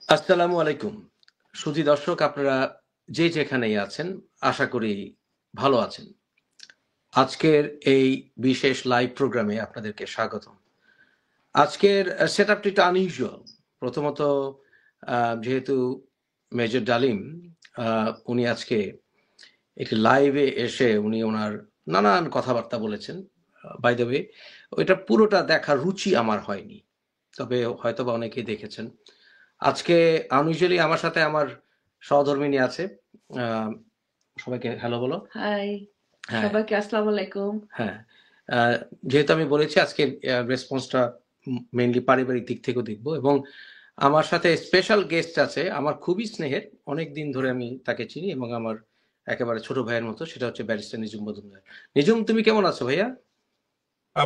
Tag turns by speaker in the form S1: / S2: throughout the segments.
S1: আসসালামু আলাইকুম। সুধী দর্শক আপনারা যে যেখানেই আছেন আশা করি ভালো আছেন। আজকের এই বিশেষ লাইভ প্রোগ্রামে আপনাদেরকে স্বাগতম। আজকের সেটআপটি একটু আনইউজুয়াল। প্রথমত যেহেতু মেজর ডালিম উনি আজকে একটি লাইভে এসে উনি ওনার নানান কথাবার্তা বলেছেন। বাই দ্য ওয়ে ওইটা পুরোটা দেখার রুচি আমার হয়নি। তবে হয়তোবা অনেকেই দেখেছেন। আজকে আনইউজুয়ালি আমার সাথে আমার সহধর্মিণী আছে। আহ, সবাইকে হ্যালো বলো।
S2: হাই,
S1: হ্যাঁ,
S2: সবাইকে আসসালামু আলাইকুম।
S1: হ্যাঁ। যেহেতু আমি বলেছি আজকে রেসপন্সটা মেইনলি পারিবারিক দিক থেকেও দেখবো, এবং আমার সাথে স্পেশাল গেস্ট আছে আমার খুবই স্নেহের, অনেক দিন ধরে আমি তাকে চিনি এবং আমার একেবারে ছোট ভাইয়ের মতো, সেটা হচ্ছে ব্যারিস্টার নিজুম মজুমদার। নিজুম, তুমি কেমন আছো ভাইয়া?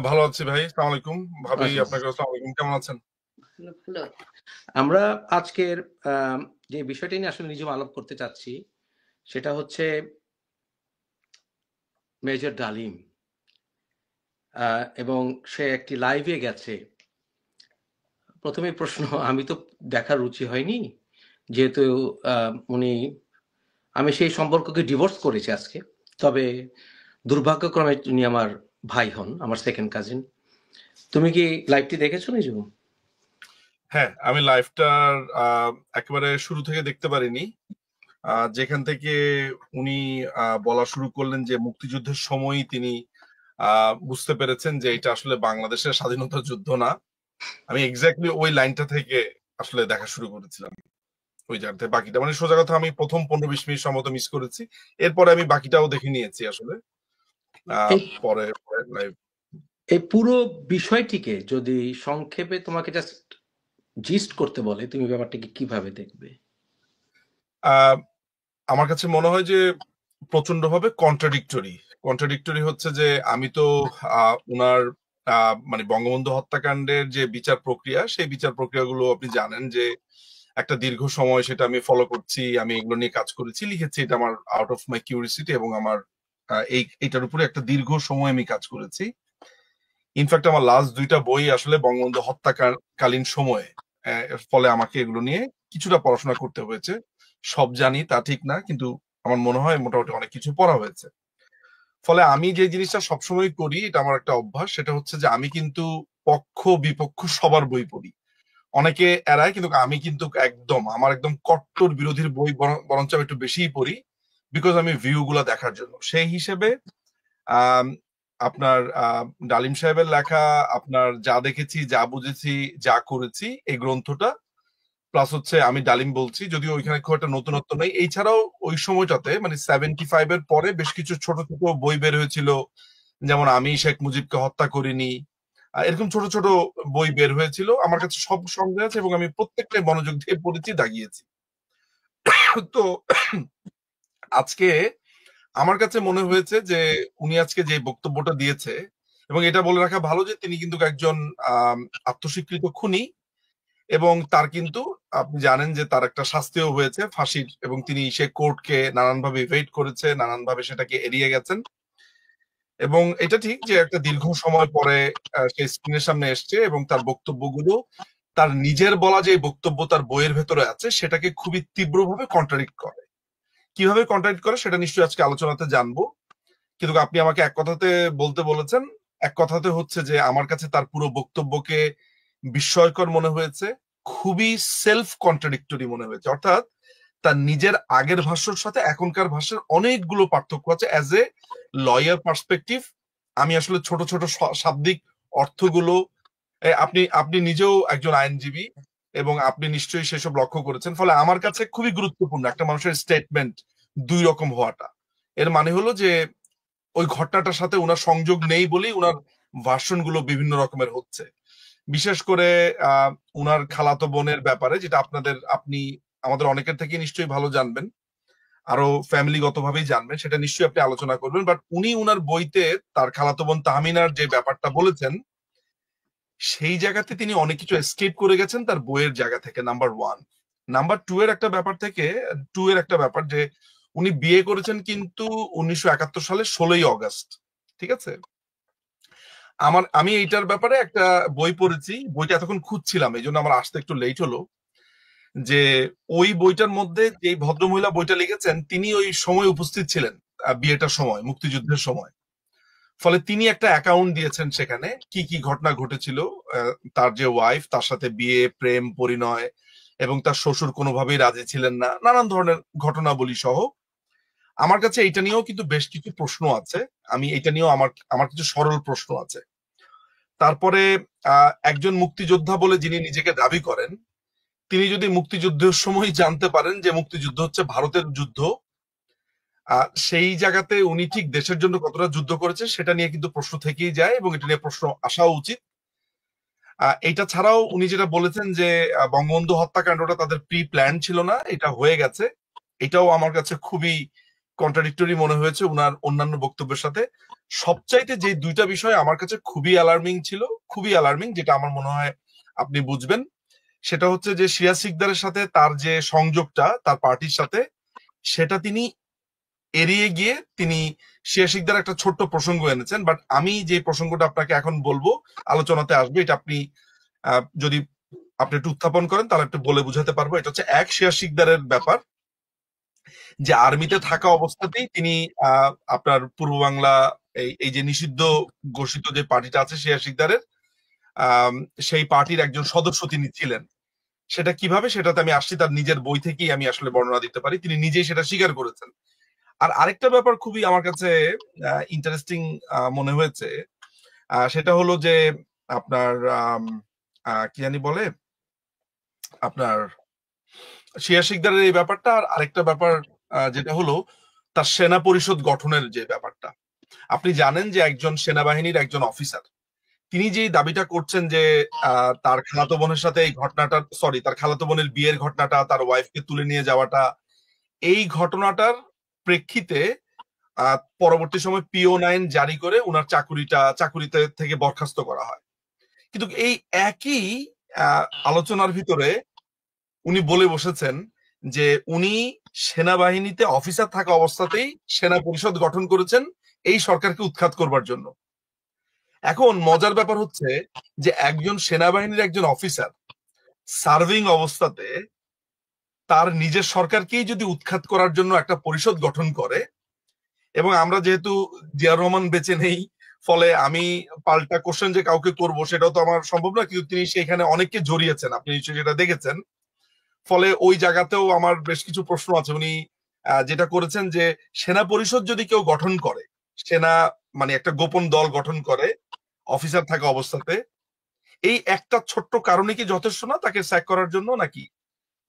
S3: ভালো আছি ভাই, আসসালামু আলাইকুম। ভাবি,
S1: আচ্ছা,
S3: আপনাকে আসসালামু আলাইকুম। কেমন আছেন?
S2: ভালো ভালো।
S1: আমরা আজকের যে বিষয়টি নিয়ে আসলে নিজুম আলাপ করতে চাচ্ছি সেটা হচ্ছে মেজর ডালিম, এবং সে একটি লাইভে গেছে। প্রথমে প্রশ্ন, আমি তো দেখার রুচি হয়নি, যেহেতু উনি, আমি সেই সম্পর্ককে ডিভোর্স করেছি আজকে। তবে দুর্ভাগ্যক্রমে উনি আমার ভাই হন, আমার সেকেন্ড কাজিন। তুমি কি লাইভটি দেখেছো নিজু?
S3: হ্যাঁ, আমি লাইভটার একেবারে শুরু থেকে দেখতে পারিনি। যেখান থেকে উনি বলা শুরু করলেন যে মুক্তিযুদ্ধের সময়ই তিনি বুঝতে পেরেছেন যে এটা আসলে বাংলাদেশের স্বাধীনতা যুদ্ধ না। আমি এক্স্যাক্টলি ওই লাইনটা থেকে আসলে দেখা শুরু করেছিলাম। ওই জায়গাতে বাকিটা মানে সোজা কথা, আমি প্রথম 15-20 মিনিট সম্ভবত মিস করেছি। এরপরে আমি বাকিটাও দেখে নিয়েছি আসলে
S1: এই
S3: পরে লাইভ।
S1: এই পুরো বিষয়টিকে যদি সংক্ষেপে তোমাকে জাস্ট জিস্ট করতে বলে, তুমি ব্যাপারটাকে কিভাবে দেখবে?
S3: আমার কাছে মনে হয় যে প্রচন্ডভাবে কন্ট্রাডিক্টরি। কন্ট্রাডিক্টরি হচ্ছে যে আমি তো উনার মানে বঙ্গবন্ধু হত্যাকাণ্ডের যে বিচার প্রক্রিয়া, সেই বিচার প্রক্রিয়াগুলো আপনি জানেন যে একটা দীর্ঘ সময় সেটা আমি ফলো করছি, আমি এগুলো নিয়ে কাজ করেছি, লিখেছি। এটা আমার আউট অফ মাই কিউরিসিটি, এবং আমার এইটার উপরে একটা দীর্ঘ সময় আমি কাজ করেছি। ইনফ্যাক্ট আমার লাস্ট 2টা বই আসলে বঙ্গবন্ধু হত্যাকালীন সময়ে, এর ফলে আমাকে এগুলো নিয়ে কিছুটা পড়াশোনা করতে হয়েছে। সব জানি তা ঠিক না, কিন্তু আমার মনে হয় মোটামুটি অনেক কিছু পড়া হয়েছে। ফলে আমি যে জিনিসটা সবসময় করি, এটা আমার একটা অভ্যাস, সেটা হচ্ছে যে আমি কিন্তু পক্ষ বিপক্ষ সবার বই পড়ি। অনেকে এড়ায়, কিন্তু আমি কিন্তু আমার একদম কট্টর বিরোধীর বই বরঞ্চ আমি একটু বেশিই পড়ি, বিকজ আমি ভিউ গুলা দেখার জন্য। সেই হিসেবে আম, আপনার ডালিম সাহেবের লেখা, আপনার যা দেখেছি, যা বুঝেছি, যা করেছি, এই গ্রন্থটা, প্লাস হচ্ছে আমি ডালিম বলছি, যদিও ওইখানে খুব একটা নতুনত্ব নেই। এছাড়াও ওই সময়টাতে মানে 75-এর পরে বেশ কিছু ছোট ছোট বই বের হয়েছিল, যেমন আমি শেখ মুজিবকে হত্যা করিনি। এরকম ছোট ছোট বই বের হয়েছিল, আমার কাছে সব সঙ্গে আছে, এবং আমি প্রত্যেকটাই মনোযোগ দিয়ে পড়েছি, দাগিয়েছি। তো আজকে আমার কাছে মনে হয়েছে যে উনি আজকে যে বক্তব্যটা দিয়েছে, এবং এটা বলে রাখা ভালো যে তিনি কিন্তু একজন আহ আত্মস্বীকৃত খুনি, এবং তার কিন্তু আপনি জানেন যে তার একটা শাস্তিও হয়েছে, ফাঁসির, এবং তিনি সে কোর্টকে নানানভাবে ইভেট করেছে, নানানভাবে সেটাকে এড়িয়ে গেছেন। এবং এটা ঠিক যে একটা দীর্ঘ সময় পরে সে স্ক্রিনের সামনে এসছে, এবং তার বক্তব্যগুলো, তার নিজের বলা যে বক্তব্য তার বইয়ের ভেতরে আছে, সেটাকে খুবই তীব্রভাবে কন্ট্রাডিক্ট করে। কিভাবে কন্ট্রাডিক্ট করে সেটা নিশ্চয়ই আজকে আলোচনাতে জানবো। কিন্তু আপনি আমাকে এক কথাতে বলতে বলেছেন। এক কথাতে হচ্ছে যে আমার কাছে তার পুরো বক্তব্যকে বিস্ময়কর মনে হয়েছে, খুবই সেলফ কন্ট্রাডিক্টরি মনে হয়েছে। অর্থাৎ তার নিজের আগের ভাষ্যর সাথে এখনকার ভাষ্যের অনেকগুলো পার্থক্য আছে। অ্যাজ এ লয়ার পার্সপেক্টিভ আমি আসলে ছোট ছোট শাব্দিক অর্থগুলো, আপনি আপনি নিজেও একজন আইনজীবী, এবং আপনি নিশ্চয়ই সেসব লক্ষ্য করেছেন। ফলে আমার কাছে খুবই গুরুত্বপূর্ণ একটা মানুষের স্টেটমেন্ট দুই রকম হওয়াটা। এর মানে হলো যে ওই ঘটনাটার সাথে উনার সংযোগ নেই বলেই উনার ভার্সন গুলো বিভিন্ন রকমের হচ্ছে। বিশেষ করে আহ উনার খালাতো বোনের ব্যাপারে, যেটা আপনি আমাদের অনেকের থেকে নিশ্চয়ই ভালো জানবেন, আরো ফ্যামিলিগত ভাবেই জানবেন, সেটা নিশ্চয়ই আপনি আলোচনা করবেন। বাট উনি উনার বইতে তার খালাতো বোন তাহমিনার যে ব্যাপারটা বলেছেন, সেই জায়গাতে তিনি অনেক কিছু এসকেপ করে গেছেন তার বইয়ের জায়গা থেকে, নাম্বার ওয়ান। নাম্বার টু এর একটা ব্যাপার থেকে, টু এর একটা ব্যাপার যে উনি বিয়ে করেছেন কিন্তু 1971 সালের 16ই অগস্ট। ঠিক আছে? আমি এইটার ব্যাপারে একটা বই পড়েছি, বইটা এতক্ষণ খুঁজছিলাম, এই জন্য আমার আসতে একটু লেট হলো। যে ওই বইটার মধ্যে যে ভদ্রমহিলা বইটা লিখেছেন তিনি ওই সময় উপস্থিত ছিলেন, বিয়েটার সময়, মুক্তিযুদ্ধের সময়। ফলে তিনি একটা অ্যাকাউন্ট দিয়েছেন সেখানে কি কি ঘটনা ঘটেছিল, তার যে ওয়াইফ তার সাথে বিয়ে, প্রেম, পরিণয়, এবং তার শ্বশুর কোনোভাবেই রাজি ছিলেন না, নানান ধরনের ঘটনাবলী সহ। আমার কাছে এটা নিয়েও কিন্তু বেশ কিছু প্রশ্ন আছে। আমি এটা নিয়েও আমার কিছু সরল প্রশ্ন আছে। তারপরে একজন মুক্তিযোদ্ধা বলে যিনি নিজেকে দাবি করেন, তিনি যদি মুক্তিযুদ্ধের সময় জানতে পারেন যে মুক্তিযুদ্ধ হচ্ছে ভারতের যুদ্ধ, সেই জায়গাতে উনি ঠিক দেশের জন্য কতটা যুদ্ধ করেছে সেটা নিয়ে কিন্তু প্রশ্ন থেকেই যায়, এবং এটা নিয়ে প্রশ্ন আসাও উচিত। এটা ছাড়াও উনি যেটা বলেছেন যে বঙ্গবন্ধু হত্যাকাণ্ডটা তাদের প্রি প্ল্যান ছিল না, এটা হয়ে গেছে, এটাও আমার কাছে খুবই কন্ট্রাডিক্টরি মনে হয়েছে উনার অন্যান্য বক্তব্যের সাথে। সবচাইতে যে দুইটা বিষয় আমার কাছে খুবই অ্যালার্মিং ছিল, খুবই অ্যালার্মিং, যেটা আমার মনে হয় আপনি বুঝবেন, সেটা হচ্ছে যে শিয়া সিকদারের সাথে তার যে সংযোগটা তার পার্টির সাথে, সেটা তিনি এড়িয়ে গিয়ে তিনি শিয়া সিকদার একটা ছোট্ট প্রসঙ্গ এনেছেন। বাট আমি যে প্রসঙ্গটা আপনাকে এখন বলবো, আলোচনাতে আসবে, এটা আপনি যদি আপনি একটু উত্থাপন করেন তাহলে একটু বলে বুঝাতে পারবো। এটা হচ্ছে শিয়া সিকদারের ব্যাপার, যে আর্মিতে থাকা অবস্থাতেই তিনি আপনার পূর্ব বাংলা এই যে নিষিদ্ধ ঘোষিত যে পার্টিটা আছে শিয়া সিকদারের, সেই পার্টির একজন সদস্য তিনি ছিলেন। সেটা কিভাবে, সেটাতে আমি আসছি, তার নিজের বই থেকেই আমি আসলে বর্ণনা দিতে পারি, তিনি নিজেই সেটা স্বীকার করেছেন। আর আরেকটা ব্যাপার খুবই আমার কাছে ইন্টারেস্টিং মনে হয়েছে, সেটা হলো যে আপনার কি জানি বলে, আপনার শিয়া সিকদারের এই ব্যাপারটা। আর আরেকটা ব্যাপার যেটা হলো তার সেনা পরিষদ গঠনের যে ব্যাপারটা। আপনি জানেন যে একজন সেনাবাহিনীর একজন অফিসার তিনি যে দাবিটা করছেন যে তার খালাতো বোনের সাথে এই ঘটনাটা, তার খালাতো বোনের বিয়ের ঘটনাটা, তার ওয়াইফকে তুলে নিয়ে যাওয়াটা, এই ঘটনাটার প্রেক্ষিতে পরবর্তী সময় PO9 জারি করে উনার চাকুরিতে থেকে বরখাস্ত করা হয়। কিন্তু এই একই আলোচনার ভিতরে উনি বলে বসেছেন যে উনি সেনাবাহিনীতে অফিসার থাকা অবস্থাতেই সেনা পরিষদ গঠন করেছেন এই সরকারকে উৎখাত করবার জন্য। এখন মজার ব্যাপার হচ্ছে যে একজন সেনাবাহিনীর একজন অফিসার সার্ভিং অবস্থাতে তার নিজের সরকারকেই যদি উৎখাত করার জন্য একটা পরিষদ গঠন করে, এবং আমরা যেহেতু জিয়াউর রহমান বেঁচে নেই, ফলে আমি পাল্টা কোশ্চেন যে কাউকে করব সেটাও তো আমার সম্ভব না, কিন্তু তিনি সেখানে অনেককে জড়িয়েছেন, আপনি নিশ্চয়ই সেটা দেখেছেন। ফলে ওই জায়গাতেও আমার বেশ কিছু প্রশ্ন আছে। উনি যেটা করেছেন যে সেনা পরিষদ যদি কেউ গঠন করে, সেনা মানে একটা গোপন দল গঠন করে অফিসার থাকা অবস্থাতে, এই একটা ছোট্ট কারণে কি যথেষ্ট না তাকে স্যাক করার জন্য নাকি?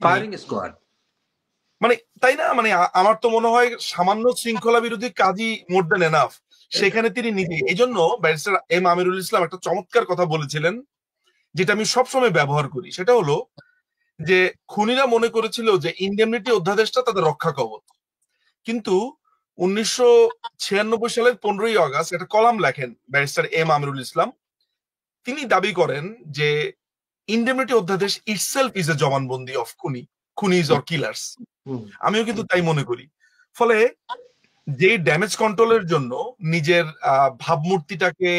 S1: ফায়ারিং স্কোয়াড,
S3: মানে তাই না? মানে আমার তো মনে হয় সামান্য শৃঙ্খলা বিরোধী কাজই মোর দেন এনাফ। সেখানে তিনি নিজে, এই জন্য ব্যারিস্টার M আমিরুল ইসলাম একটা চমৎকার কথা বলেছিলেন, যেটা আমি সবসময় ব্যবহার করি। সেটা হলো যে খুনিরা মনে করেছিল যে ইন্ডেমনিটি অধ্যাদেশটা তাদের রক্ষা কবচ, কিন্তু 1996 সালের 15ই অগস্ট একটা কলাম লেখেন ব্যারিস্টার M আমিরুল ইসলাম। তিনি দাবি করেন যে ইন্ডেমনিটি অধ্যাদেশ ইটসেলফ ইজ এ জবানবন্দি অফ খুনিজ অর কিলার্স। আমিও কিন্তু তাই মনে করি। ফলে যে ড্যামেজ কন্ট্রোলের জন্য নিজের ভাবমূর্তিটাকে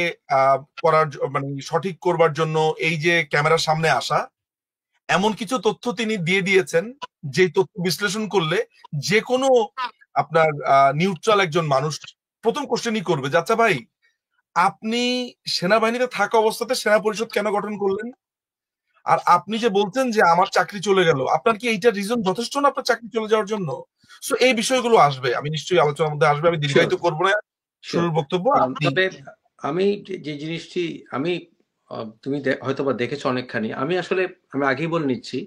S3: মানে সঠিক করবার জন্য এই যে ক্যামেরার সামনে আসা, এমন কিছু তথ্য তিনি দিয়ে দিয়েছেন যে তথ্য বিশ্লেষণ করলে যে কোনো আপনার নিউট্রাল একজন মানুষ প্রথম কোশ্চেনই করবে, আচ্ছা ভাই আপনি সেনাবাহিনীতে থাকা অবস্থাতে সেনা পরিষদ কেন গঠন করলেন? আর আপনি যে বলছেন যে আমার চাকরি চলে গেল, আপনার কি এইটা রিজন যথেষ্ট না আপনার চাকরি চলে যাওয়ার জন্য? সো এই বিষয়গুলো আসবে, আমি নিশ্চয়ই আলোচনার মধ্যে আসবে, আমি দীর্ঘায়িত করবো না শুরুর বক্তব্য।
S1: তবে আমি যে জিনিসটি আমি তুমি হয়তোবা দেখেছো অনেকখানি, আমি আগেই বলে নিচ্ছি,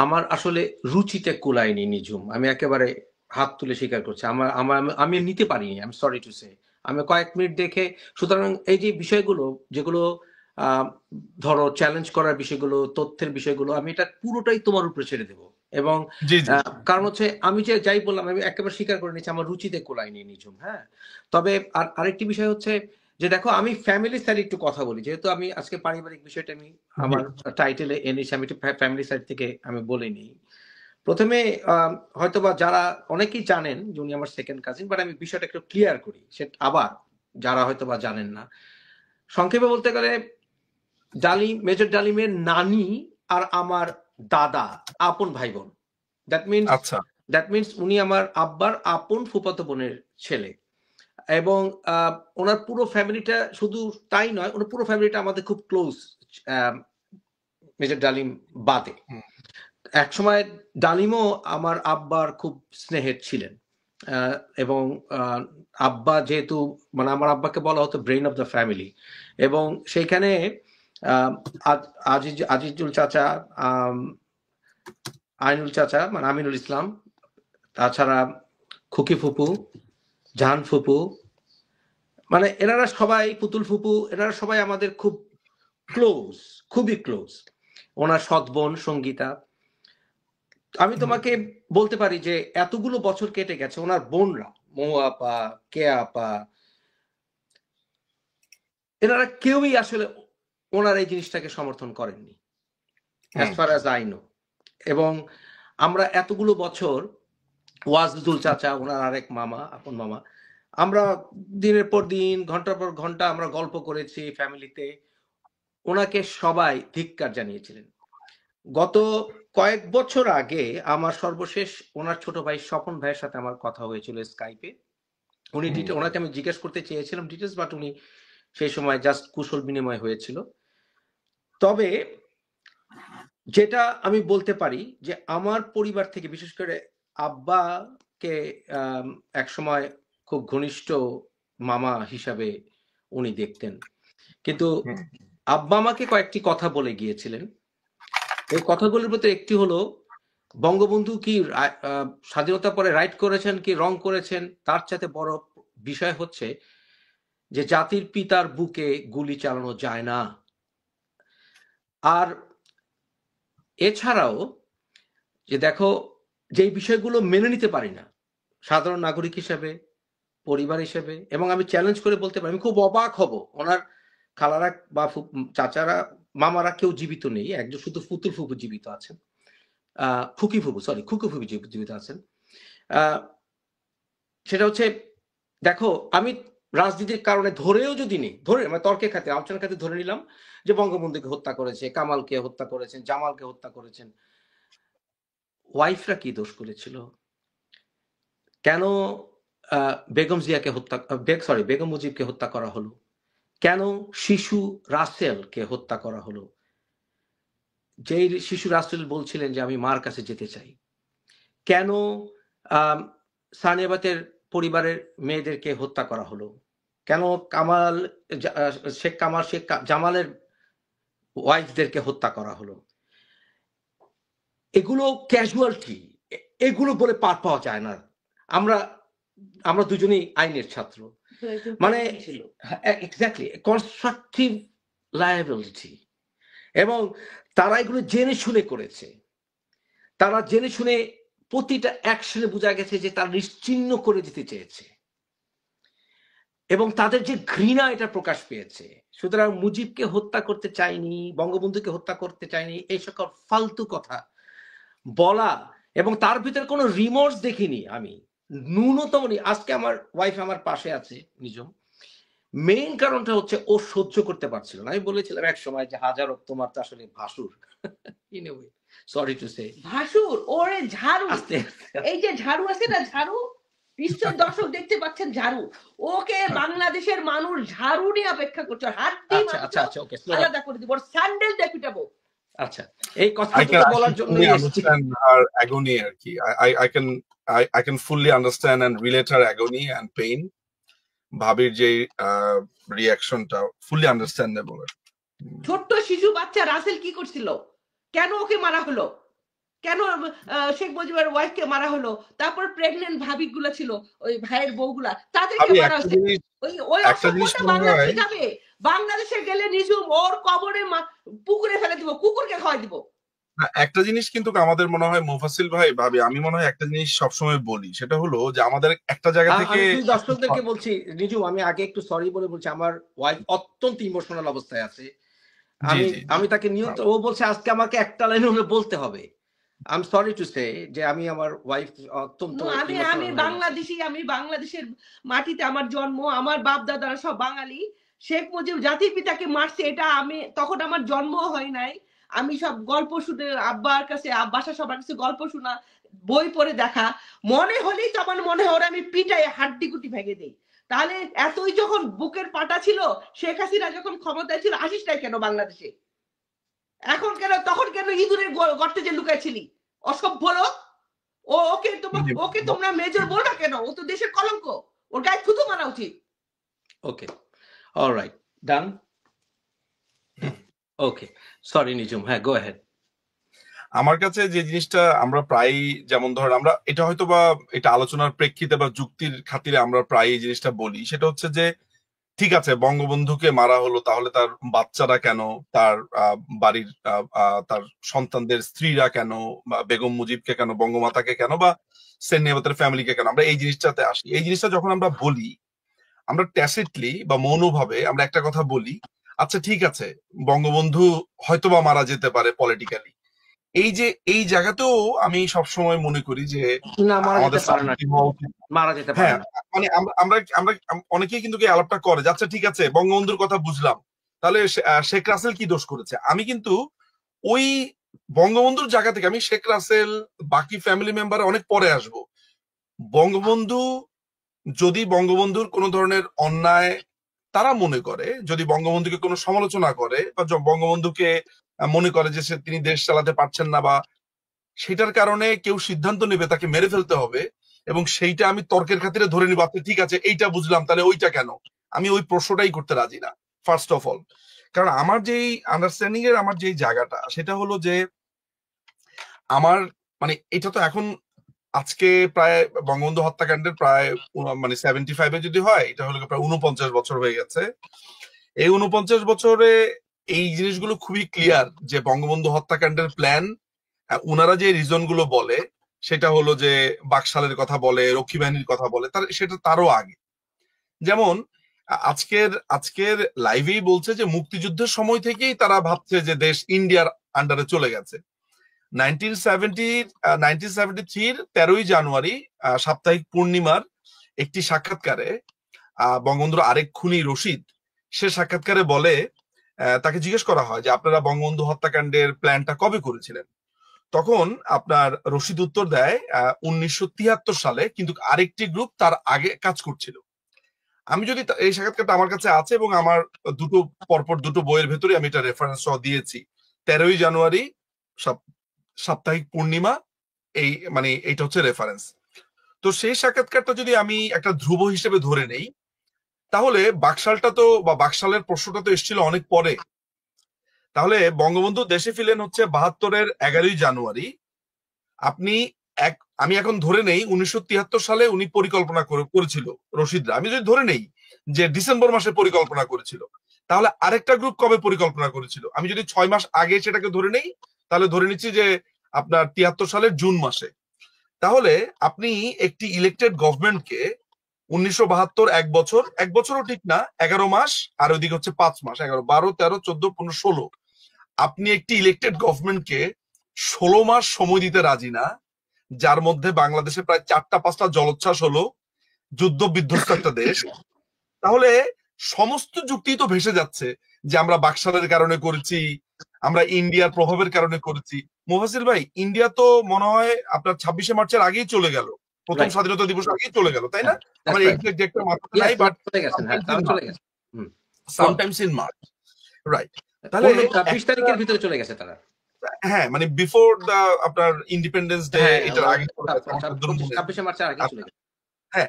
S1: আমার আসলে রুচিতে কুলায়নি নিঝুম, আমি একেবারে হাত তুলে স্বীকার করছি, আমি নিতে পারিনি, আমি সরি টু সে। আমি কয়েক মিনিট দেখে, সুতরাং এই যে বিষয়গুলো যেগুলো ধরো চ্যালেঞ্জ করার বিষয়গুলো, তথ্যের বিষয়গুলো, আমি এটা পুরোটাই তোমার উপরে ছেড়ে দেবো। এবং কারণ হচ্ছে আমি যে যাই বললাম, আমি একেবারে স্বীকার করে নিচ্ছি আমার রুচিতে কুলায়নি নিঝুম। হ্যাঁ, তবে আরেকটি বিষয় হচ্ছে যে দেখো, আমি ফ্যামিলি সাইড একটু কথা বলি, যেহেতু আমি আজকে পারিবারিক বিষয়টা আমি আমার টাইটেলে এনেছি, আমি একটু ফ্যামিলি সাইড থেকে আমি বলিনি। প্রথমে হয়তোবা যারা অনেকেই জানেন যে উনি আমার সেকেন্ড কাজিন, বাট আমি বিষয়টা একটু ক্লিয়ার করি, সে আবার যারা হয়তোবা জানেন না। সংক্ষেপে বলতে গেলে মেজর ডালিমের নানি আর আমার দাদা, আপন ভাই বোন।
S3: আচ্ছা
S1: দ্যাট মিনস উনি আমার আব্বার আপন ফুফাতো বোনের ছেলে। এবং ওনার পুরো ফ্যামিলিটা, শুধু তাই নয়, ওনার পুরো ফ্যামিলিটা আমাদের খুব ক্লোজ, মেজর ডালিম বাদে।
S3: হুম,
S1: একসময় ডালিমও আমার আব্বার খুব স্নেহের ছিলেন। এবং আব্বা যেহেতু, মানে আমার আব্বাকে বলা হতো ব্রেইন অফ দ্য ফ্যামিলি, এবং সেইখানে আজিজুল চাচা, আইনুল চাচা মানে আমিনুল ইসলাম, তাছাড়া খুকি ফুপু, জাহান ফুপু, মানে এনারা সবাই, পুতুল ফুপু, এনারা সবাই আমাদের খুব ক্লোজ, খুবই ক্লোজ। ওনার সৎ বোন সঙ্গীতা। আমি তোমাকে বলতে পারি যে এতগুলো বছর কেটে গেছে, ওনার বোনরা মৌ আপা, কে আপা, এনারা কেউই আসলে ওনার এই জিনিসটাকে সমর্থন করেননি, as far as I know. এবং আমরা এতগুলো বছর, ওয়াজদুল চাচা ওনার আরেক মামা, আপন মামা, আমরা দিনের পর দিন, ঘন্টার পর ঘন্টা আমরা গল্প করেছি ফ্যামিলিতে। ওনাকে সবাই ধিক্কার জানিয়েছিলেন। গত কয়েক বছর আগে আমার সর্বশেষ ওনার ছোট ভাই স্বপন ভাইয়ের সাথে আমার কথা হয়েছিল স্কাইপে। উনি ওনাকে আমি জিজ্ঞেস করতে চেয়েছিলাম ডিটেলস, বাট উনি সেই সময় জাস্ট কুশল বিনিময় হয়েছিল। তবে যেটা আমি বলতে পারি যে আমার পরিবার থেকে, বিশেষ করে আব্বাকে এক সময় খুব ঘনিষ্ঠ মামা হিসাবে উনি দেখতেন, কিন্তু আব্বা আমাকে কয়েকটি কথা বলে গিয়েছিলেন। এই কথাগুলোর ভিতরে একটি হলো, বঙ্গবন্ধু কি স্বাধীনতা পরে রাইট করেছেন কি রং করেছেন, তার চাইতে বড় বিষয় হচ্ছে যে জাতির পিতার বুকে গুলি চালানো যায় না। আর এছাড়াও যে দেখো, যেই বিষয়গুলো মেনে নিতে পারি না সাধারণ নাগরিক হিসেবে, পরিবার হিসেবে, এবং আমি চ্যালেঞ্জ করে বলতে পারি, আমি খুব অবাক হব, ওনার খালারা বা চাচারা, মামারা কেউ জীবিত নেই, একজন শুধু ফুতুল ফুপু জীবিত আছেন, খুকি ফুপু জীবিত আছেন। সেটা হচ্ছে, দেখো, আমি রাজনীতির কারণে ধরেও যদি নেই, মানে তর্কের খাতে, আলোচনার খাতে ধরে নিলাম যে বঙ্গবন্ধুকে হত্যা করেছে, কামালকে হত্যা করেছেন, জামালকে হত্যা করেছেন, ওয়াইফরা কি দোষ করেছিল? কেন বেগম জিয়াকে হত্যা, বেগম মুজিবকে হত্যা করা হলো? কেন শিশু রাসেলকে হত্যা করা হলো? যেই শিশু রাসেল বলছিলেন যে আমি মার কাছে যেতে চাই। কেন সানিয়াবাতের পরিবারের মেয়েদেরকে হত্যা করা হলো? কেন শেখ জামালের ওয়াইফদেরকে হত্যা করা হলো? এগুলো ক্যাজুয়ালিটি, এগুলো বলে পার পাওয়া যায় না। আমরা দুজনেই আইনের ছাত্র, মানে এক্স্যাক্টলি কনস্ট্রাকটিভ লায়াবিলিটি। এবং তারা এগুলো জেনে শুনে করেছে, তারা জেনে শুনে প্রতিটা অ্যাকশনে বোঝা গেছে যে তারা নিশ্চিহ্ন করে দিতে চেয়েছে, এবং তাদের যে ঘৃণা এটা প্রকাশ পেয়েছে। সুতরাং মুজিবকে হত্যা করতে চাইনি, বঙ্গবন্ধুকে হত্যা করতে চাইনি, এই সকল ফালতু কথা বলা, এবং তার ভিতরে কোনো রিমোর্স দেখিনি আমি ন্যূনতম। আজকে আমার ওয়াইফ আমার পাশে আছে নিজম, মেইন কারণটা হচ্ছে ও সহ্য করতে পারছিল না। আমি বলেছিলাম এক সময় যে হাজারো তোমার তো আসলে ভাসুর, in a way, sorry to সে
S2: ভাসুর, ওরে ঝাড়ু, এই যে ঝাড়ু আছে না, ঝাড়ু, নিশ্চয় দর্শক দেখতে পাচ্ছেন ঝাড়ু, ওকে বাংলাদেশের মানুষ ঝাড়ু নিয়ে অপেক্ষা করছে, হাড্ডি আলাদা করে দিব, স্যান্ডেল দিয়ে পিটাবো।
S1: আচ্ছা, এই কথাটা বলার জন্য
S3: her agony আর কি, I can fully understand and relate her agony and pain. ভাবির যে রিঅ্যাকশনটা ফুলি আন্ডারস্ট্যান্ডেবল।
S2: ছোট্ট শিশু বাচ্চা রাসেল কি করছিল? কেন ওকে মারা হলো? কেন শেখ মুজিবের ওয়াইফকে মারা হলো? তারপর প্রেগন্যান্ট ভাবিগুলো ছিল, ওই ভাইয়ের বউগুলা, তাদেরকে মারা হচ্ছে। ওই বাংলাদেশে যাবে, বাংলাদেশে গেলে নিজুম ওর কবরে পুকুরে ফেলে দিব, কুকুরকে খাওয়াই দিব।
S3: একটা জিনিস কিন্তু আমাদের মনে হয় মুফাসিল ভাই, ভাবি, আমি মনে হয় একটা জিনিস সবসময় বলি, সেটা হলো যে আমাদের একটা জায়গা থেকে,
S1: দর্শকদেরকে বলছি নিজু, আমি আগে একটু সরি বলে বলছি, আমার ওয়াইফ অত্যন্ত ইমোশনাল অবস্থায় আছে। আমি তাকে নিয়ন্ত্রণ, ও বলছে আজকে আমাকে একটা লাইন হলে বলতে হবে। আই এম সরি টু সে যে আমি আমার ওয়াইফ অত্যন্ত,
S2: আমি বাংলাদেশি, আমি বাংলাদেশের মাটিতে আমার জন্ম, আমার বাপ দাদারা সব বাঙালি। শেখ মুজিব জাতির পিতাকে মারছে, এটা আমি তখন আমার জন্ম হয় নাই। আমি সব গল্প শুনে আব্বার কাছে বাসা সবার কাছে গল্প শোনা, বই পড়ে দেখা, মনে হলেই তো আমার মনে হয় ওরা আমি পিটাই হাড্ডি গুটি ভেঙে দিই। তাহলে এতই যখন বুকের পাটা ছিল, শেখ হাসিনা যখন ক্ষমতায় ছিল, আসিস নাই কেন বাংলাদেশে? এখন কেন, তখন কেন ইঁদুরের গর্তে যে লুকাইছিলি? অসভ্য লোক।
S3: মানে
S2: ওকে তোমরা মেজর বলবা কেন? ও তো দেশের কলঙ্ক, ওর গায়ে থুতু মারা উচিত।
S1: ওকে, অলরাইট, ডান। ওকে, সরি নিজুম, হ্যাঁ, গো অ্যাহেড।
S3: আমার কাছে যে জিনিসটা আমরা প্রায়, যেমন ধর আমরা এটা হয়তো বা এটা আলোচনার প্রেক্ষিতে বা যুক্তির খাতিরে আমরা প্রায় এই জিনিসটা বলি, সেটা হচ্ছে যে ঠিক আছে বঙ্গবন্ধুকে মারা হলো, তাহলে তার বাচ্চারা কেন, তার বাড়ির তার সন্তানদের স্ত্রীরা কেন, বা বেগম মুজিবকে কেন, বঙ্গমাতাকে কেন, বা সেন নিয়ামতের ফ্যামিলিকে কেন, আমরা এই জিনিসটাতে আসি। এই জিনিসটা যখন আমরা বলি, আমরা ট্যাসিটলি বা মৌনভাবে আমরা একটা কথা বলি, আচ্ছা ঠিক আছে বঙ্গবন্ধু হয়তোবা মারা যেতে পারে পলিটিক্যালি। এই যে এই জায়গাতেও আমি সবসময় মনে করি যে
S1: না, মারা
S3: আমাদের
S1: যেতে পারে না,
S3: শান্তি হওয়া উচিত।
S1: মারা যেতে পারে
S3: হ্যাঁ,
S1: না।
S3: মানে আমরা আমরা আমরা অনেকেই কিন্তু এই আলাপটা করে যে আচ্ছা ঠিক আছে বঙ্গবন্ধুর কথা বুঝলাম, তাহলে শেখ রাসেল কি দোষ করেছে? আমি কিন্তু ওই বঙ্গবন্ধুর জায়গা থেকে আমি শেখ রাসেল বাকি ফ্যামিলি মেম্বার অনেক পরে আসবো। বঙ্গবন্ধু, যদি বঙ্গবন্ধুর কোনো ধরনের অন্যায় তারা মনে করে, যদি বঙ্গবন্ধুকে কোনো সমালোচনা করে বা বঙ্গবন্ধুকে মনে করে যে তিনি দেশ চালাতে পারছেন না, বা সেটার কারণে কেউ সিদ্ধান্ত নেবে তাকে মেরে ফেলতে হবে, এবং সেইটা আমি তর্কের খাতিরে ধরে নিব, আচ্ছা ঠিক আছে এইটা বুঝলাম, তাহলে ওইটা কেন, আমি ওই প্রশ্নটাই করতে রাজি না ফার্স্ট অফ অল। কারণ আমার যেই আন্ডারস্ট্যান্ডিং এর আমার যেই জায়গাটা, সেটা হলো যে আমার মানে এটা তো এখন আজকে প্রায় বঙ্গবন্ধু হত্যাকাণ্ডের প্রায় মানে 75-এ যদি হয়, এটা হলো প্রায় 49 বছর হয়ে গেছে। এই 49 বছরে এই জিনিসগুলো খুবই ক্লিয়ার যে বঙ্গবন্ধু হত্যাকাণ্ডের প্ল্যান, উনারা যে রিজন গুলো বলে সেটা হলো যে বাকশালের কথা বলে, রক্ষী বাহিনীর কথা বলে, সেটা তারও আগে। যেমন আজকের আজকের লাইভেই বলছে যে মুক্তিযুদ্ধের সময় থেকেই তারা ভাবছে যে দেশ ইন্ডিয়ার আন্ডারে চলে গেছে। 1973 13ই জানুয়ারি সাপ্তাহিক পূর্ণিমার একটি সাক্ষাৎকারে বঙ্গবন্ধুর আরেক খুনি রশিদ, সে সাক্ষাৎকারে বলে, তাকে জিজ্ঞেস করা হয় যে আপনারা বঙ্গবন্ধু হত্যাকাণ্ডের প্ল্যানটা কবে করেছিলেন? তখন আপনার রশিদ উত্তর দেয় 1973 সালে, কিন্তু আরেকটি গ্রুপ তার আগে কাজ করছিল। আমি যদি এই সাক্ষাৎকারটা আমার কাছে আছে, এবং আমার পরপর দুটো বইয়ের ভেতরে আমি এটা রেফারেন্স সহ দিয়েছি, 13ই জানুয়ারি সাপ্তাহিক পূর্ণিমা, এই মানে এইটা হচ্ছে রেফারেন্স। তো সেই সাক্ষাৎকারটা যদি আমি একটা ধ্রুব হিসেবে ধরে নেই, তাহলে বাকশালটা তো বা বাকশালের প্রশ্নটা তো এসেছিল অনেক পরে। তাহলে বঙ্গবন্ধু দেশে ফিরলেন হচ্ছে 72-এর 11ই জানুয়ারি। আপনি আমি এখন ধরে নেই 1973 সালে উনি পরিকল্পনা করেছিল রশিদরা, আমি যদি ধরে নেই যে ডিসেম্বর মাসে পরিকল্পনা করেছিল, তাহলে আরেকটা গ্রুপ কবে পরিকল্পনা করেছিল? আমি যদি 6 মাস আগে সেটাকে ধরে নেই, তাহলে ধরে নিচ্ছি যে আপনার 73 সালের জুন মাসে। তাহলে আপনি একটি ইলেক্টেড গভর্নমেন্টকে 1972 এক বছরও ঠিক না, 11 মাস, আর ওইদিকে হচ্ছে 5 মাস, 11 12 13 14 15 16, আপনি একটি ইলেক্টেড গভর্নমেন্টকে 16 মাস সময় দিতে রাজি না, যার মধ্যে বাংলাদেশে প্রায় 4টা-5টা জলোচ্ছ্বাস হলো, যুদ্ধ বিধ্বস্ত একটা দেশ। তাহলে সমস্ত যুক্তি তো ভেসে যাচ্ছে যে আমরা বাকশালের কারণে করেছি, আমরা ইন্ডিয়ার প্রভাবের কারণে করেছি। মুফাসিল ভাই, ইন্ডিয়া তো মনে হয় আপনার 26শে মার্চের আগেই চলে গেল, প্রথম স্বাধীনতা দিবস আগেই চলে গেল, তাই না? আমার এক্সাক্ট ডেটটা মাথায় নাই, but sometimes in March, right? তাহলে
S1: 20 তারিখের ভিতরে চলে গেছে তারা।
S3: হ্যাঁ, মানে বিফোর দা আপনার ইন্ডিপেন্ডেন্স ডে, এটার আগে
S1: 26শে মার্চের আগে চলে গেছে।
S3: হ্যাঁ,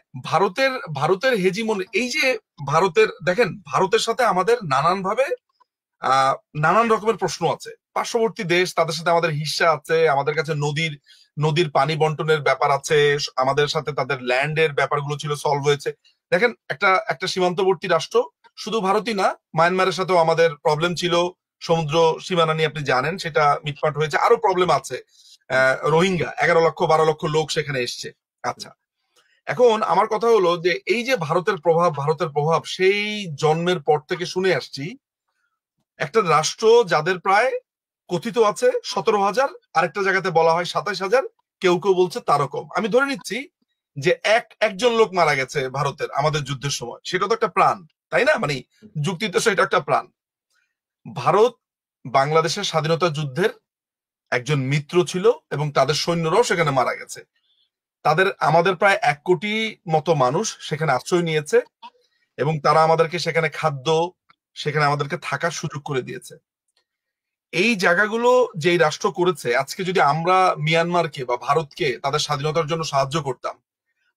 S3: ভারতের হেজিমনি, এই যে ভারতের, দেখেন ভারতের সাথে আমাদের নানান রকমের প্রশ্ন আছে। পার্শ্ববর্তী দেশ, তাদের সাথে আমাদের হিস্সা আছে, আমাদের কাছে নদীর পানি বন্টনের ব্যাপার আছে, আমাদের সাথে তাদের ল্যান্ডের ব্যাপারগুলো ছিল, সলভ হয়েছে। দেখেন একটা সীমান্তবর্তী রাষ্ট্র, শুধু ভারতই না, মায়ানমারের সাথেও আমাদের প্রবলেম ছিল, সমুদ্র সীমানা নিয়ে আপনি জানেন, সেটা মিটমাট হয়েছে। আরো প্রবলেম আছে, রোহিঙ্গা 11 লক্ষ 12 লক্ষ লোক সেখানে এসছে। আচ্ছা, এখন আমার কথা হলো যে এই যে ভারতের প্রভাব সেই জন্মের পর থেকে শুনে আসছি, একটা রাষ্ট্র যাদের প্রায় কথিত আছে 17,000, আরেকটা জায়গাতে বলা হয় 27,000, কেউ কেউ বলছে তারও কম। আমি ধরে নিচ্ছি যে একজন লোক মারা গেছে ভারতের আমাদের যুদ্ধের সময়, সেটা তো একটা প্রাণ, তাই না? মানে যুক্তিতে সেটা একটা প্রাণ। ভারত বাংলাদেশের স্বাধীনতা যুদ্ধের একজন মিত্র ছিল এবং তাদের সৈন্যরাও সেখানে মারা গেছে। আমাদের প্রায় 1 কোটি মতো মানুষ সেখানে আশ্রয় নিয়েছে এবং তারা আমাদেরকে সেখানে খাদ্য, সেখানে আমাদেরকে থাকার সুযোগ করে দিয়েছে। এই জায়গাগুলো যেই রাষ্ট্র করেছে, আজকে যদি আমরা মিয়ানমারকে বা ভারতকে তাদের স্বাধীনতার জন্য সাহায্য করতাম,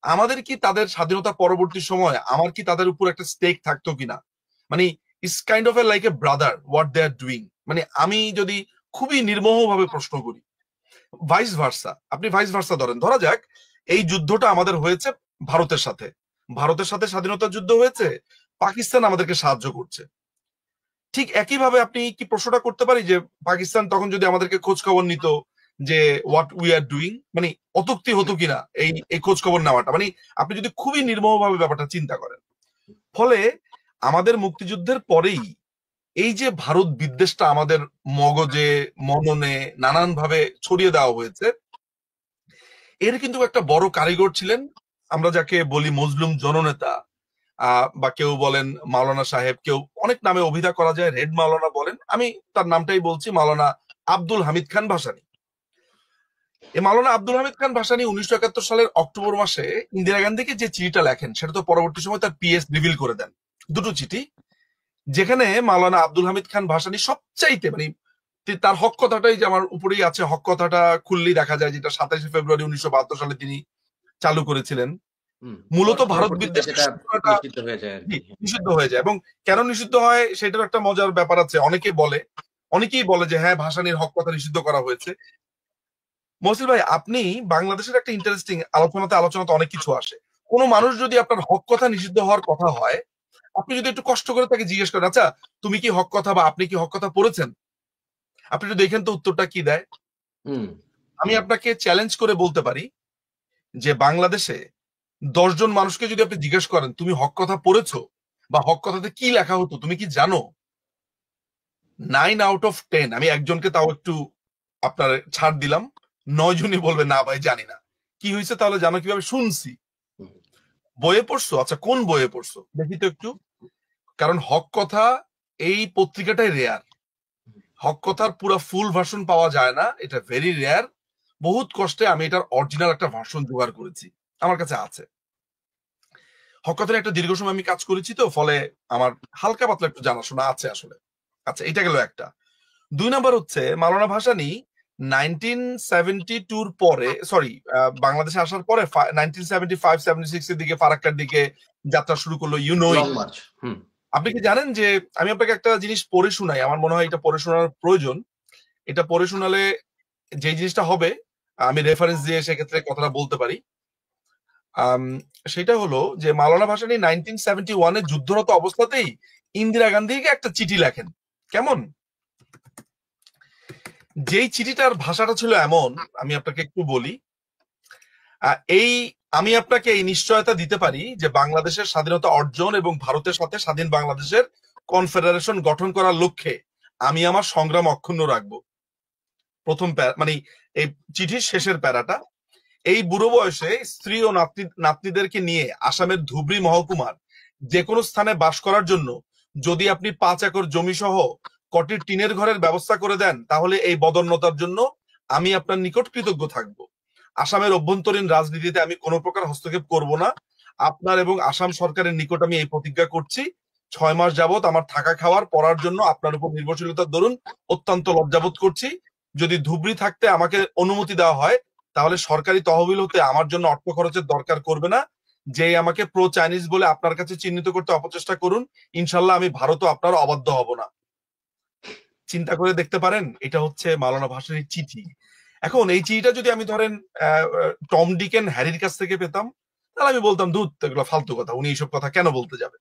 S3: আমাদের কি তাদের স্বাধীনতা পরবর্তী সময় আমার কি তাদের উপর একটা স্টেক থাকতো কিনা? মানে it's kind of like a brother what they are doing. মানে আমি যদি খুবই নির্মোহভাবে প্রশ্ন করি, ভাইস ভার্সা, আপনি ভাইস ভার্সা ধরা যাক এই যুদ্ধটা আমাদের হয়েছে ভারতের সাথে, স্বাধীনতা যুদ্ধ হয়েছে, পাকিস্তান আমাদেরকে সাহায্য করছে। ঠিক একইভাবে আপনি কি প্রশ্নটা করতে পারি যে পাকিস্তান তখন যদি আমাদেরকে খোঁজ খবর নিত যে হোয়াট উই আর ডুইং, মানে অত্যুক্তি হতো কিনা এই খোঁজ খবর নেওয়াটা? মানে আপনি যদি খুবই নির্মমভাবে ব্যাপারটা চিন্তা করেন। ফলে আমাদের মুক্তিযুদ্ধের পরেই এই যে ভারত বিদ্বেষটা আমাদের মগজে, মননে নানান ভাবে ছড়িয়ে দেওয়া হয়েছে, এর কিন্তু একটা বড় কারিগর ছিলেন, আমরা যাকে বলি মজলুম জননেতা, বা কেউ বলেন মাওলানা সাহেব, কেউ অনেক নামে অভিধা করা যায়, রেড মাওলানা বলেন, আমি তার নামটাই বলছি, মাওলানা আব্দুল হামিদ খান ভাসানী। এই মাওলানা আব্দুল হামিদ খান ভাসানী 1971 সালের অক্টোবর মাসে ইন্দিরা গান্ধীকে যে চিঠিটা লেখেন, সেটা তো পরবর্তী সময় তার পিএস রিভিল করে দেন, 2টো চিঠি, যেখানে মাওলানা আব্দুল হামিদ খান ভাসানী সবচাইতে মানে তার হক কথাটাই যে আমার উপরেই আছে, হক কথাটা খুললেই দেখা যায়, যেটা 27 ফেব্রুয়ারি 1972 সালে তিনি চালু করেছিলেন। মূলত ভারত বিদ্বেষ নিষিদ্ধ হয়ে যায়। এবং কেন নিষিদ্ধ হয় সেটার একটা মজার ব্যাপার আছে। অনেকেই বলে যে হ্যাঁ, ভাসানীর হক কথা নিষিদ্ধ করা হয়েছে। মহসিন ভাই, আপনি বাংলাদেশের একটা ইন্টারেস্টিং আলোচনাতে অনেক কিছু আসে। কোন মানুষ যদি আপনার হক কথা নিষিদ্ধ হওয়ার কথা হয়, আপনি যদি একটু কষ্ট করে তাকে জিজ্ঞেস করেন, আচ্ছা তুমি কি হক কথা বা আপনি কি হক কথা পড়েছেন, আপনি একটু দেখেন তো উত্তরটা কি দেয়। আমি আপনাকে চ্যালেঞ্জ করে বলতে পারি যে বাংলাদেশে 10 জন মানুষকে যদি আপনি জিজ্ঞেস করেন তুমি হক কথা পড়েছো বা হক কথাতে কি লেখা হতো তুমি কি জানো, 9 আউট অফ 10, আমি একজনকে তাও একটু আপনার ছাড় দিলাম, 9 জনই বলবে না ভাই জানি না। কি হয়েছে তাহলে জানো কিভাবে? শুনছি। বইয়ে পড়ছো? আচ্ছা কোন বইয়ে পড়ছো দেখি তো একটু। কারণ হক কথা এই পত্রিকাটাই রেয়ার, হক কথার পুরো ফুল ভার্সন পাওয়া যায় না, এটা ভেরি রেয়ার। বহুত কষ্টে আমি এটার অরিজিনাল একটা ভার্সন জোগাড় করেছি, আমার কাছে আছে। হক কথার একটা দীর্ঘ সময় আমি কাজ করেছি, তো ফলে আমার হালকা পাতলা একটু জানাশোনা আছে আসলে। আচ্ছা, এটা গেল একটা। 2 নাম্বার হচ্ছে মাওলানা ভাসানী 1972 পরে, সরি, বাংলাদেশে আসার পরে 1975-76 এর দিকে ফারাক্কার দিকে যাত্রা শুরু করলো। আপনি কি জানেন যে আমি আপনাকে একটা জিনিস পড়ে শোনাই, আমার মনে হয় এটা পড়ে শোনার প্রয়োজন। এটা পড়ে শোনালে যে জিনিসটা হবে, আমি রেফারেন্স দিয়ে সেক্ষেত্রে কথাটা বলতে পারি। সেটা হলো যে মাওলানা ভাসানী 1971-এ যুদ্ধরত অবস্থাতেই ইন্দিরা গান্ধীকে একটা চিঠি লেখেন। কেমন? যেই চিঠিটার ভাষাটা ছিল এমন, আমি আপনাকে একটু বলি। আমি আপনাকে এই নিশ্চয়তা দিতে পারি যে বাংলাদেশের স্বাধীনতা অর্জন এবং ভারতের সাথে স্বাধীন বাংলাদেশের কনফেডারেশন গঠন করার লক্ষ্যে আমি আমার সংগ্রাম অক্ষুণ্ণ রাখবো। প্রথম মানে এই চিঠির শেষের প্যারাটা, এই বুড়ো বয়সে স্ত্রী ও নাতনিদেরকে নিয়ে আসামের ধুবড়ী মহকুমার যে কোনো স্থানে বাস করার জন্য যদি আপনি 5 একর জমি সহ কটি টিনের ঘরের ব্যবস্থা করে দেন, তাহলে এই বদন্যতার জন্য আমি আপনার নিকট কৃতজ্ঞ থাকব। আসামের অভ্যন্তরীণ রাজনীতিতে আমি কোনো প্রকার হস্তক্ষেপ করব না। আপনার এবং আসাম সরকারের নিকট আমি এই প্রতিজ্ঞা করছি। 6 মাস যাবত আমার থাকা খাওয়ার পড়ার জন্য আপনার উপর নির্ভরশীলতার দরুন অত্যন্ত লজ্জাবোধ করছি। যদি ধুবড়ী থাকতে আমাকে অনুমতি দেওয়া হয়, তাহলে সরকারি তহবিল হতে আমার জন্য অর্থ খরচের দরকার করবে না। যে আমাকে প্রো চাইনিজ বলে আপনার কাছে চিহ্নিত করতে অপচেষ্টা করুন, ইনশাল্লাহ আমি ভারতও আপনার অবাধ্য হব না। চিন্তা করে দেখতে পারেন, এটা হচ্ছে মাওলানা ভাসানীর চিঠি। এখন এই চিঠিটা যদি আমি ধরেন টম ডিক এন্ড হ্যারির কাছ থেকে পেতাম, তাহলে আমি বলতাম ধুত, এগুলো ফালতু কথা, উনি এইসব কথা কেন বলতে যাবে।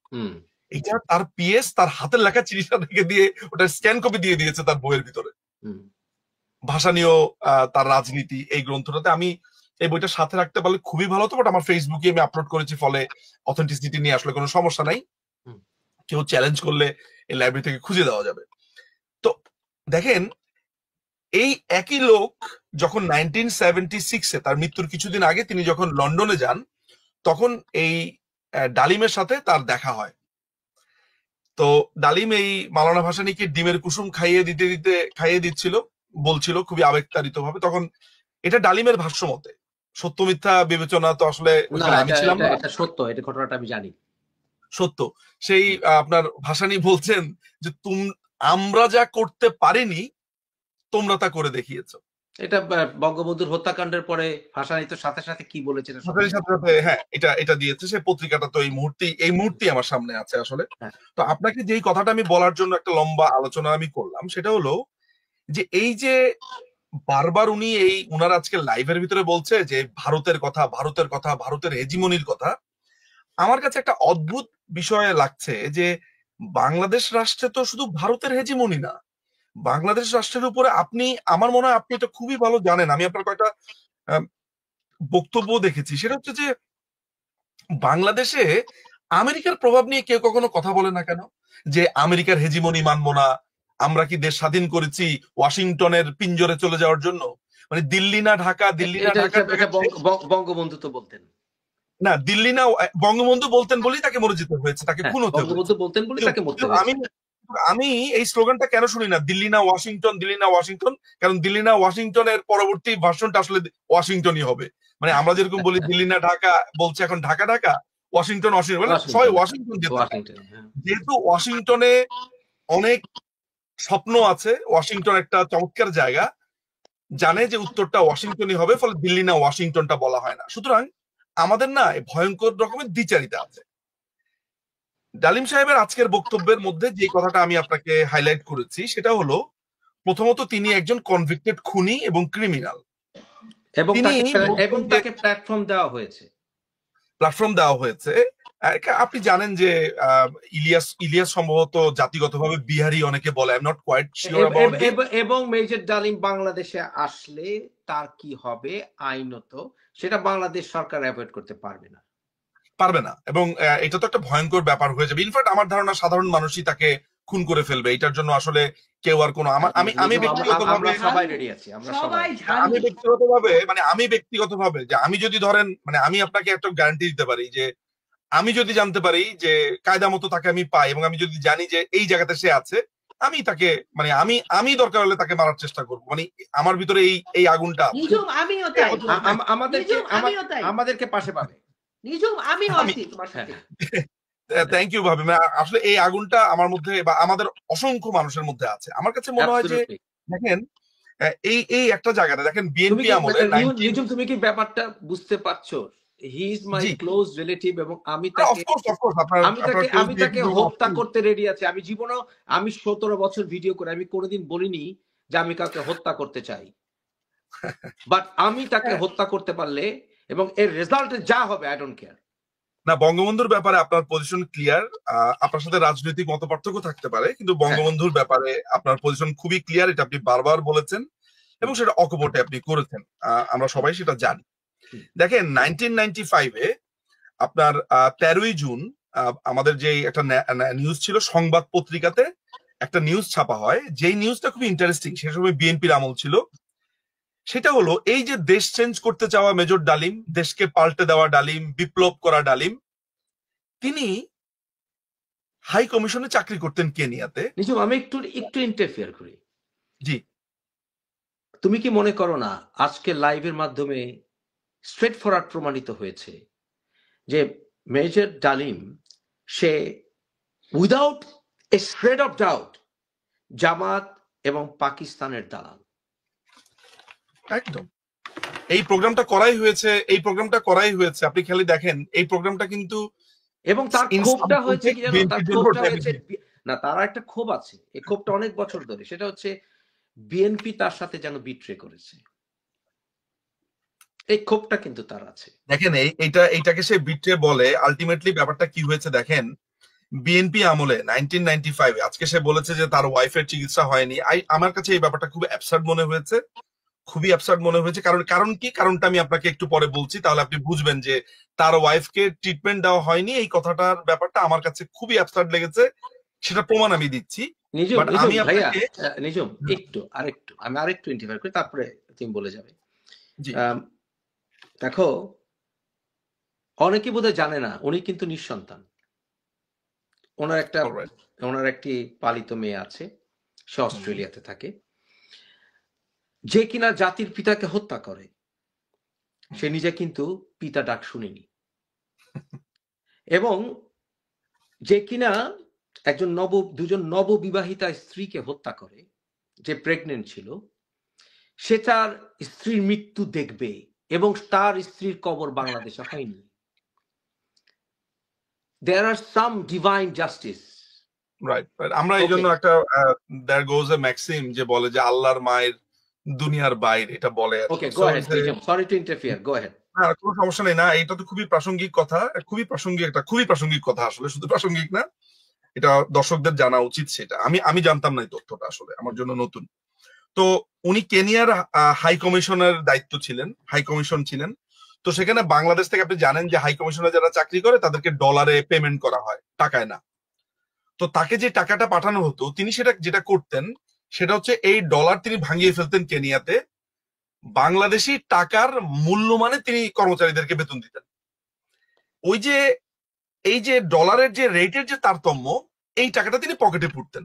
S3: এটা তার পিএস তার হাতের লেখা চিঠিটা রেখে দিয়ে ওটা স্ক্যান কপি দিয়ে দিয়েছে তার বইয়ের ভিতরে। ভাসানীয় তার রাজনীতি এই গ্রন্থটাতে আমি এই বইটা সাথে রাখতে পারলে খুবই ভালো হতো, বাট আমার ফেসবুকে আমি আপলোড করেছি, ফলে অথেন্টিসিটি নিয়ে আসলে কোনো সমস্যা নাই। কেউ চ্যালেঞ্জ করলে এই লাইব্রেরি থেকে খুঁজে দেওয়া যাবে। তো দেখেন, এই একই লোক যখন 1976-এ তার মৃত্যুর কিছুদিন আগে তিনি যখন লন্ডনে যান, তখন এই ডালিমের সাথে তার দেখা হয়। তো ডালিম এই মাওলানা ভাসানীকে ডিমের কুসুম খাইয়ে দিচ্ছিল, বলছিল খুবই আবেগতাড়িত ভাবে। তখন এটা ডালিমের ভাষ্য মতে, সত্য মিথ্যা বিবেচনা তো আসলে
S1: না,
S3: ওইখানে আমি
S1: এটা
S3: ছিলাম
S1: এটা
S3: না,
S1: এটা সত্য, এটা ঘটনাটা আমি জানি।
S3: সত্য। সেই আপনার ভাসানী বলছেন যে আমরা যা করতে পারিনি তোমরা তা করে দেখিয়েছো।
S1: এটা বঙ্গবন্ধুর হত্যাকাণ্ডের পরে ভাসানী তো সাথে সাথে কি বলেছেন এটা সবাই
S3: ভাসানীর সাথে সাথে হ্যাঁ এটা দিয়েছে, সে পত্রিকাটা তো এই মুহূর্তে আমার সামনে আছে আসলে।
S1: হ্যাঁ।
S3: তো আপনাকে যেই কথাটা আমি বলার জন্য একটা লম্বা আলোচনা আমি করলাম, সেটা হলো যে এই যে বারবার উনার আজকে লাইভের ভিতরে বলছে যে ভারতের কথা, ভারতের কথা, ভারতের হেজিমনির কথা। আমার কাছে একটা অদ্ভুত বিষয় লাগছে যে বাংলাদেশ রাষ্ট্রে তো শুধু ভারতের হেজিমনি না, বাংলাদেশ রাষ্ট্রের উপরে আমার মনে হয় আপনি এটা খুবই ভালো জানেন, আমি আপনার কয়েকটা আহ, বক্তব্য দেখেছি, সেটা হচ্ছে যে বাংলাদেশে আমেরিকার প্রভাব নিয়ে কেউ কখনো কথা বলে না কেন? যে আমেরিকার হেজিমনি মানবো না, আমরা কি দেশ স্বাধীন করেছি ওয়াশিংটনের পিঞ্জরে চলে যাওয়ার জন্য? মানে দিল্লি না ঢাকা, দিল্লি না
S1: এটা
S3: ঢাকা,
S1: এটা এটা বঙ্গবন্ধু তো বলতেন।
S3: না দিল্লি না বঙ্গবন্ধু বলতেন বলেই তাকে মরে যেতে হয়েছে, তাকে
S1: হ্যাঁ,
S3: খুন হতে হয়েছে।
S1: বঙ্গবন্ধু বলতেন বলে তাকে মরতে
S3: কিন্তু
S1: হয়েছে।
S3: আমি এই স্লোগানটা কেন শুনি না, দিল্লি না ওয়াশিংটন, দিল্লি না ওয়াশিংটন? কারণ দিল্লি না ওয়াশিংটনের পরবর্তী ভার্সনটা আসলে ওয়াশিংটনই হবে। মানে আমরা যেরকম বলি দিল্লি না ঢাকা, বলছে এখন ঢাকা ঢাকা, ওয়াশিংটন ওয়াশিংটন, মানে সবাই ওয়াশিংটন যেতে চায়।
S1: ওয়াশিংটন, হ্যাঁ।
S3: যেহেতু ওয়াশিংটনে অনেক স্বপ্ন আছে, ওয়াশিংটন একটা চমৎকার জায়গা, জানে যে উত্তরটা ওয়াশিংটনই হবে, ফলে দিল্লি না ওয়াশিংটনটা বলা হয় না। সুতরাং আমাদের না ভয়ঙ্কর রকমের দ্বিচারিতা আছে। ডালিম সাহেবের আজকের বক্তব্যের মধ্যে যে কথাটা আমি আপনাকে হাইলাইট করেছি সেটা হলো, প্রথমত তিনি একজন কনভিক্টেড খুনি এবং ক্রিমিনাল।
S1: এবং
S3: তিনি
S1: তাকে প্ল্যাটফর্ম দেওয়া হয়েছে।
S3: আপনি জানেন যে ইলিয়াস সম্ভবত জাতিগতভাবে বিহারি, অনেকে বলে, I am not quite sure about this.
S1: এবং মেজর ডালিম বাংলাদেশে আসলে তার কি হবে আইনত, সেটা বাংলাদেশ সরকার অ্যাভয়েড করতে পারবে না।
S3: এবং এটা তো একটা ভয়ঙ্কর ব্যাপার হয়ে যাবে। ইনফ্যাক্ট আমার ধারণা সাধারণ মানুষই তাকে খুন করে ফেলবে। এটার জন্য আসলে কেউ আর কোনো আমি ব্যক্তিগতভাবে
S1: সবাই রেডি আছি, আমরা সবাই
S3: আমি ব্যক্তিগতভাবে যে আমি যদি ধরেন, মানে আমি আপনাকে একটা গ্যারান্টি দিতে পারি যে আমি যদি জানতে পারি যে কায়দা মতো তাকে আমি পাই, এবং আমি যদি জানি যে এই জায়গাতে সে আছে, আমি তাকে মানে আমি দরকার হলে তাকে মারার চেষ্টা করবো। মানে আমার ভিতরে এই আগুনটা আমাদেরকে পাশে পাবে। থ্যাংক ইউ ভাবি। আসলে এই আগুনটা আমার মধ্যে বা আমাদের অসংখ্য মানুষের মধ্যে আছে। আমার কাছে মনে হয় যে দেখেন এই একটা জায়গাতে দেখেন বিএনপি আমলে
S1: তুমি কি ব্যাপারটা বুঝতে পারছো? He is my close relative এবং আমি তাকে হত্যা করতে রেডি আছি। আমি 17 বছর ভিডিও করে আমি কোনোদিন বলিনি যে আমি কাউকে হত্যা করতে চাই, বাট আমি তাকে হত্যা করতে পারলে এবং এর রেজাল্ট যা হবে আই ডোন্ট কেয়ার।
S3: না, বঙ্গবন্ধুর ব্যাপারে আপনার পজিশন ক্লিয়ার। আপনার সাথে রাজনৈতিক মতপার্থক্য থাকতে পারে, কিন্তু বঙ্গবন্ধুর ব্যাপারে আপনার পজিশন খুবই ক্লিয়ার। এটা আপনি বারবার বলেছেন এবং সেটা অকপটে আপনি করেছেন, আমরা সবাই সেটা জানি। দেখেন 1995-এ আপনার 13ই জুন আমাদের যে একটা নিউজ ছিল, সংবাদ পত্রিকাতে একটা নিউজ ছাপা হয়, যেই নিউজটা খুবই ইন্টারেস্টিং, সে সময় বিএনপির আমল ছিল। সেটা হলো এই যে দেশ চেঞ্জ করতে চাওয়া মেজর ডালিম, দেশকে পাল্টে দেওয়া ডালিম, বিপ্লব করা ডালিম, তিনি হাই কমিশনে চাকরি করতেন কেনিয়াতে।
S1: আমি একটু ইন্টারফেয়ার করি।
S3: জি,
S1: তুমি কি মনে করো না আজকে লাইভের মাধ্যমে স্ট্রেট ফরওয়ার্ড প্রমাণিত হয়েছে যে মেজর ডালিম সে without a shred of doubt Jamaat এবং পাকিস্তানের দালাল?
S3: একদম। এই প্রোগ্রামটা করাই হয়েছে। আপনি খালি দেখেন এই প্রোগ্রামটা কিন্তু,
S1: এবং তার ক্ষোভটা হয়েছে কি জানো? তার ক্ষোভটা হয়েছে না, তার একটা ক্ষোভ আছে, এই ক্ষোভটা অনেক বছর ধরে, সেটা হচ্ছে বিএনপি তার সাথে যেন বিট্রে করেছে, এই ক্ষোভটা কিন্তু তার আছে।
S3: দেখেন এইটাকে সে বিট্রে বলে, আলটিমেটলি ব্যাপারটা কি হয়েছে দেখেন, বিএনপি আমলে 1995-এ আজকে সে বলেছে যে তার ওয়াইফের চিকিৎসা হয়নি। আমার কাছে এই ব্যাপারটা খুব অ্যাবসার্ড মনে হয়েছে, কারণটা আমি আপনাকে একটু পরে বলছি, তাহলে আপনি বুঝবেন যে তার ওয়াইফকে ট্রিটমেন্ট দেওয়া হয়নি এই কথাটার ব্যাপারটা আমার কাছে খুবই অ্যাবসার্ড লেগেছে। সেটা প্রমাণ আমি দিচ্ছি।
S1: আমি আরেকটু ইন্টারফেয়ার করি, তারপরে তুমি বলে যাবে। দেখো, অনেকে বোধহয় জানে না উনি কিন্তু নিঃসন্তান।
S3: Alright.
S1: ওনার একটি পালিত মেয়ে আছে, সে অস্ট্রেলিয়াতে থাকে, যে কিনা জাতির পিতাকে হত্যা করে। সে নিজে কিন্তু পিতা ডাক শুনেনি, এবং যে কিনা দুজন নববিবাহিতা স্ত্রীকে হত্যা করে, যে প্রেগনেন্ট ছিল, সে তার স্ত্রীর মৃত্যু দেখবে, এবং তার স্ত্রীর কবর বাংলাদেশে হয়নি। There are some divine justice.
S3: Right. আমরা এই জন্য একটা there goes a maxim যে বলে যে আল্লাহর মায়ের দুনিয়ার বাইরে, এটা বলে।
S1: Okay, go ahead. Sorry to interfere. Go ahead.
S3: না, কোনো সমস্যা নেই। না, এটা তো খুবই প্রাসঙ্গিক কথা, খুবই প্রাসঙ্গিক কথা আসলে, শুধু প্রাসঙ্গিক না, এটা দর্শকদের জানা উচিত। সেটা আমি জানতাম না, এই তথ্যটা আসলে আমার জন্য নতুন। তো উনি কেনিয়ার হাই কমিশনের দায়িত্ব ছিলেন, হাই কমিশন ছিলেন। তো সেখানে বাংলাদেশ থেকে আপনি জানেন যে হাই কমিশনে যারা চাকরি করে তাদেরকে ডলারে পেমেন্ট করা হয়, টাকায় না। তো তাকে যে টাকাটা পাঠানো হতো, তিনি যেটা করতেন সেটা হচ্ছে এই ডলার তিনি ভাঙিয়ে ফেলতেন কেনিয়াতে, বাংলাদেশি টাকার মূল্যমানে তিনি কর্মচারীদেরকে বেতন দিতেন। এই যে ডলারের যে রেটের যে তারতম্য, এই টাকাটা তিনি পকেটে পুরতেন।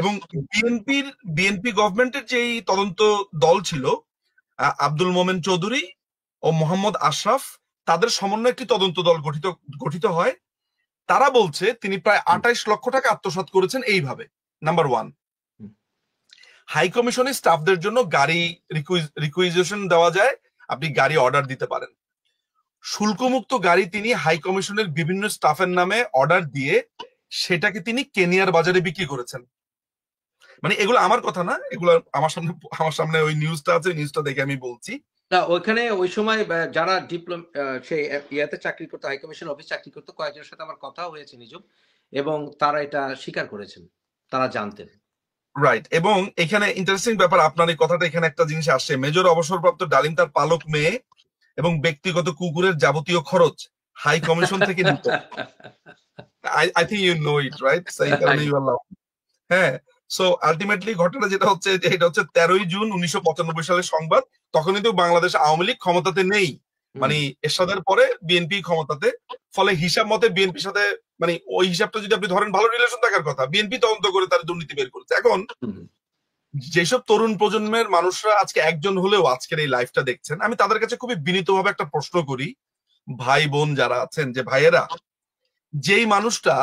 S3: এবং বিএনপি গভর্নমেন্টের যে তদন্ত দল ছিল, আব্দুল মোমেন চৌধুরী ও মোহাম্মদ আশরাফ, তাদের সমন্বয়ে একটি তদন্ত দল গঠিত হয়। তারা বলছে তিনি প্রায় 28 লক্ষ টাকা আত্মসাৎ করেছেন এইভাবে। নাম্বার 1, হাই কমিশনের স্টাফদের জন্য গাড়ি রিকুইজিশন দেওয়া যায়, আপনি গাড়ি অর্ডার দিতে পারেন। শুল্কমুক্ত গাড়ি তিনি হাই কমিশনের বিভিন্ন স্টাফের নামে অর্ডার দিয়ে সেটাকে তিনি কেনিয়ার বাজারে বিক্রি করেছেন। মানে এগুলো আমার কথা না, এগুলো আমার সামনে ওই নিউজটা আছে, নিউজটা দেখে আমি বলছি।
S1: না, ওইখানে ওই সময় যারা সেই ইয়াতে চাকরি করতো, হাই কমিশন অফিস চাকরি করতো, কয়েকজনের সাথে আমার কথা হয়েছে নিজম, এবং তারা এটা স্বীকার করেছেন, তারা জানতেন।
S3: রাইট। এবং এখানে ইন্টারেস্টিং ব্যাপার, আপনার এই কথাটা এখানে একটা জিনিস আসছে, মেজর অবসরপ্রাপ্ত ডালিম তার পালক মেয়ে এবং ব্যক্তিগত কুকুরের যাবতীয় খরচ হাই কমিশন থেকে নিত। I think you know it, right? হ্যাঁ। সো আলটিমেটলি ঘটনা যেটা হচ্ছে, এটা হচ্ছে 13 জুন 1995 সালের সংবাদ। তখন কিন্তু বাংলাদেশ আওয়ামী লীগ ক্ষমতাতে নেই, মানে এরশাদের পরে বিএনপি ক্ষমতাতে। ফলে হিসাব মতে বিএনপির সাথে, মানে ওই হিসাবটা যদি আপনি ধরেন, ভালো রিলেশন থাকার কথা, বিএনপি তদন্ত করে তার দুর্নীতি বের করেছে। এখন যেসব তরুণ প্রজন্মের মানুষরা আজকে একজন হলেও আজকের এই লাইফটা দেখছেন, আমি তাদের কাছে খুবই বিনীতভাবে একটা প্রশ্ন করি, ভাই বোন যারা আছেন, যে ভাইয়েরা, যেই মানুষটা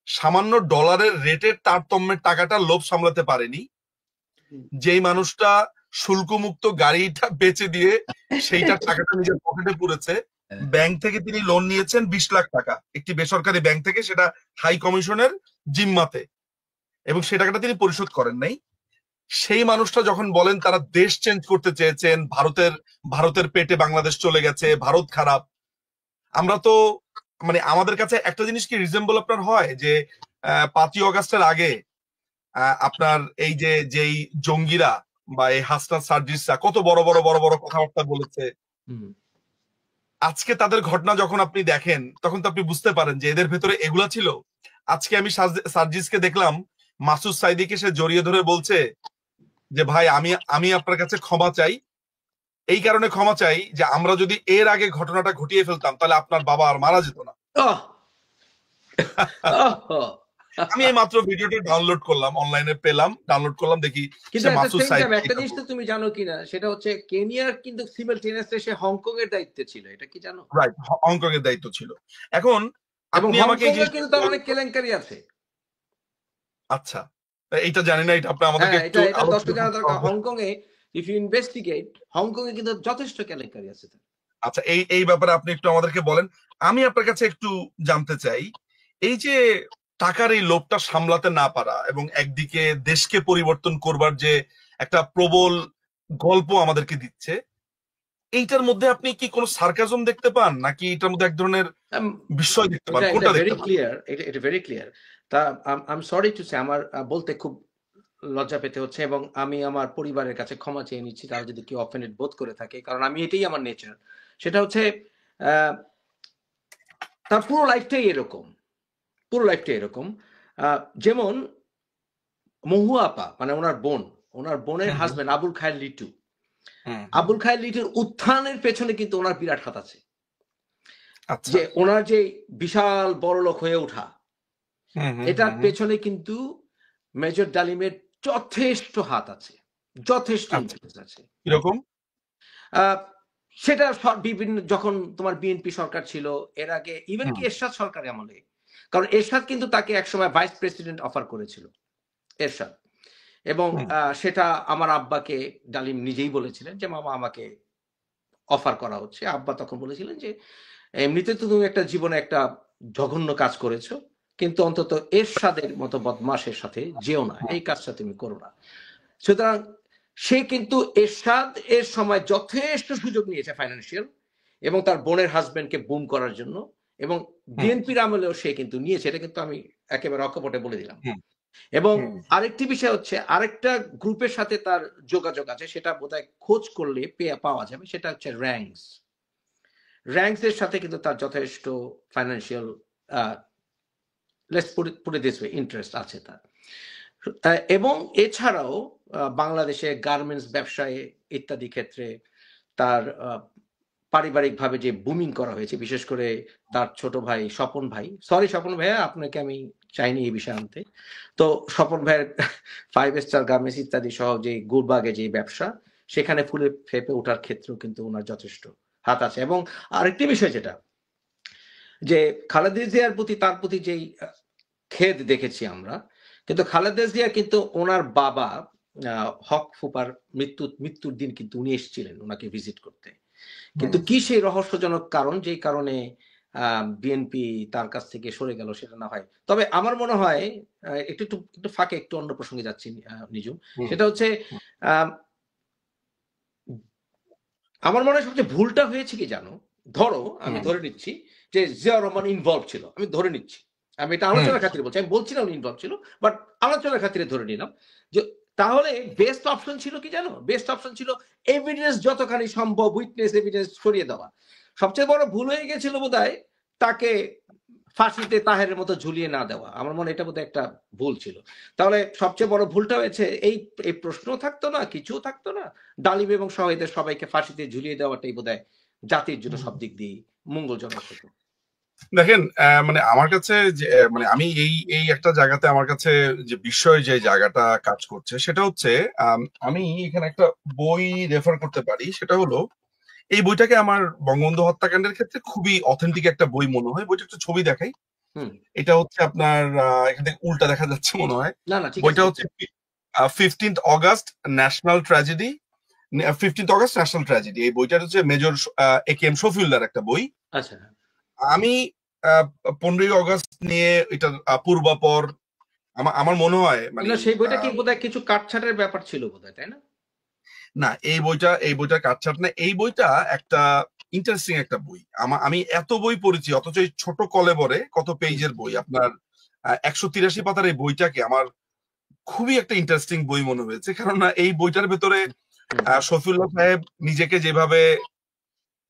S3: সামান্য ডলারের রেটের তারতম্যের টাকাটা লোভ সামলাতে পারেনি, যেই মানুষটা শুল্কমুক্ত গাড়িটা বেচে দিয়ে সেইটা টাকাটা নিজের পকেটে পুরেছে, ব্যাংক থেকে তিনি লোন নিয়েছেন 20 লাখ টাকা, একটি বেসরকারি ব্যাংক থেকে, সেটা হাই কমিশনের জিম্মাতে, এবং সেই টাকাটা তিনি পরিশোধ করেন নাই। সেই মানুষটা যখন বলেন তারা দেশ চেঞ্জ করতে চেয়েছেন, ভারতের পেটে বাংলাদেশ চলে গেছে, ভারত খারাপ, আমরা তো, মানে আমাদের কাছে একটা জিনিস কি রিজেম্বল আপনার হয় যে 5ই অগাস্টের আগে আপনার এই যেই জঙ্গিরা বা এই হাসনাত সার্জিসরা কত বড় বড় কথাবার্তা বলেছে, আজকে তাদের ঘটনা যখন আপনি দেখেন তখন তো আপনি বুঝতে পারেন যে এদের ভেতরে এগুলা ছিল। আজকে আমি সার্জিসকে দেখলাম, মাসুদ সাইদিকে সে জড়িয়ে ধরে বলছে যে ভাই আমি আপনার কাছে ক্ষমা চাই, এই কারণে ক্ষমা চাই যে আমরা যদি এর আগে ঘটনাটা ঘটিয়ে ফেলতাম তাহলে আপনার বাবা আর মারা যেত না। আমি এই মাত্র ভিডিওটা ডাউনলোড করলাম, অনলাইনে পেলাম, ডাউনলোড করলাম, দেখি।
S1: কিন্তু একটা জিনিস তো তুমি জানো কিনা, সেটা হচ্ছে কেনিয়ার কিন্তু সিমিলটেনিয়াসলি সে হংকং এর দায়িত্বে ছিল, এটা কি জানো?
S3: রাইট, হংকং এর দায়িত্ব ছিল। এখন আপনি আমাকে
S1: কিন্তু তার অনেক কেলেঙ্কারি আছে।
S3: আচ্ছা, এইটা জানি না, এটা আপনি আমাদেরকে একটু
S1: জানা দরকার। হংকং এ ইফ ইউ ইনভেস্টিগেট, হংকং এ কিন্তু যথেষ্ট কেলেঙ্কারি আছে।
S3: আচ্ছা, এই ব্যাপারে আপনি একটু আমাদেরকে বলেন। আমি আপনার কাছে একটু জানতে চাই, এই যে টাকার এই লোভটা সামলাতে না পারা এবং একদিকে দেশকে পরিবর্তন করবার যে একটা প্রবল গল্প আমাদেরকে দিচ্ছে, এইটার মধ্যে আপনি কি কোনো সার্কাজম দেখতে পান, নাকি এটার মধ্যে এক ধরনের বিস্ময় দেখতে পান? কোনটা দেখতে পান?
S1: এটা ভেরি ক্লিয়ার। তা আই এম সরি টু সে, আমার বলতে খুব লজ্জা পেতে হচ্ছে, এবং আমি আমার পরিবারের কাছে ক্ষমা চেয়ে নিচ্ছি তারা যদি কেউ অফেন্ডেড বোধ করে থাকে, কারণ আমি এটাই আমার নেচার। সেটা হচ্ছে তার পুরো লাইফটাই এরকম। যেমন মহুয়া আপা, মানে ওনার বোনের হাজবেন্ড আবুল খায়ের লিটু, আবুল খায়ের লিটুর উত্থানের পেছনে কিন্তু ওনার বিরাট হাত আছে। যে ওনার যে বিশাল বড় লোক হয়ে ওঠা, এটার পেছনে কিন্তু মেজর ডালিমের যথেষ্ট হাত আছে, যথেষ্ট ইনফ্লুয়েন্স আছে।
S3: কিরকম?
S1: সেটা বিভিন্ন, যখন তোমার বিএনপি সরকার ছিল, এর আগে ইভেন কি এরশাদ সরকারের আমলে, কারণ এরশাদ কিন্তু তাকে একসময় ভাইস প্রেসিডেন্ট অফার করেছিল, এরশাদ। এবং সেটা আমার আব্বাকে ডালিম নিজেই বলেছিলেন যে মামা আমাকে অফার করা হচ্ছে। আব্বা তখন বলেছিলেন যে এমনিতে তো তুমি একটা জীবনে একটা জঘন্য কাজ করেছো, কিন্তু অন্তত এরশাদের মতো বদমাশের সাথে যেও না, এই কাজটা তুমি করো না। সুতরাং সে কিন্তু এরশাদ এর সময় যথেষ্ট সুযোগ নিয়েছে ফাইন্যান্সিয়াল, এবং তার বোনের হাজবেন্ডকে বুম করার জন্য, এবং বিএনপির আমলেও সে কিন্তু নিয়েছে। এটা কিন্তু আমি একেবারে অকপটে বলে দিলাম। এবং আরেকটি বিষয় হচ্ছে, আরেকটা গ্রুপের সাথে তার যোগাযোগ আছে, সেটা বোধহয় খোঁজ করলে পাওয়া যাবে, সেটা হচ্ছে র্যাঙ্কস এর সাথে কিন্তু তার যথেষ্ট ফাইন্যান্সিয়াল ইন্টারেস্ট আছে তার। এবং এছাড়াও বাংলাদেশে গার্মেন্টস ব্যবসায় ইত্যাদি ক্ষেত্রে তার পারিবারিকভাবে যে বুমিং করা হয়েছে, বিশেষ করে তার ছোট ভাই স্বপন ভাইয়া, আপনাকে আমি চাইনি এই বিষয়ে আনতে, তো স্বপন ভাইয়ের 5 স্টার গার্মেন্টস ইত্যাদি সহ যে গুলবাগে যে ব্যবসা, সেখানে ফুলে ফেপে ওঠার ক্ষেত্রেও কিন্তু ওনার যথেষ্ট হাত আছে। এবং আরেকটি বিষয় যেটা, যে খালেদা জিয়ার প্রতি, তার প্রতি যেই খেদ দেখেছি আমরা, কিন্তু খালেদা জিয়া কিন্তু ওনার বাবা হক ফুপার মৃত্যুর দিন কিন্তু উনি এসেছিলেন ওনাকে ভিজিট করতে। কিন্তু কি সেই রহস্যজনক কারণ, যেই কারণে বিএনপি তার কাছ থেকে সরে গেল, সেটা না হয়। তবে আমার মনে হয় একটু ফাঁকে একটু অন্য প্রসঙ্গে যাচ্ছি নিজুম, সেটা হচ্ছে আমার মনে হয় সবচেয়ে ভুলটা হয়েছে কি জানো, ধরো আমি ধরে নিচ্ছি যে জিয়া রহমান ইনভলভ ছিল, আমি ধরে নিচ্ছি, আমি এটা আলোচনার খাতিরে বলছি, আমি বলছি না উনি ইনভলভ ছিল, বাট আলোচনার খাতিরে ধরে নিলাম যে তাহলে বেস্ট অপশন ছিল কি জানো, বেস্ট অপশন ছিল এভিডেন্স যতখানি সম্ভব, উইটনেস এভিডেন্স সরিয়ে দেওয়া। সবচেয়ে বড় ভুল হয়ে গেছিল বোধহয় তাকে ফাঁসিতে তাহেরের মতো ঝুলিয়ে না দেওয়া, আমার মনে এটা বোধহয় একটা ভুল ছিল। তাহলে সবচেয়ে বড় ভুলটা হয়েছে এই প্রশ্ন থাকতো না, কিছু থাকতো না, ডালিম এবং শহীদের সবাইকে ফাঁসিতে ঝুলিয়ে দেওয়াটাই বোধহয় জাতির জন্য সব দিক দিয়ে মঙ্গলজনক হতো।
S3: দেখেন, মানে আমার কাছে যে মানে আমি এই একটা জায়গাতে আমার কাছে যে বিষয় যে জায়গাটা কাজ করছে, সেটা হচ্ছে আমি এখানে একটা বই রেফার করতে পারি। সেটা হলো, এই বইটাকে আমার বঙ্গবন্ধু হত্যাকাণ্ডের ক্ষেত্রে খুবই অথেন্টিক একটা বই মনে হয়। বইটা একটা ছবি দেখাই, এটা হচ্ছে আপনার এখান থেকে উল্টা দেখা যাচ্ছে মনে হয়। বইটা হচ্ছে 15th August national tragedy, 15th August national tragedy. এই বইটা হচ্ছে মেজর একেএম শফিউল্লাহর একটা বই।
S1: আচ্ছা,
S3: আমি 15ই অগাস্ট নিয়ে এটা পূর্বাপর আমার মনে হয়, মানে
S1: সেই বইটা কি বোধহয় কিছু কাটছাটের ব্যাপার ছিল বোধহয়, তাই না?
S3: না, এই বইটা কাটছাট না। এই বইটা একটা ইন্টারেস্টিং একটা বই। আমি এত বই পড়েছি, অথচ এই ছোট কলেবরে কত পেজের বই, আপনার 183 পাতার এই বইটাকে আমার খুবই একটা ইন্টারেস্টিং বই মনে হয়েছে। কেননা এই বইটার ভেতরে শফিউল্লাহ সাহেব নিজেকে যেভাবে,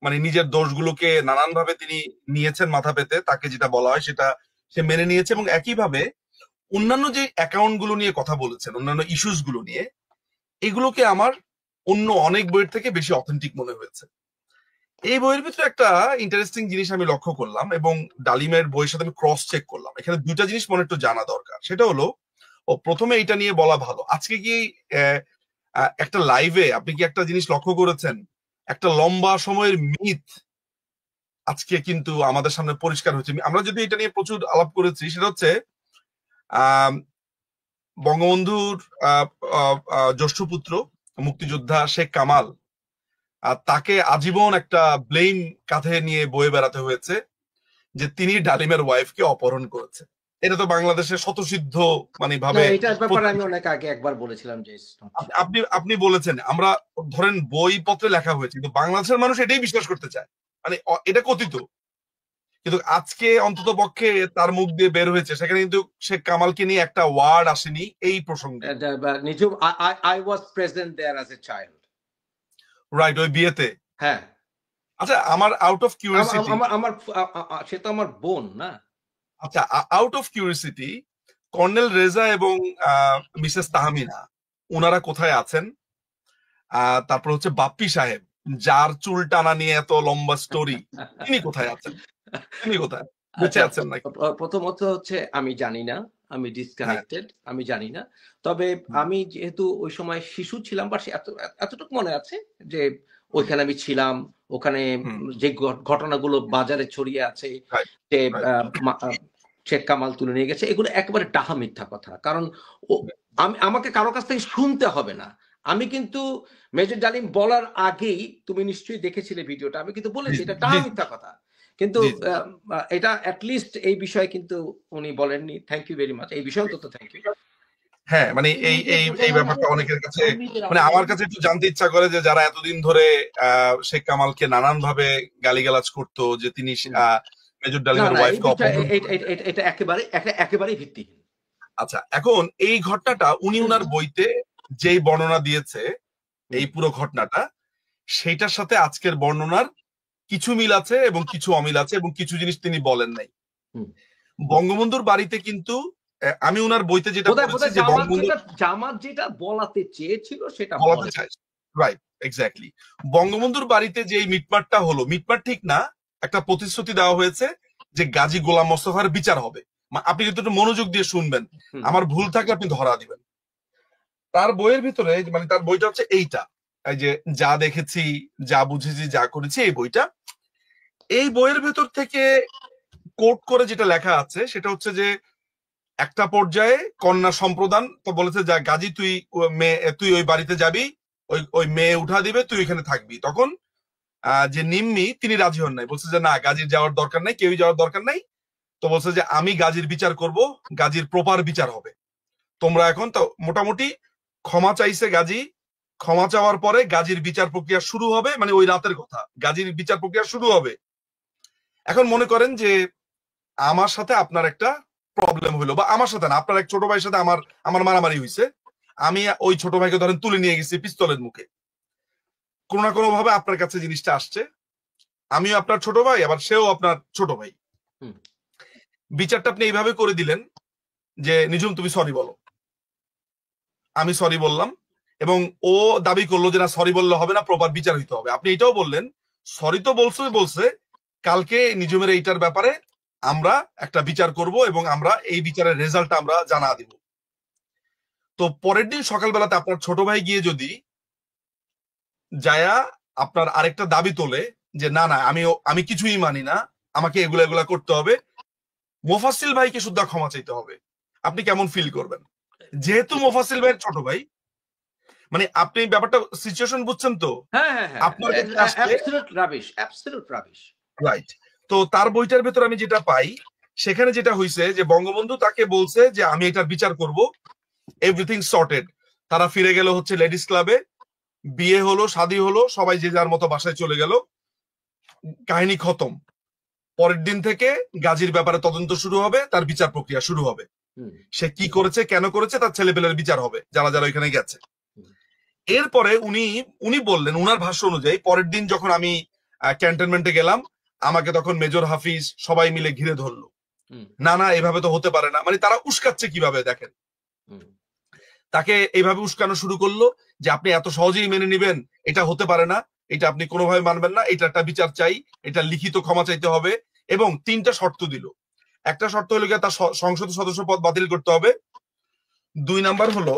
S3: মানে নিজের দোষগুলোকে নানান ভাবে তিনি নিয়েছেন মাথা পেতে, তাকে যেটা বলা হয় সেটা সে মেনে নিয়েছে, এবং একইভাবে অন্যান্য যে অ্যাকাউন্ট গুলো নিয়ে কথা বলেছেন, অন্যান্য ইস্যুস গুলো নিয়ে, এগুলোকে আমার অন্য অনেক বইয়ের থেকে বেশি অথেন্টিক মনে হয়েছে। এই বইয়ের ভিতরে একটা ইন্টারেস্টিং জিনিস আমি লক্ষ্য করলাম, এবং ডালিমের বইয়ের সাথে আমি ক্রস চেক করলাম। এখানে দুইটা জিনিস মনে একটু জানা দরকার। সেটা হলো, প্রথমে এটা নিয়ে বলা ভালো, আজকে কি একটা লাইভে আপনি কি একটা জিনিস লক্ষ্য করেছেন, একটা লম্বা সময়ের মিথ আজকে কিন্তু আমাদের সামনে পরিষ্কার হচ্ছে। আমরা যদি এটা নিয়ে প্রচুর আলাপ করেছি, সেটা হচ্ছে বঙ্গবন্ধুর জ্যেষ্ঠ পুত্র মুক্তিযোদ্ধা শেখ কামাল, তাকে আজীবন একটা ব্লেম কাঁধে নিয়ে বয়ে বেড়াতে হয়েছে যে তিনি ডালিমের ওয়াইফকে অপহরণ করেছে। এটা তো বাংলাদেশের শতসিদ্ধ মানে ভাবে,
S1: এটার ব্যাপারে আমি অনেক আগে একবার বলেছিলাম যে
S3: আপনি বলেছেন, আমরা ধরেন বইপত্রে লেখা হয়েছে, কিন্তু বাংলাদেশের মানুষ এটাই বিশ্বাস করতে চায়, মানে এটা কথিত। কিন্তু আজকে অন্তত পক্ষে তার মুখ দিয়ে বের হয়েছে, সেখানে কিন্তু শেখ কামালকে নিয়ে একটা ওয়ার্ড আসেনি এই প্রসঙ্গে।
S1: Nijum, I was present there as a child.
S3: Right, ওই বিয়েতে।
S1: হ্যাঁ,
S3: আচ্ছা, আমার আউট অফ কিউরিওসিটি,
S1: আমার সে তো আমার বোন না।
S3: আচ্ছা, out of curiosity, colonel Reza এবং মিসেস তাহমিনা ওনারা কোথায় আছেন? তারপর হচ্ছে বাপ্পি সাহেব, যার চুল টানা নিয়ে এত লম্বা স্টোরি, তিনি কোথায় আছেন? তিনি কোথায়? বেঁচে
S1: আচ্ছা,
S3: আছেন নাকি?
S1: প্রথমত হচ্ছে আমি জানি না, আমি
S3: হ্যাঁ।
S1: ডিসকানেক্টেড, আমি জানি না। তবে আমি যেহেতু ওই সময় শিশু ছিলাম, বা এতটুকু মনে আছে যে ওইখানে আমি ছিলাম, ওখানে যে ঘটনাগুলো বাজারে ছড়িয়ে আছে,
S3: রাইট,
S1: যে
S3: রাইট।
S1: শেখ কামাল তুলে নিয়ে গেছে, এগুলো একেবারে ডাহা মিথ্যা কথা। কারণ আমাকে কারো কাছ থেকে শুনতে হবে না। আমি কিন্তু মেজর ডালিম বলার আগেই, তুমি নিশ্চয়ই দেখেছিলে ভিডিওটা, আমি কিন্তু বলেছি এটা ডাহা মিথ্যা কথা। কিন্তু এটা অ্যাটলিস্ট এই বিষয়ে কিন্তু উনি বলেননি। থ্যাংক ইউ ভেরি মাচ, এই বিষয়ে অন্তত থ্যাংক ইউ।
S3: হ্যাঁ, মানে এই ব্যাপারটা অনেকের কাছে, মানে আমার কাছে একটু জানতে ইচ্ছা করে যে যারা এতদিন ধরে শেখ কামালকে নানান ভাবে গালিগালাজ করতো, যে তিনি মেজর ডালিমের ওয়াইফকে অপহরণ,
S1: এটা একেবারেই ভিত্তিহীন।
S3: আচ্ছা, এখন এই ঘটনাটা উনি উনার বইতে যেই বর্ণনা দিয়েছে, এই পুরো ঘটনাটা, সেইটার সাথে আজকের বর্ণনার কিছু মিল আছে এবং কিছু অমিল আছে, এবং কিছু জিনিস তিনি বলেন নাই। বঙ্গবন্ধুর বাড়িতে কিন্তু আমি উনার বইতে যেটা পড়েছি যে
S1: জামাত যেটা বলাতে চেয়েছিল সেটা
S3: বলাতে চাই, রাইট, এক্স্যাক্টলি। বঙ্গবন্ধুর বাড়িতে যে মিটমাটটা হলো, মিটমাট ঠিক না, একটা প্রতিশ্রুতি দেওয়া হয়েছে যে গাজী গোলাম মোস্তফার বিচার হবে। আপনি কিন্তু একটু মনোযোগ দিয়ে শুনবেন, আমার ভুল থাকলে আপনি ধরা দিবেন। তার বইয়ের ভিতরে, মানে তার বইটা হচ্ছে এইটা, এই যে যা দেখেছি, যা বুঝেছি, যা করেছি, এই বইটা। এই বইয়ের ভেতর থেকে কোট করে যেটা লেখা আছে সেটা হচ্ছে যে একটা পর্যায়ে কন্যা সম্প্রদান তো বলেছে, যা গাজী তুই ওই বাড়িতে যাবি, ওই মেয়ে উঠা দিবে, তুই এখানে থাকবি। তখন যে নিম্মি তিনি রাজি হন নাই, বলছে যে না, গাজীর যাওয়ার দরকার নাই, কেউই যাওয়ার দরকার নাই। তো বলছে যে আমি গাজীর বিচার করব, গাজীর প্রপার বিচার হবে, তোমরা এখন তো মোটামুটি ক্ষমা চাইছে গাজী। ক্ষমা চাওয়ার পরে গাজীর বিচার প্রক্রিয়া শুরু হবে, মানে ওই রাতের কথা, গাজীর বিচার প্রক্রিয়া শুরু হবে। এখন মনে করেন যে আমার সাথে আপনার একটা প্রবলেম হইলো, বা আমার সাথে না, আপনার এক ছোট ভাইয়ের সাথে আমার মারামারি হয়েছে। আমি ওই ছোট ভাইকে ধরেন তুলে নিয়ে গেছি পিস্তলের মুখে, কোনো না কোনো ভাবে আপনার কাছে জিনিসটা আসছে, আমিও আপনার ছোট ভাই, আবার সেও আপনার ছোট ভাই। বিচারটা আপনি এইভাবে করে দিলেন যে নিঝুম তুমি সরি বলো, আমি সরি বললাম, এবং ও দাবি করলো যে না, সরি বললে হবে না, প্রপার বিচার হইতে হবে। আপনি এটাও বললেন সরি তো বলছে, কালকে নিঝুমের এইটার ব্যাপারে আমরা একটা বিচার করব এবং আমরা এই বিচারের রেজাল্টটা আমরা জানা দিব। তো পরের দিন সকালবেলাতে আপনার ছোট ভাই গিয়ে যদি যায়া আপনার আরেকটা দাবি তোলে যে না না, আমি কিছুই মানি না, আমাকে এগুলা করতে হবে, মোফাসিল ভাইকে শুদ্ধ ক্ষমা চাইতে হবে, আপনি কেমন ফিল করবেন? যেহেতু মোফাসিল ভাইয়ের ছোট ভাই, মানে আপনি ব্যাপারটা সিচুয়েশন বুঝছেন তো? আপনার রাইট। তো তার বইটার ভেতর আমি যেটা পাই, সেখানে যেটা হইছে যে বঙ্গবন্ধু তাকে বলছে যে আমি এটার বিচার করব, এভরিথিং সর্টেড। তারা ফিরে গেল হচ্ছে লেডিস ক্লাবে, বিয়ে হলো, শাদী হলো, সবাই যে যার মতো বাসায় চলে গেল, কাহিনী খতম। পরের দিন থেকে গাজীর ব্যাপারে তদন্ত শুরু হবে, তার বিচার প্রক্রিয়া শুরু হবে, সে কি করেছে, কেন করেছে, তার ছেলেপেলের বিচার হবে যারা যারা ওইখানে গেছে। এরপরে উনি বললেন, উনার ভাষ্য অনুযায়ী, পরের দিন যখন আমি ক্যান্টনমেন্টে গেলাম, আমাকে তখন মেজর হাফিজ সবাই মিলে ঘিরে ধরলো, না না এভাবে তো হতে পারে না, মানে তারা উস্কাচ্ছে কিভাবে দেখেন, তাকে এইভাবে উস্কানো শুরু করলো যে আপনি এত সহজেই মেনে নিবেন, এটা হতে পারে না, এটা আপনি কোনোভাবে মানবেন না, এটা একটা বিচার চাই, এটা লিখিত ক্ষমা চাইতে হবে, এবং 3টা শর্ত দিল। একটা শর্ত হলো গিয়ে তার সংসদ সদস্য পদ বাতিল করতে হবে। 2 নাম্বার হলো,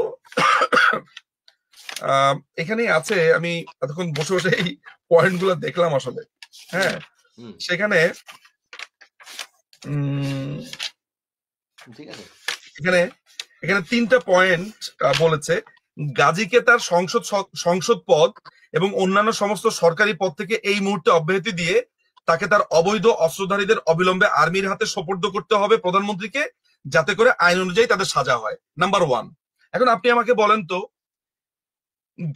S3: এখানে আছে, আমি এতক্ষণ বসে বসে এই পয়েন্ট গুলো দেখলাম আসলে, হ্যাঁ, সেখানে এখানে 3টা পয়েন্ট বলেছে। গাজীকে তার সংসদ পদ এবং অন্যান্য সমস্ত সরকারি পদ থেকে এই মুহূর্তে অব্যাহতি দিয়ে তাকে তার অবৈধ অস্ত্রধারীদের অবিলম্বে আর্মির হাতে সোপর্দ করতে হবে প্রধানমন্ত্রীকে, যাতে করে আইন অনুযায়ী তাদের সাজা হয়, নাম্বার 1। এখন আপনি আমাকে বলেন তো,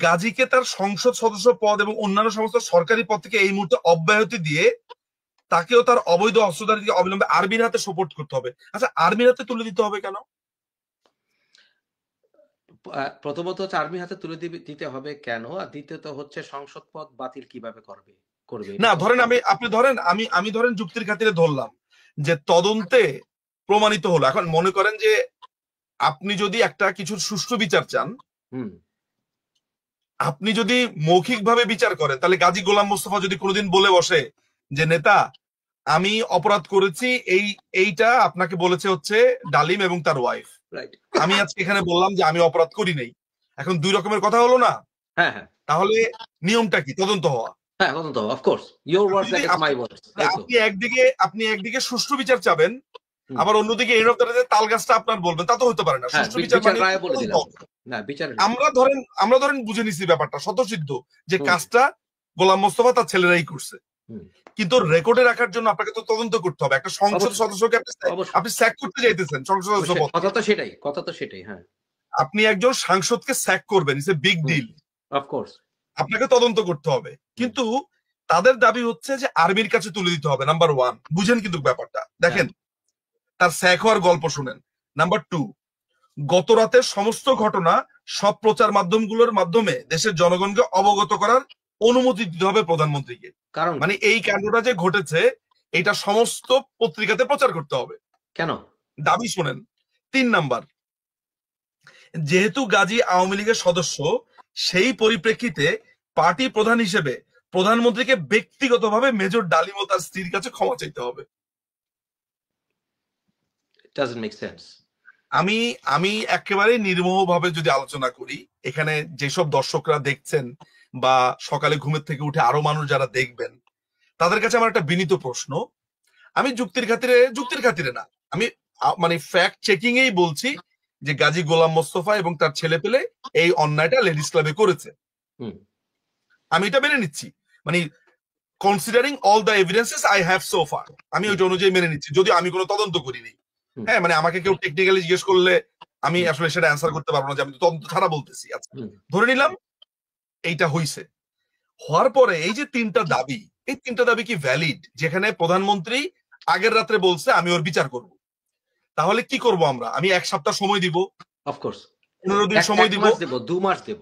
S3: গাজীকে তার সংসদ সদস্য পদ এবং অন্যান্য সমস্ত সরকারি পদ থেকে এই মুহূর্তে অব্যাহতি দিয়ে তাকেও তার অবৈধ অস্ত্রধারীকে অবিলম্বে আর্মির হাতে সোপোর্ট করতে হবে। আচ্ছা, আর্মির হাতে তুলে দিতে হবে কেন?
S1: প্রথমত হচ্ছে আর্মির হাতে তুলে দিতে হবে কেন, আর দ্বিতীয়ত হচ্ছে সংসদ পদ বাতিল কিভাবে করবে
S3: না, ধরেন আমি ধরেন যুক্তির খাতিরে ধরলাম যে তদন্তে প্রমাণিত হলো। এখন মনে করেন যে আপনি যদি একটা কিছুর সুষ্ঠু বিচার চান, আপনি যদি মৌখিকভাবে বিচার করেন, তাহলে গাজী গোলাম মোস্তফা যদি কোনোদিন বলে বসে যে নেতা আমি অপরাধ করেছি এইটা আপনাকে বলেছে হচ্ছে ডালিম এবং তার ওয়াইফ।
S1: রাইট।
S3: আমি আজকে এখানে বললাম যে আমি অপরাধ করি নাই। এখন দুই রকমের কথা হলো না?
S1: হ্যাঁ হ্যাঁ
S3: তাহলে নিয়মটা কি? তদন্ত হওয়া।
S1: হ্যাঁ, তদন্ত অফকোর্স ইয়োর ওয়ার্ডস
S3: যদি
S1: এগেইনস্ট মাই ওয়ার্ডস, তাই তো?
S3: আপনি একদিকে সুষ্ঠু বিচার চাবেন,
S1: হুম।
S3: আবার অন্যদিকে এন্ড অফ দ্য ডে তাল গাছটা আপনার বলবেন, তা তো হতে পারে না।
S1: হ্যাঁ,
S3: সুষ্ঠু বিচার
S1: বিচার
S3: মানে
S1: রায় বলে দিলাম।
S3: তদন্ত।
S1: না, বিচার
S3: আমরা ধরেন বুঝে নিছি ব্যাপারটা স্বতঃসিদ্ধ যে
S1: হুম।
S3: কাজটা গোলাম মোস্তফা তার ছেলেরাই করছে,
S1: হুম।
S3: কিন্তু রেকর্ডে রাখার জন্য আপনাকে তো তদন্ত করতে হবে। একটা সংসদ
S1: অবশ্যই।
S3: সদস্যকে
S1: অবশ্যই।
S3: আপনি স্যাক করতে যাইতেছেন, সংসদ সদস্য পদ।
S1: কথা তো সেটাই। হ্যাঁ,
S3: আপনি একজন সাংসদকে স্যাক করবেন, it's a big deal.
S1: Of course.
S3: আপনাকে তদন্ত করতে হবে, কিন্তু তাদের দাবি হচ্ছে যে আর্মির কাছে তুলে দিতে হবে। নাম্বার 1, বুঝেন কিন্তু ব্যাপারটা দেখেন, তার স্যাক হওয়ার গল্প শুনেন। নাম্বার 2, গত রাতের সমস্ত ঘটনা সব প্রচার মাধ্যমগুলোর মাধ্যমে দেশের জনগণকে অবগত করার অনুমতি দিতে হবে প্রধানমন্ত্রীকে।
S1: কারণ
S3: মানে এই কাণ্ডটা যে ঘটেছে এটা সমস্ত পত্রিকাতে প্রচার করতে হবে।
S1: কেন?
S3: দাবি শোনেন। 3 নাম্বার, যেহেতু গাজী আওয়ামী লীগের সদস্য, সেই পরিপ্রেক্ষিতে পার্টি প্রধান হিসেবে প্রধানমন্ত্রীকে ব্যক্তিগতভাবে মেজর ডালিম ও তার স্ত্রীর কাছে ক্ষমা চাইতে হবে।
S1: It doesn't make sense.
S3: আমি একেবারে নির্মোহভাবে যদি আলোচনা করি, এখানে যেসব দর্শকরা দেখছেন বা সকালে ঘুমের থেকে উঠে আরো মানুষ যারা দেখবেন, তাদের কাছে আমার একটা বিনীত প্রশ্ন। আমি যুক্তির খাতিরে না, আমি মানে ফ্যাক্ট চেকিং এই বলছি যে গাজী গোলাম মোস্তফা এবং তার ছেলে পেলে এই অন্যায়টা লেডিস ক্লাবে করেছে। আমি এটা মেনে নিচ্ছি, মানে considering all the evidences I have so far, আমি ওইটা অনুযায়ী মেনে নিচ্ছি, যদিও আমি কোনো তদন্ত করিনি। হ্যাঁ, মানে আমাকে কেউ টেকনিক্যালি জিজ্ঞেস করলে আমি আসলে সেটা অ্যান্সার করতে পারবো না যে আমি তদন্ত ছাড়া বলতেছি। আচ্ছা, ধরে নিলাম এইটা হইছে। হওয়ার পরে এই যে 3টা দাবি, এই 3টা দাবি কি ভ্যালিড? যেখানে প্রধানমন্ত্রী আগের রাত্রে বলছে আমি ওর বিচার করব, তাহলে কি করব আমরা? আমি 1 সপ্তাহ সময় দিব,
S1: অফকোর্স
S3: 15 দিন সময় দিব,
S1: 2 মাস দেব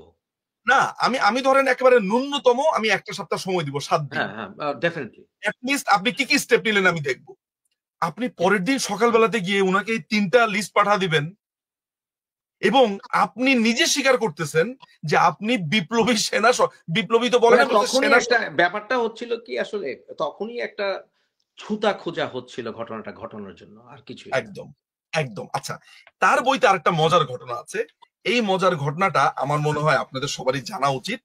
S3: না আমি ধরেন একেবারে ন্যূনতম আমি 1 সপ্তাহ সময় দিব, 7 দিন।
S1: হ্যাঁ, ডেফিনেটলি।
S3: অ্যাটলিস্ট আপনি কি কি স্টেপ নিলেন আমি দেখবো। আপনি পরের দিন সকালবেলাতে গিয়ে উনাকে এই 3টা লিস্ট পাঠা দিবেন এবং আপনি নিজে স্বীকার করতেছেন যে আপনি বিপ্লবী সেনা, বিপ্লবী তো বলেন,
S1: তখনই একটা ব্যাপারটা হচ্ছিল কি, আসলে তখনই একটা ছুতা খোঁজা হচ্ছিল ঘটনাটা ঘটানোর জন্য, আর কিছু।
S3: একদম। আচ্ছা, তার বইতে আরেকটা মজার ঘটনা আছে। এই মজার ঘটনাটা আমার মনে হয় আপনাদের সবারই জানা উচিত।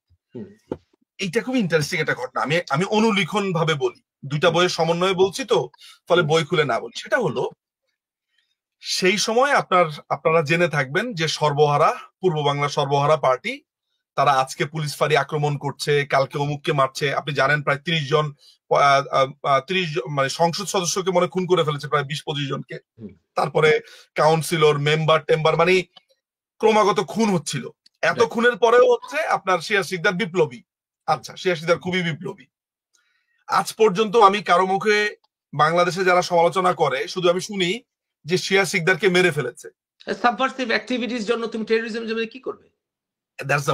S3: এইটা খুব ইন্টারেস্টিং একটা ঘটনা। আমি অনুলিখন ভাবে বলি, 2টা বইয়ের সমন্বয়ে বলছি তো, ফলে বই খুলে না বলি। সেটা হলো, সেই সময় আপনারা জেনে থাকবেন যে সর্বহারা, পূর্ব বাংলা সর্বহারা পার্টি, তারা আজকে পুলিশ ফাঁড়ি আক্রমণ করছে, কালকে অমুককে মারছে। আপনি জানেন প্রায় 30 জন মানে সংসদ সদস্যকে মনে খুন করে ফেলেছে, প্রায় 20-25 জনকে। তারপরে কাউন্সিলর, মেম্বার টেম্বার, মানে ক্রমাগত খুন হচ্ছিল। এত খুনের পরেও হচ্ছে আপনার শিয়া সিকদার বিপ্লবী। আচ্ছা, শিয়া সিকদার খুবই বিপ্লবী। আজ পর্যন্ত আমি কারো মুখে বাংলাদেশে যারা সমালোচনা করে শুধু আমি শুনি যে শিয়া সিকদারকে মেরে ফেলেছে।
S1: সাবভার্সিভ অ্যাক্টিভিটির জন্য তুমি টেররিজম জন্য কি করবে?
S3: That's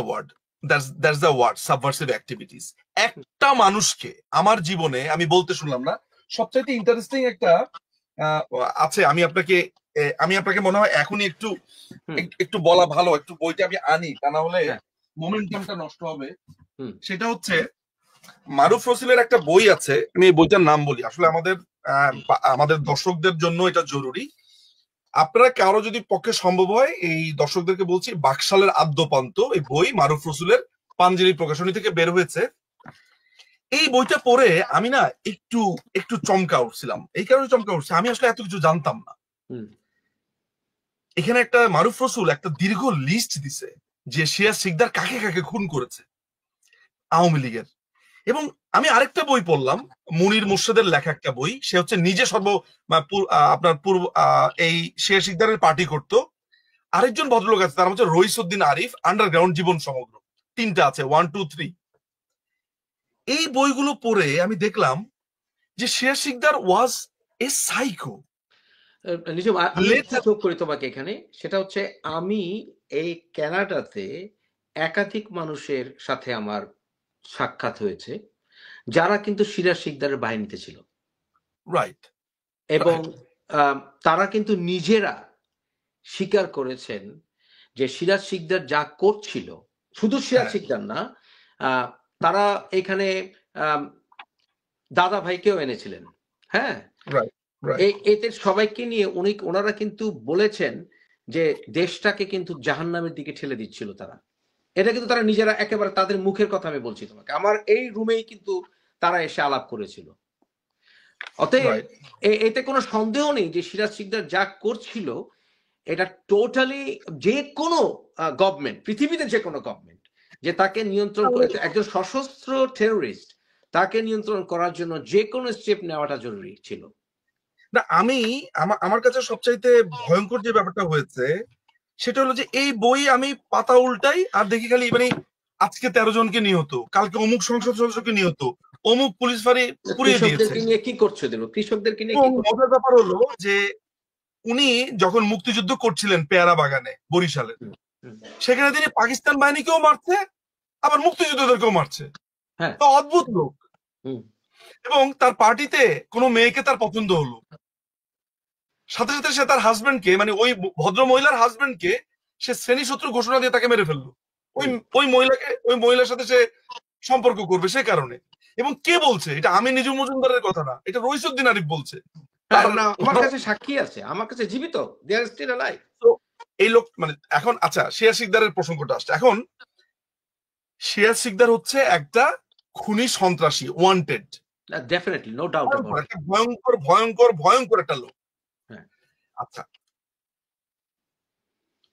S3: the word, subversive activities. একটা মানুষকে আমার জীবনে আমি বলতে শুনলাম না। সবচাইতে ইন্টারেস্টিং একটা আছে, আমি আপনাকে মনে হয় এখনই একটু বলা ভালো, একটু বইটা আমি আনি, তা না হলে মোমেন্টামটা নষ্ট হবে। সেটা হচ্ছে মারুফ রসুলের একটা বই আছে, আমি এই বইটার নাম বলি, আসলে আমাদের দর্শকদের জন্য এটা জরুরি। আপনারা কারো যদি পক্ষে সম্ভব হয়, এই দর্শকদেরকে বলছি, বাকশালের আদ্যপান্ত, এই বই মারুফ রসুলের পাঞ্জেরি প্রকাশনী থেকে বের হয়েছে। এই বইটা পড়ে আমি না একটু চমকা উঠছিলাম। এই কারণে চমকা উঠছে, আমি আসলে এত কিছু জানতাম না। এখানে একটা মারুফ রসুল একটা দীর্ঘ লিস্ট দিছে যে শিয়া সিকদার কাকে কাকে খুন করেছে আওয়ামী লীগের। এবং আমি আরেকটা বই পড়লাম, মুনির মুর্শেদের লেখা একটা বই, সে হচ্ছে নিজে আপনার এই শিয়া সিকদারের পার্টি করতো। আরেকজন ভদ্রলোক আছে, তার হচ্ছে রইসউদ্দিন আরিফ, আন্ডারগ্রাউন্ড জীবন সমগ্র, 3টা আছে, 1, 2, 3। এই বইগুলো পড়ে আমি দেখলাম যে শিয়া সিকদার ওয়াজ এ সাইকো।
S1: যোগ করি তোমাকে এখানে, সেটা হচ্ছে আমি এই কানাডাতে একাধিক মানুষের সাথে আমার সাক্ষাৎ হয়েছে যারা কিন্তু সিরাজ সিকদারের বাহিনীতে ছিল,
S3: রাইট,
S1: এবং তারা কিন্তু নিজেরা স্বীকার করেছেন যে সিরাজ সিকদার যা করছিল, শুধু সিরাজ সিকদার না, তারা এখানে দাদা ভাইকেও এনেছিলেন, হ্যাঁ,
S3: রাইট রাইট
S1: এতে সবাইকে নিয়ে ওনারা কিন্তু বলেছেন যে দেশটাকে কিন্তু জাহান্নামের দিকে ঠেলে দিচ্ছিল তারা। এটা কিন্তু তারা নিজেরা একেবারে তাদের মুখের কথা আমি বলছি তোমাকে, আমার এই রুমেই কিন্তু তারা এসে আলাপ করেছিল। অতএব
S3: রাইট
S1: এতে কোনো সন্দেহ নেই যে সিরাজ শিকদার যা করছিল এটা টোটালি যে কোনো গভর্নমেন্ট, পৃথিবীতে যে কোনো গভর্নমেন্ট যে তাকে নিয়ন্ত্রণ করে, একজন সশস্ত্র টেরোরিস্ট তাকে নিয়ন্ত্রণ করার জন্য যে কোনো স্টেপ নেওয়াটা জরুরি ছিল।
S3: না, আমার কাছে সবচাইতে ভয়ঙ্কর যে ব্যাপারটা হয়েছে সেটা হলো যে এই বই আমি পাতা উল্টাই আর দেখি খালি মানে আজকে 13 জনকে নিহত, কালকে অমুক সংসদ সদস্যকে নিহত, অমুক পুলিশ ফাঁড়ি পুড়িয়ে দিয়েছে।
S1: কৃষকদেরকে নিয়ে কি করছে দেব, কৃষকদেরকে নিয়ে
S3: এবং মজার ব্যাপার হলো যে উনি যখন মুক্তিযুদ্ধ করছিলেন পেয়ারা বাগানে বরিশালে, সেখানে তিনি পাকিস্তান বাহিনীকেও মারছে আবার মুক্তিযুদ্ধদেরকেও মারছে।
S1: হ্যাঁ,
S3: তো অদ্ভুত লোক। এবং তার পার্টিতে কোনো মেয়েকে তার পছন্দ হলো, সাথে সাথে সে তার হাজবেন্ডকে মানে ওই ভদ্র মহিলার হাজবেন্ডকে সে শ্রেণী শত্রু ঘোষণা দিয়ে তাকে মেরে ফেললো। ওই মহিলার সাথে সে সম্পর্ক করবে সে কারণে। এবং কে বলছে এটা? আমি নিজু মজুমদারের কথা না, এটা রইসুদ্দিন আরিফ বলছে।
S1: আমার কাছে সাক্ষী আছে, আমার কাছে জীবিত, দে আর স্টিল অ্যালাইভ।
S3: তো এই লোক মানে এখন আচ্ছা সিরাজ শিকদারের প্রসঙ্গটা আসছে। এখন সিরাজ শিকদার হচ্ছে একটা খুনি সন্ত্রাসী, wanted,
S1: definitely, no doubt about it.
S3: ভয়ঙ্কর ভয়ঙ্কর ভয়ঙ্কর একটা লোক। আচ্ছা,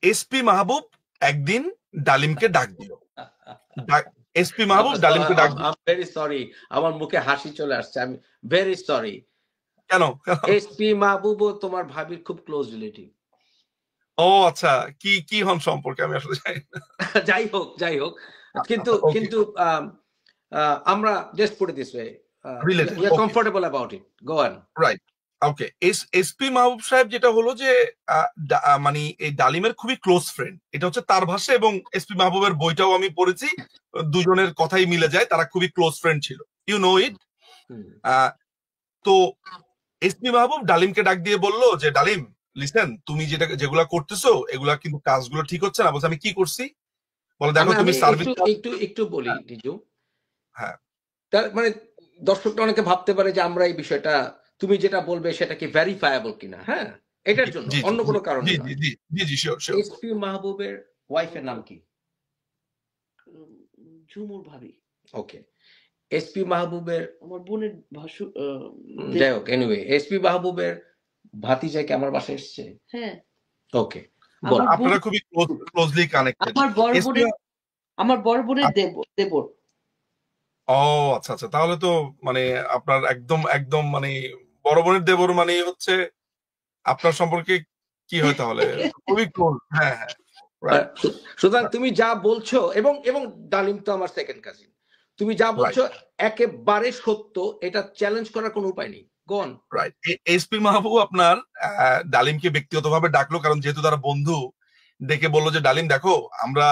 S3: এসপি মাহবুব একদিন ডালিমকে ডাক দিল। এসপি মাহবুব ডালিমকে ডাক দিল।
S1: ভেরি সরি, আমার মুখে হাসি চলে আসছে, আমি ভেরি সরি।
S3: কেন?
S1: এসপি মাহবুবও তোমার ভাবির খুব ক্লোজ রিলেটিভ।
S3: ও আচ্ছা, কি কি হন সম্পর্কে আমি আসলে জানি না।
S1: যাই হোক, কিন্তু আমরা just put it this way, we are comfortable about it, go on.
S3: Right, okay. SP Mahbub সাহেব যেটা হলো যে মানে এই ডালিমের খুবই ক্লোজ ফ্রেন্ড, এটা হচ্ছে তার ভাষা। এবং এসপি মাহবুবের বইটাও আমি পড়েছি, দুজনের কথাই মিলে যায়, তারা খুবই ক্লোজ ফ্রেন্ড ছিল, ইউ নো ইট। তো এসপি মাহবুব ডালিমকে ডাক দিয়ে বললো যে ডালিম লিসেন, তুমি যেগুলা করতেছো এগুলা কিন্তু কাজগুলো ঠিক হচ্ছে না। বলছে আমি কি করছি? বলে দেখো তুমি সার্ভিস
S1: একটু বলি নিজু।
S3: হ্যাঁ,
S1: তার মানে দর্শকরা অনেকে ভাবতে পারে যে আমরা এই বিষয়টা তুমি যেটা বলবে সেটা কি ভেরিফায়াবল কিনা। হ্যাঁ, এটার জন্য অন্য কোনো কারণ নেই।
S3: জি শিওর।
S1: এসপি মাহবুবের ওয়াইফের নাম কি?
S2: ঝুমুর ভাবি।
S1: ওকে, এসপি মাহবুবের
S2: আমার বোনের ভাসু,
S1: যাই হোক, এনিওয়ে এসপি মাহবুবের ভাতিজা কি আমার বাসায় এসেছে?
S2: হ্যাঁ।
S1: ওকে,
S3: আপনারা খুবই ক্লোজলি কানেক্টেড।
S2: আমার বড় বোনের দেবর।
S3: ও আচ্ছা আচ্ছা, তাহলে তো মানে আপনার একদম মানে বড় বোনের দেবর মানে হচ্ছে আপনার সম্পর্কে কি হয় তাহলে? খুবই ক্লোজ। হ্যাঁ,
S1: সুতরাং তুমি যা বলছো, এবং ডালিম তো আমার সেকেন্ড কাজিন, তুমি যা বলছো একেবারে সত্য, এটা চ্যালেঞ্জ করার কোনো উপায় নেই। গো অন।
S3: রাইট। এসপি মাহবুব আপনার ডালিমকে ব্যক্তিগতভাবে ডাকলো, কারণ যেহেতু তারা বন্ধু, ডেকে বললো যে ডালিম দেখো, আমরা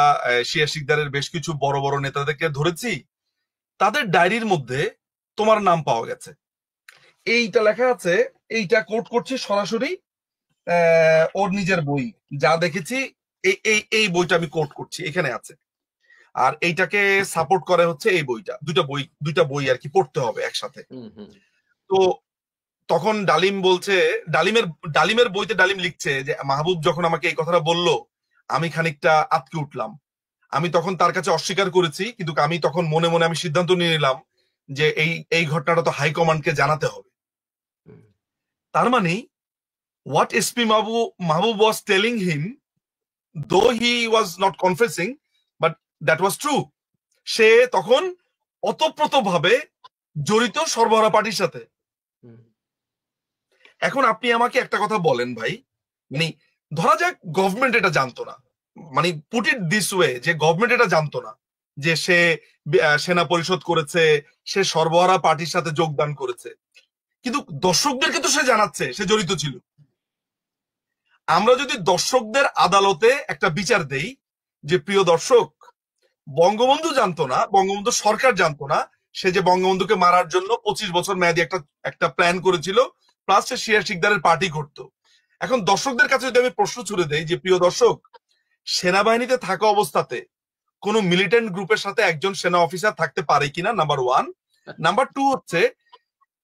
S3: সিরাজ শিকদারের বেশ কিছু বড় বড় নেতাদেরকে ধরেছি, তাদের ডায়েরির মধ্যে তোমার নাম পাওয়া গেছে, এইটা লেখা আছে, এইটা কোট করছি সরাসরি ওর নিজের বই, যা দেখেছি এই বইটা আমি কোট করছি, এখানে আছে। আর এইটাকে সাপোর্ট করে হচ্ছে এই বইটা, দুইটা বই আর কি পড়তে হবে একসাথে। তো তখন ডালিম বলছে, ডালিমের বইতে ডালিম লিখছে যে মাহবুব যখন আমাকে এই কথাটা বললো আমি খানিকটা আটকে উঠলাম। আমি তখন তার কাছে অস্বীকার করেছি, কিন্তু আমি তখন মনে মনে আমি সিদ্ধান্ত নিয়ে নিলাম যে এই ঘটনাটা তো হাইকমান্ডকে জানাতে হবে। তার মানে what SP Mahbub was telling him, though he was not confessing, but that was true. সে তখন ওতপ্রোতভাবে জড়িত সর্বহারা পার্টির সাথে। এখন আপনি আমাকে একটা কথা বলেন ভাই, মানে ধরা যাক গভর্নমেন্ট এটা জানতো না, মানে পুট ইট দিস ওয়ে, যে গভর্নমেন্ট এটা জানতো না যে সে সেনা পরিষদ করেছে, সে সর্বহারা পার্টির সাথে যোগদান করেছে, কিন্তু দর্শকদেরকে তো সে জানাচ্ছে সে জড়িত ছিল। আমরা যদি দর্শকদের আদালতে একটা বিচার দেই যে প্রিয় দর্শক, বঙ্গবন্ধু জানতো না, বঙ্গবন্ধু সরকার জানতো না সে যে বঙ্গবন্ধুকে মারার জন্য 25 বছর মেয়াদী একটা প্ল্যান করেছিল, প্লাস সে সিরাজ শিকদারের পার্টি করতো। এখন দর্শকদের কাছে যদি আমি প্রশ্ন ছুড়ে দেই যে প্রিয় দর্শক, সেনাবাহিনীতে থাকা অবস্থাতে কোন মিলিটেন্ট গ্রুপের সাথে একজন সেনা অফিসার থাকতে পারে কিনা, নাম্বার 1। নাম্বার 2 হচ্ছে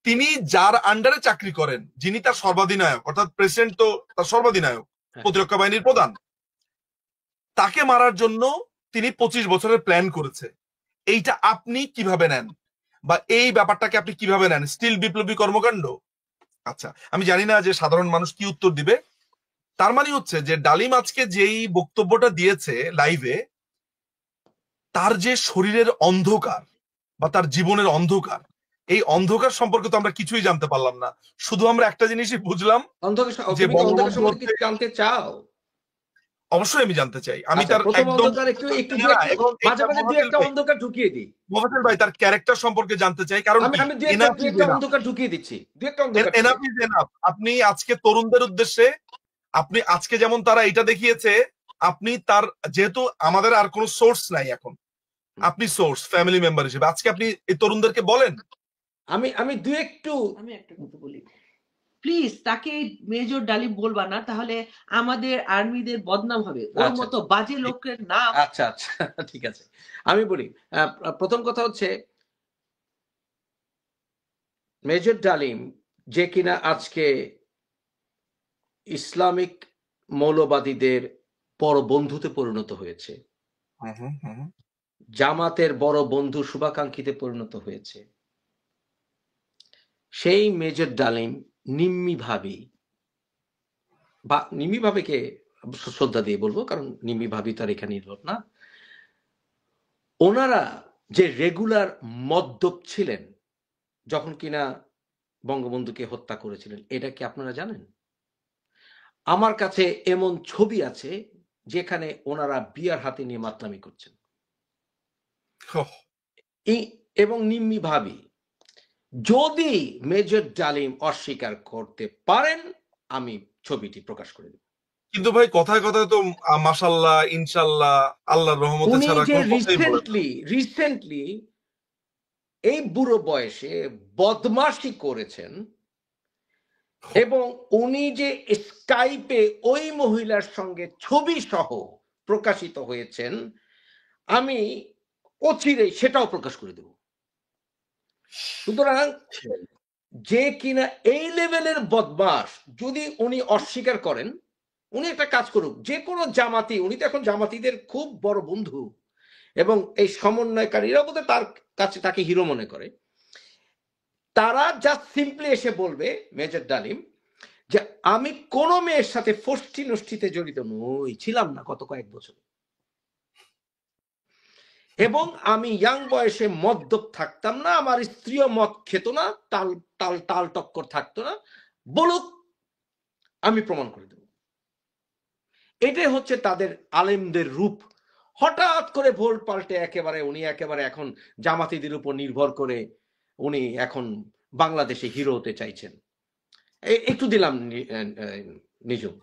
S3: তিনি যার আন্ডারে চাকরি করেন, যিনি তার সর্বাধিনায়ক, অর্থাৎ প্রেসিডেন্ট তো তার সর্বাধিনায়ক,
S1: হ্যাঁ।
S3: প্রতিরক্ষা বাহিনীর প্রধান, তাকে মারার জন্য তিনি 25 বছরের প্ল্যান করেছে। এইটা আপনি কিভাবে নেন, বা এই ব্যাপারটাকে আপনি কিভাবে নেন? স্টিল বিপ্লবী কর্মকাণ্ড? আচ্ছা, আমি জানি না যে সাধারণ মানুষ কি উত্তর দিবে। তার মানে হচ্ছে যে ডালিম আজকে যেই বক্তব্যটা দিয়েছে লাইভে, তার যে শরীরের অন্ধকার বা তার জীবনের অন্ধকার, এই অন্ধকার সম্পর্কে তো আমরা কিছুই জানতে পারলাম না। শুধু আমরা একটা জিনিসই বুঝলাম
S1: অন্ধকার
S3: যে
S1: তুমি কি অন্ধকার
S3: বঙ্গবন্ধু
S1: সম্পর্কে
S3: হচ্ছে,
S1: কিছু জানতে চাও?
S3: অবশ্যই আমি জানতে চাই। আমি
S1: আচ্ছা,
S3: তার
S1: প্রথম
S3: একদম
S1: অন্ধকার একটু একটু
S3: না, এবং
S1: মাঝে মাঝে দু একটা অন্ধকার ঢুকিয়ে দিই।
S3: মোফাজ্জল ভাই তার ক্যারেক্টার সম্পর্কে জানতে চাই, কারণ
S1: আমি
S3: কি
S1: আমি দু
S3: এনাফ ইজ
S1: একটা
S3: এনাফ,
S1: অন্ধকার ঢুকিয়ে দিচ্ছি, দু একটা অন্ধকার
S3: এনাফ ইজ এনাফ। আপনি আজকে তরুণদের উদ্দেশ্যে, আপনি আজকে যেমন তারা এটা দেখিয়েছে, আপনি তার, যেহেতু আমাদের আর কোনো সোর্স নাই এখন, আপনি সোর্স ফ্যামিলি মেম্বার হিসেবে আজকে আপনি এই তরুণদেরকে বলেন।
S1: আমি দু একটু
S2: আমি একটা কথা বলি, প্লিজ তাকে মেজর ডালিম বলবা না, তাহলে আমাদের আর্মিদের বদনাম হবে। ওর
S1: আচ্ছা,
S2: মতো বাজে লোকের নাম।
S1: আচ্ছা আচ্ছা ঠিক আছে, আমি বলি। প্রথম কথা হচ্ছে, মেজর ডালিম যে কিনা আজকে ইসলামিক মৌলবাদীদের বড় বন্ধুতে পরিণত হয়েছে, জামাতের বড় বন্ধু শুভাকাঙ্ক্ষীতে পরিণত হয়েছে, সেই মেজর ডালিম নিম্মি ভাবি, বা নিম্মি ভাবিকে শ্রদ্ধা দিয়ে বলবো, কারণ নিম্মি ভাবি তো আর এখানে নির্ভর না, ওনারা যে রেগুলার মদ্যপ ছিলেন যখন কিনা বঙ্গবন্ধুকে হত্যা করেছিলেন, এটা কি আপনারা জানেন? আমার কাছে এমন ছবি আছে যেখানে ওনারা বিয়ার হাতে নিয়ে মাতলামি করছেন। এবং নিম্মি ভাবি, যদি মেজর ডালিম অস্বীকার করতে পারেন, আমি ছবিটি প্রকাশ করে দেব।
S3: কিন্তু ভাই কথায় কথায় তো মাশাআল্লাহ, ইনশাআল্লাহ, আল্লাহর রহমতে
S1: উনি
S3: ছাড়া
S1: যে
S3: কোনো কথাই বলেন না।
S1: রিসেন্টলি এই বুড়ো বয়সে বদমাশি করেছেন, এবং উনি যে স্কাইপে ওই মহিলার সঙ্গে ছবি সহ প্রকাশিত হয়েছেন, আমি অচিরেই সেটাও প্রকাশ করে দেব। সুতরাং যে কিনা এই লেভেলের বদমাশ, যদি উনি অস্বীকার করেন, উনি একটা কাজ করুক, যে কোনো জামাতি, উনি তো এখন জামাতিদের খুব বড় বন্ধু, এবং এই সমন্বয়কারীরা বোধহয় তার কাছে তাকে হিরো মনে করে, তারা জাস্ট সিম্পলি এসে বলবে মেজর ডালিম যে আমি কোন মেয়ের সাথে ফষ্টি নষ্টিতে জড়িত নই, ছিলাম না গত কয়েক বছর, এবং আমি ইয়াং বয়সে মদ্যপ থাকতাম না, আমার স্ত্রীও মদ খেত না, তাল তাল তাল টক্কর থাকতো না, বলুক, আমি প্রমাণ করে দেব। এটাই হচ্ছে তাদের আলেমদের রূপ। হঠাৎ করে ভোল পাল্টে উনি একেবারে এখন জামাতিদের উপর নির্ভর করে উনি এখন বাংলাদেশে হিরো হতে চাইছেন। একটু দিলাম নিজম।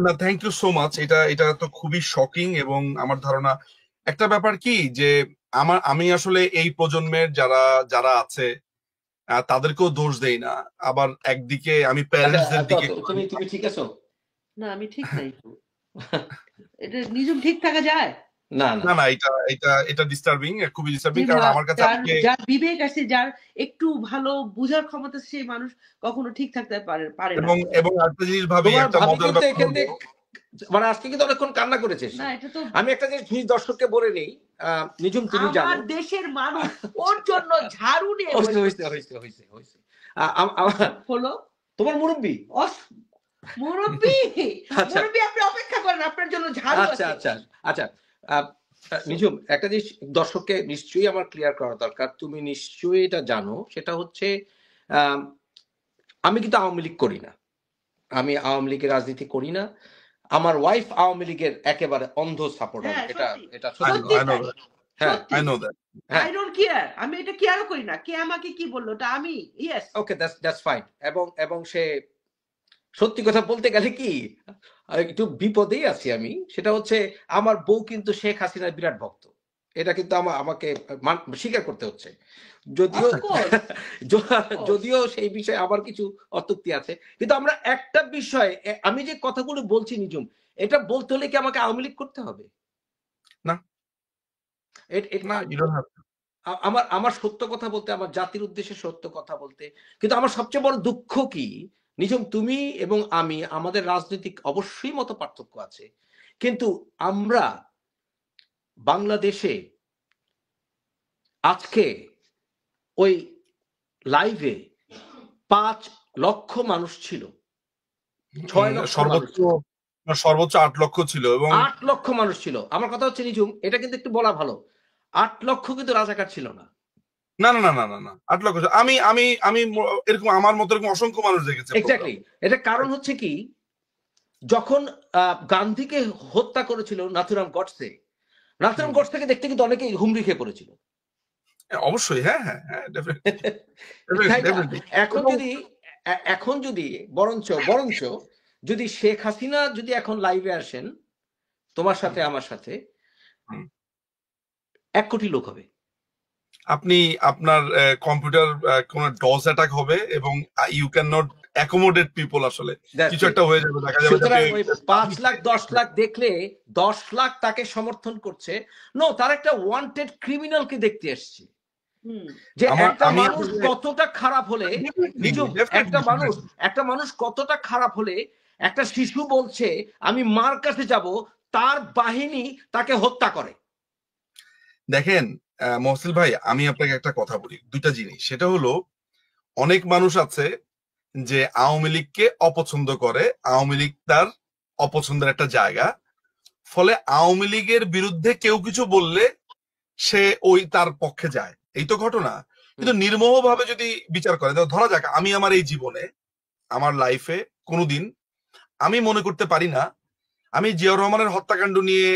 S3: না, থ্যাংক ইউ সো মাচ। এটা তো খুবই শকিং, এবং আমার ধারণা একটা ব্যাপার কি যে আমি আসলে এই প্রজন্মের যারা যারা আছে তাদেরকেও দোষ দেই না, আবার একদিকে আমি প্যারেন্টসদের দিকে।
S1: তুমি ঠিক আছো?
S2: না, আমি ঠিক নাই তো। এটা নিজম ঠিক থাকা যায়
S1: না
S3: না না, এটা ডিস্টার্বিং, খুবই ডিস্টার্বিং, কারণ আমার কাছে
S2: যার বিবেক আছে, যার একটু ভালো বুঝার ক্ষমতা, সেই মানুষ কখনো ঠিক থাকতে পারে না।
S3: এবং আরেকটা জিনিস ভাবি, একটা মজার ব্যাপার হলো,
S1: মানে আজকে কিন্তু অনেকক্ষণ কান্না করেছে।
S2: না, এটা তো
S1: আমি একটা জিনিস দর্শককে বলে নেই, নিজম তুমি জানো,
S2: আমার দেশের মানুষ ওর জন্য ঝাড়ু নিয়ে হলো
S1: তোমার মুরব্বী।
S2: মুরব্বী আপনি অপেক্ষা করেন, আপনার জন্য ঝাড়ু আছে।
S1: আচ্ছা আচ্ছা, নিজম একটা জিনিস দর্শককে নিশ্চয়ই আমার ক্লিয়ার করা দরকার, তুমি নিশ্চয়ই এটা জানো, সেটা হচ্ছে আমি কিন্তু আওয়ামী লীগ করি না, আমি আওয়ামী লীগের রাজনীতি করি না, আমার ওয়াইফ আওয়ামী লীগের একেবারে অন্ধ সাপোর্টার। এটা সত্যি।
S2: I don't care, আমি এটা কেয়ারও করি না, কে আমাকে কি বললো ওটা আমি, ইয়েস
S1: ওকে, দ্যাটস ফাইন। এবং সে সত্যি কথা বলতে গেলে কি একটু বিপদেই আছি আমি, সেটা হচ্ছে আমার বউ কিন্তু শেখ হাসিনার বিরাট ভক্ত, এটা কিন্তু আমাকে স্বীকার করতে হচ্ছে, যদিও সেই বিষয়ে আবার কিছু অত্যুক্তি আছে, কিন্তু আমরা একটা বিষয়, আমি যে কথাগুলো বলছি নিজম, এটা বলতে হলে কি আমাকে আওয়ামী লীগ করতে হবে?
S3: না,
S1: আমার আমার সত্য কথা বলতে, আমার জাতির উদ্দেশ্যে সত্য কথা বলতে, কিন্তু আমার সবচেয়ে বড় দুঃখ কি, নিঝুম তুমি এবং আমি, আমাদের রাজনৈতিক অবশ্যই মত পার্থক্য আছে, কিন্তু আমরা বাংলাদেশে আজকে ওই লাইভে 5 লক্ষ মানুষ ছিল, 6 লক্ষ মানুষ ছিল,
S3: সর্বোচ্চ 8 লক্ষ ছিল, এবং
S1: 8 লক্ষ মানুষ ছিল। আমার কথা হচ্ছে নিঝুম, এটা কিন্তু একটু বলা ভালো, 8 লক্ষ কিন্তু রাজাকার ছিল না।
S3: না না না না না না 8 লক্ষ আমি আমি আমি এরকম আমার মতো এরকম অসংখ্য মানুষ দেখেছি।
S1: এক্স্যাক্টলি, এটা কারণ হচ্ছে কি, যখন গান্ধীকে হত্যা করেছিল নাথুরাম গডসে, নাথুরাম গডসেকে দেখতে কিন্তু অনেকেই হুমড়ি খেয়ে পড়েছিল।
S3: অবশ্যই, হ্যাঁ হ্যাঁ হ্যাঁ,
S1: তাই না? এখন যদি বরঞ্চ যদি শেখ হাসিনা যদি এখন লাইভে আসেন তোমার সাথে আমার সাথে, 1 কোটি লোক হবে।
S3: আপনি আপনার কম্পিউটার কোন ডস অ্যাটাক হবে এবং you can not accommodate people, আসলে কিছু একটা হয়ে যাবে, দেখা যাবে।
S1: সুতরাং ওই 5 লাখ 10 লাখ দেখলে 10 লাখ তাকে সমর্থন করছে, নো, তার একটা ওয়ান্টেড ক্রিমিনালকে দেখতে এসছে। যে একটা মানুষ কতটা খারাপ হলে, একটা মানুষ কতটা খারাপ হলে একটা শিশু বলছে আমি মার কাছে যাব, তার বাহিনী তাকে হত্যা করে।
S3: দেখেন মহসিল ভাই, আমি আপনাকে একটা কথা বলি, দুইটা জিনিস। সেটা হলো, অনেক মানুষ আছে যে আওয়ামী লীগকে অপছন্দ করে, আওয়ামী লীগ তার অপছন্দের একটা জায়গা, ফলে আওয়ামী লীগের বিরুদ্ধে কেউ কিছু বললে সে ওই তার পক্ষে যায়, এই তো ঘটনা। কিন্তু নির্মোহভাবে যদি বিচার করে, ধরা যাক আমি আমার এই জীবনে, আমার লাইফে কোনোদিন আমি মনে করতে পারি না, আমি জিয়াউর রহমানের হত্যাকাণ্ড নিয়ে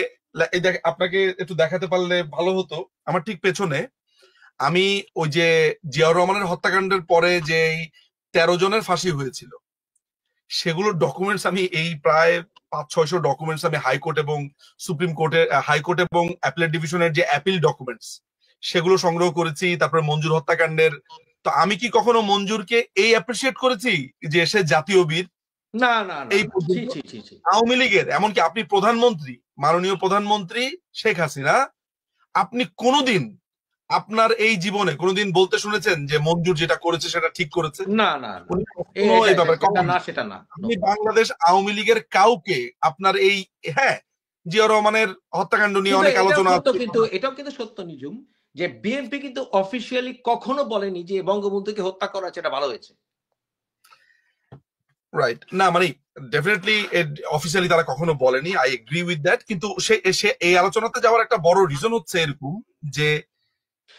S3: আপনাকে একটু দেখাতে পারলে ভালো হতো। আমার ঠিক পেছনে আমি ওই যে জিয়াউর রহমানের হত্যাকাণ্ডের পরে যে 13 জনের ফাঁসি হয়েছিল, সেগুলোর ডকুমেন্টস আমি এই প্রায় 500-600 ডকুমেন্টস আমি হাইকোর্ট এবং সুপ্রিম কোর্টের, হাইকোর্ট এবং অ্যাপিলেট ডিভিশনের যে অ্যাপিল ডকুমেন্টস, সেগুলো সংগ্রহ করেছি। তারপরে মঞ্জুর হত্যাকাণ্ডের, তো আমি কি কখনো মঞ্জুরকে এই অ্যাপ্রিসিয়েট করেছি যে সে জাতীয় বীর?
S1: না না,
S3: এই আওয়ামী লীগের, এমনকি আপনি প্রধানমন্ত্রী, মাননীয় প্রধানমন্ত্রী শেখ হাসিনা, আপনি কোনোদিন আপনার এই জীবনে কোনোদিন বলতে শুনেছেন যে মঞ্জুর যেটা করেছে সেটা ঠিক করেছে?
S1: না না, সেটা না।
S3: আপনি বাংলাদেশ আওয়ামী লীগের কাউকে আপনার এই, হ্যাঁ জিয়াউর রহমানের হত্যাকাণ্ড নিয়ে অনেক আলোচনা,
S1: কিন্তু এটাও কিন্তু সত্য নিঝুম যে বিএনপি কিন্তু অফিসিয়ালি কখনো বলেনি যে বঙ্গবন্ধুকে হত্যা করা সেটা ভালো হয়েছে।
S3: রাইট, না মানে ডেফিনেটলি অফিসিয়ালি তারা কখনো বলেনি, আই এগ্রি উইথ দ্যাট। কিন্তু সে এই আলোচনাতে যাওয়ার একটা বড় রিজন হচ্ছে এরকম যে